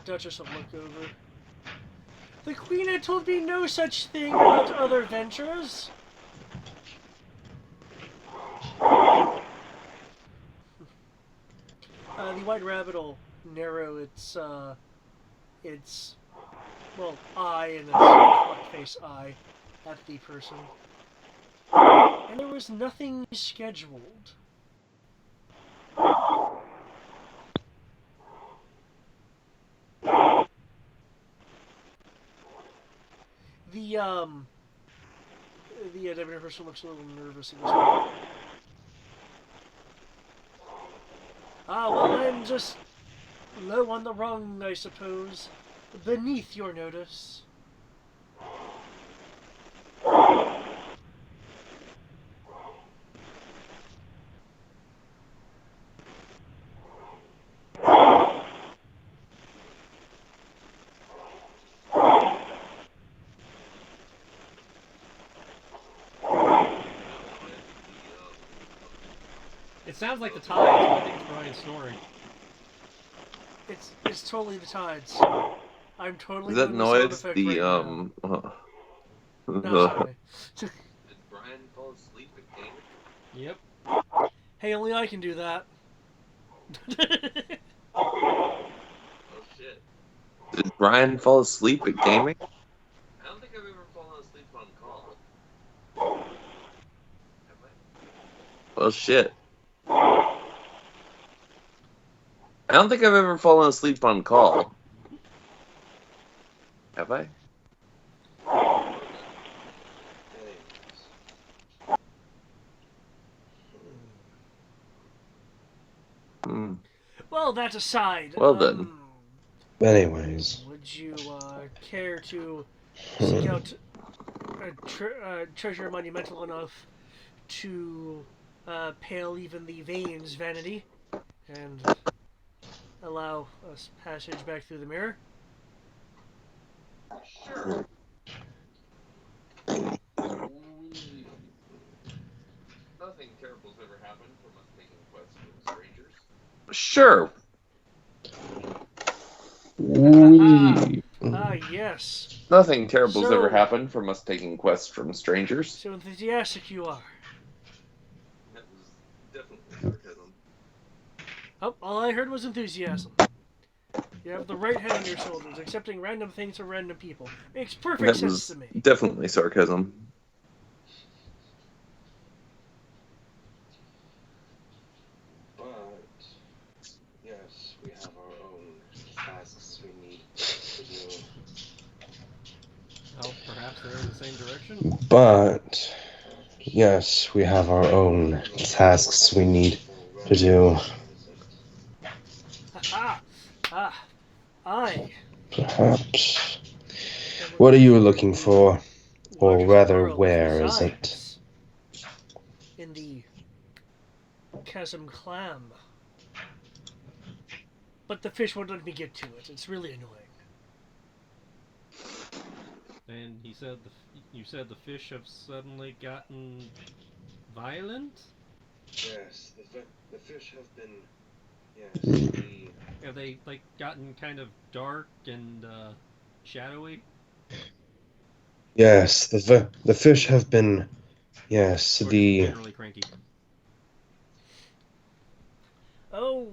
Duchess will look over. The Queen had told me no such thing about other ventures. The White Rabbit will narrow its eye and its clock face eye at the person. And there was nothing scheduled. The Debonair person looks a little nervous at this point. Well, I'm just low on the rung, I suppose. Beneath your notice. It sounds like the tides, but I think it's Brian snoring. It's totally the tides. I'm totally Is that doing the sound noise effect the right now. No, the sorry. Did Brian fall asleep again? Yep. Hey, only I can do that. Oh shit. Did Brian fall asleep at gaming? I don't think I've ever fallen asleep on call. Have I? Well shit. I don't think I've ever fallen asleep on call. Have I? Hmm. Well, that aside, Well done. Anyways. would you care to seek out a treasure monumental enough to pale even the veins' vanity and allow us passage back through the mirror? Sure. Nothing terrible's ever happened from us taking quests from strangers. Sure. Yes. Nothing terrible's ever So- happened from us taking quests from strangers. So enthusiastic you are. That was definitely sarcasm. Oh, all I heard was enthusiasm. You have the right head on your shoulders, accepting random things from random people. Makes perfect That sense was to me. definitely sarcasm. But yes, we have our own tasks we need to do. Oh, perhaps they're in the same direction? But, yes, we have our own tasks we need to do. I. Perhaps. What are you looking for? Or largest rather, pearl where is it? resides in the chasm clam. But the fish won't let me get to it. It's really annoying. And he said you said the fish have suddenly gotten violent? Yes, the fish have been. Yes, Have they like gotten kind of dark and shadowy? Yes, the fish have been. Yes, Or just the. generally cranky? Oh,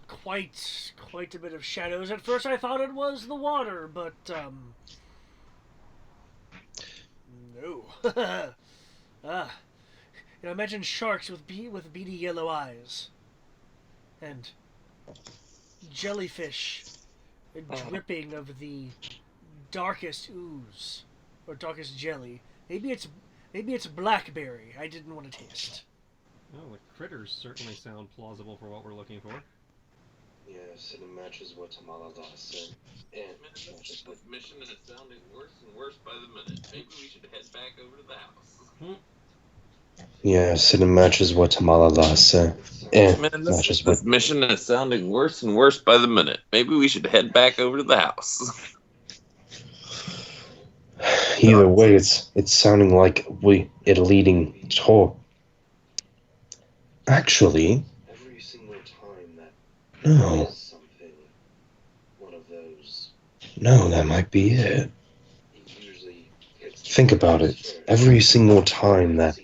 quite a bit of shadows. At first I thought it was the water, but, no. Imagine sharks with beady yellow eyes. And jellyfish dripping of the darkest ooze. Or darkest jelly. Maybe it's blackberry I didn't want to taste. Well, the critters certainly sound plausible for what we're looking for. yes, it matches what Tamala said. And matches what Mission and it's sounding worse and worse by the minute. Maybe we should head back over to the house. Yes, it matches what Tamala said. Man, Matches this what. mission is sounding worse and worse by the minute. Maybe we should head back over to the house. Either way, it's sounding like it leading toward. Actually, every single time that no, is something, one of those, no, that might be it. it usually hits. Think about it. Every single time that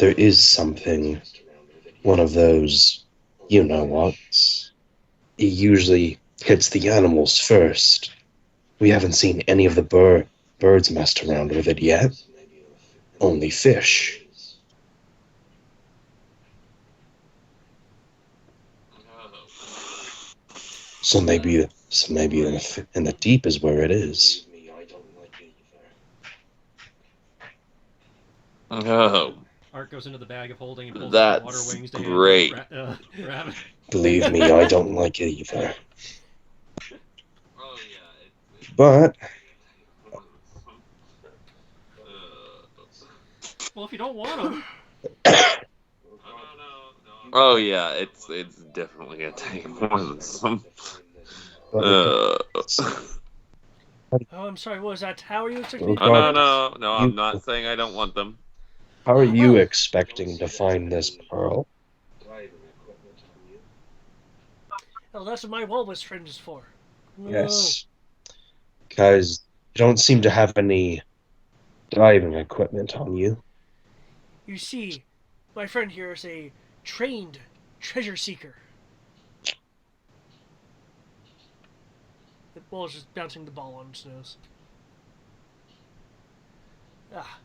there is something, one of those, you know what, it usually hits the animals first. We haven't seen any of the birds messed around with it yet. Only fish. So maybe in the deep is where it is. Oh, Art goes into the bag of holding and pulls That's out the water wings to great. hand Rabbit. Believe me, I don't like it either. Oh yeah. But Well, if you don't want them, Oh yeah, it's definitely gonna take more than some. Oh, I'm sorry, what was that? How are you expecting me to Oh, find it? no, I'm not saying I don't want them. how are you Well- expecting to find this pearl? Well, that's what my walrus friend is for. Yes. Because you don't seem to have any diving equipment on you. You see, my friend here is a trained treasure seeker. The ball is just bouncing the ball on his nose. Ah.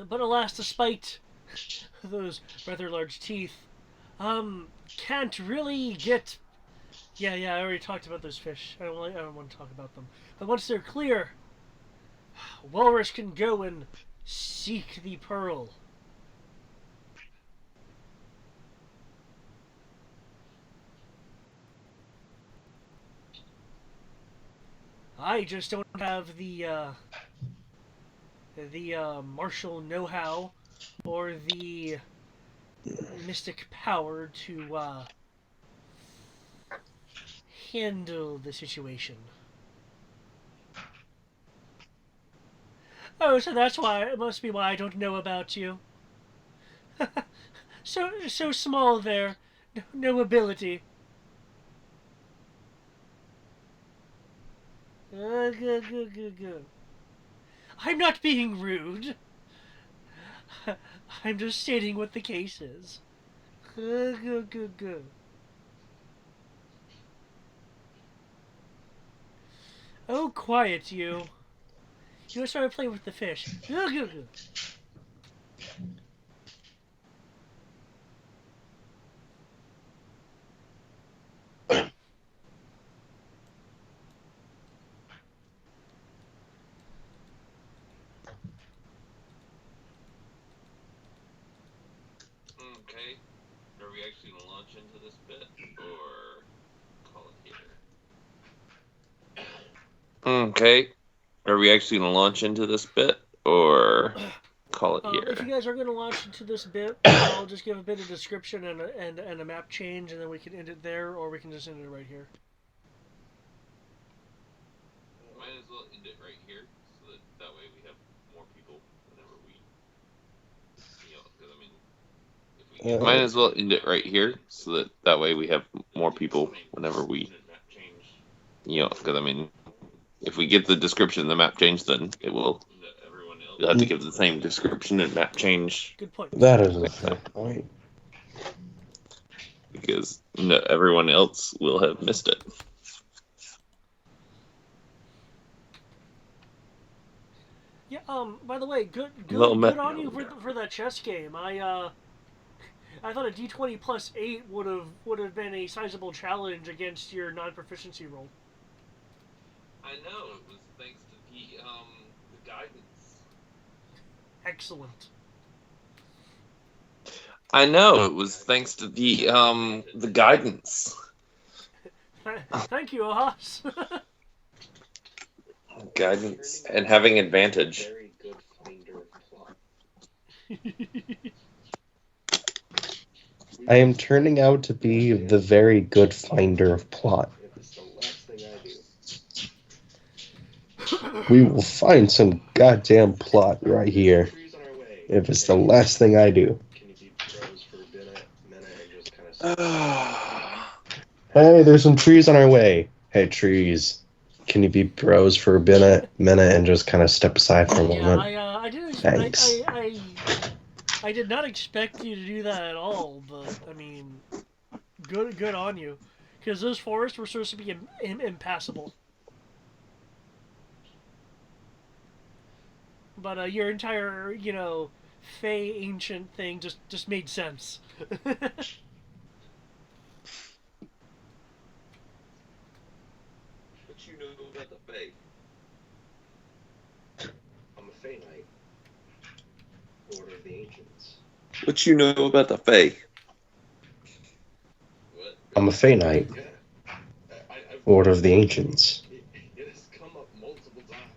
But alas, despite those rather large teeth, can't really get. Yeah, I already talked about those fish. I don't want to talk about them. But once they're clear, walrus can go and seek the pearl. I just don't have the martial know-how or the mystic power to handle the situation. Oh, so that's why it must be why I don't know about you. So small there, no ability. Good. I'm not being rude. I'm just stating what the case is. Good. Oh, quiet, you. You started playing with the fish. Good. Okay. Are we actually going to launch into this bit or call it here? Okay. Are we actually going to launch into this bit or call it here? If you guys are going to launch into this bit, I'll just give a bit of description and a map change, and then we can end it there, or we can just end it right here. Might as well end it right here, so that way we have more people whenever we, because I mean, if we might as well end it right here, so that way we have more people whenever we, because I mean, if we get the description and the map change, then you'll have to give the same description and map change. Good point. That is a fair point. Because everyone else will have missed it. Yeah. By the way, good on you for that chess game. I thought a D20 plus 8 would have been a sizable challenge against your non-proficiency roll. I know, it was thanks to the guidance. Excellent. I know, it was thanks to the guidance. Thank you, Ahas. Guidance and having advantage. Very good finder of plot. I am turning out to be the very good finder of plot. If it's the last thing I do. We will find some goddamn plot right here. Trees on our way. If it's the last thing I do. Can you be pros for a minute and just kind of... Hey, there's some trees on our way. Hey, trees. Can you be bros for a minute and just kind of step aside for a moment? Yeah, I didn't. Thanks. I did not expect you to do that at all, but I mean, good on you, because those forests were supposed to be impassable. But your entire, Fey ancient thing just made sense. What you know about the Fae? I'm a Fey Knight. Order of the Ancients. What you know about the Fae? What? I'm a Fey Knight. Yeah. Order of the Ancients. It has come up multiple times.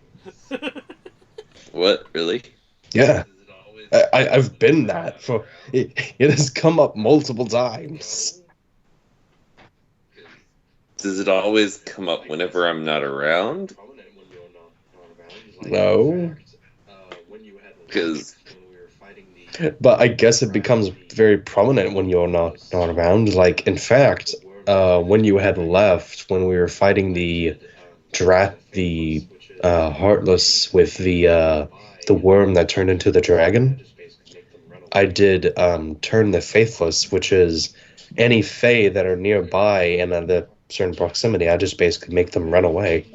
What? Really? Yeah. I've been that for... It has come up multiple times. Does it always come up whenever I'm not around? Prominent when you're not around. No. When you had Because... when we were fighting the... But I guess it becomes very prominent when you're not around. Like, in fact, when you had left, when we were fighting the Heartless with the worm that turned into the dragon, I did turn the Faithless, which is any Fae that are nearby and at a certain proximity. I just basically make them run away.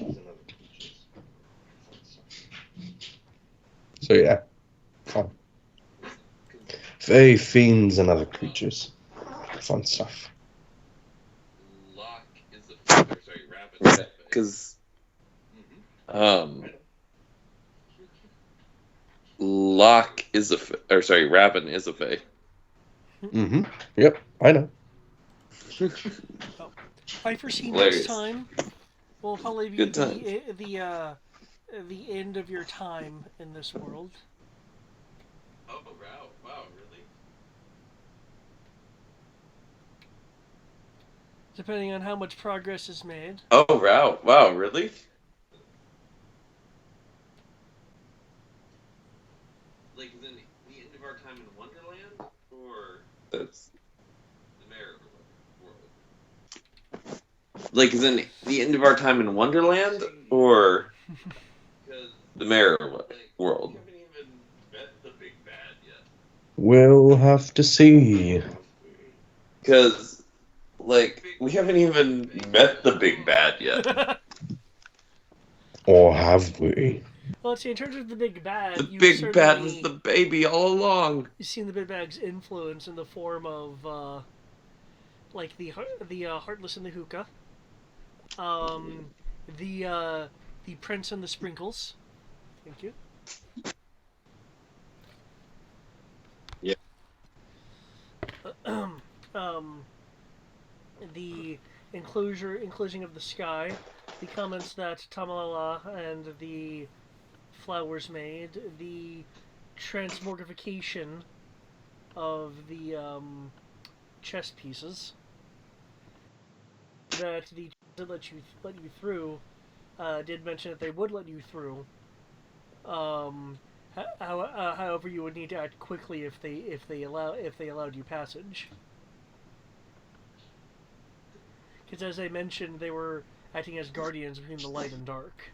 So yeah, fun. Fae, fiends, and other creatures. Fun stuff. Locke is a sorry, Rabbit. Because Locke is Rabin is a Fae. Mm-hmm. Yep, I know. I foresee Hilarious. next time will probably be Good times. the end of your time in this world. Oh, wow, really? Depending on how much progress is made. Oh, wow, really? Like, is it the end of our time in Wonderland? Or that's the Mirror World? Like, is it the end of our time in Wonderland? Or the Mirror World? We haven't even met the big bad yet. We'll have to see. Because, like, we haven't even met the big bad yet. Or have we? Well, let's see, in terms of the big bad, The big bad was the baby all along. You've seen the big bad's influence in the form of, like the Heartless and the Hookah, the Prince and the Sprinkles. Thank you. Yeah. The inclusion of the sky, the comments that Tamalala and the flowers made, the transmorgification of the chess pieces, that the that let you through did mention that they would let you through. However, you would need to act quickly if they allowed you passage. Because as I mentioned, they were acting as guardians between the light and dark.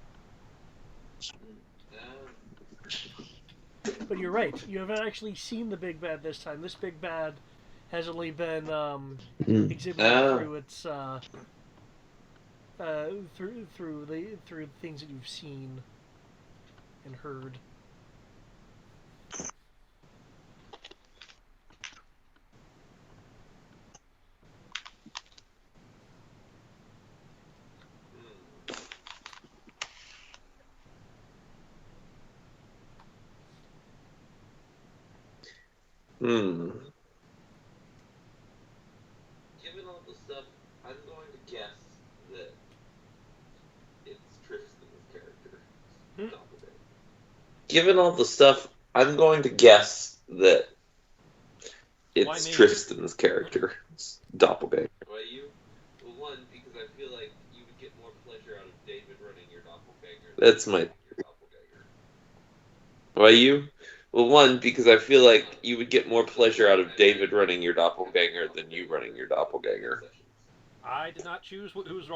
But you're right. You haven't actually seen the big bad this time. This big bad has only been exhibited through its through the things that you've seen and heard. Given all the stuff, I'm going to guess that it's Tristan's character. Given all the stuff, I'm going to guess that it's Tristan's character. Doppelganger. Why you? Well, one, because I feel like you would get more pleasure out of David running your doppelganger. That's my doppelganger. Why you? Well, one, because I feel like you would get more pleasure out of David running your doppelganger than you running your doppelganger. I did not choose who's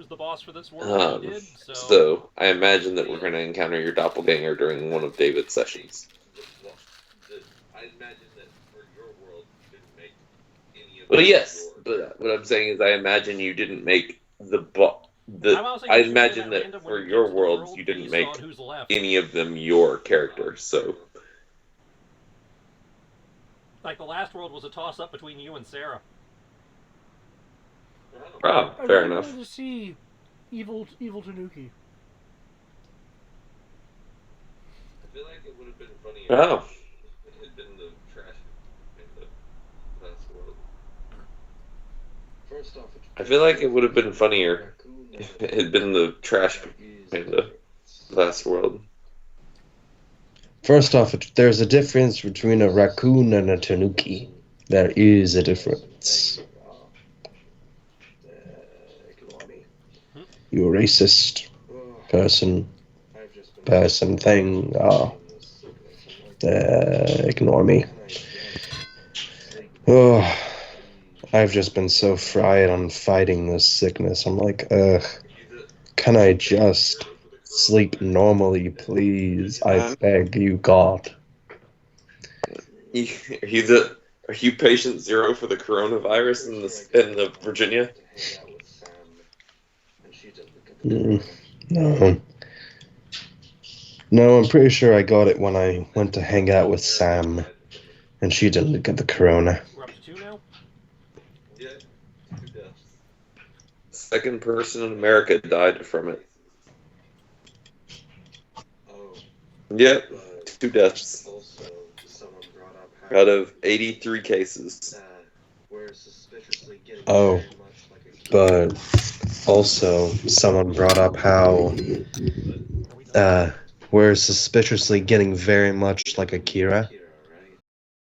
the boss for this world. You did, so I imagine that we're going to encounter your doppelganger during one of David's sessions. I imagine that for your world, you didn't make any of. Well, yes, but what I'm saying is, I imagine you didn't make I imagine that for your world, you didn't make any of them your characters. So. Like the last world was a toss-up between you and Sarah. Oh, fair enough. I wanted to see evil Tanuki. I feel like it would have been funnier if it had been the trash in the last world. First off, I feel like it would have been funnier if it had been the trash in the last world. First off, there's a difference between a raccoon and a tanuki. There is a difference. You racist person thing. Ignore me. Oh, I've just been so fried on fighting this sickness. I'm like, ugh. Can I just sleep normally, please? I beg you, God. Are you patient zero for the coronavirus in the Virginia? No. No, I'm pretty sure I got it when I went to hang out with Sam, and she didn't get the corona. We're up to 2 now? Yeah, 2 deaths. Second person in America died from it. Oh. Yep, 2 deaths. Also, someone brought up how out of 83 cases. we're suspiciously getting Oh, very much like a but also someone brought up how we're suspiciously getting very much like Akira.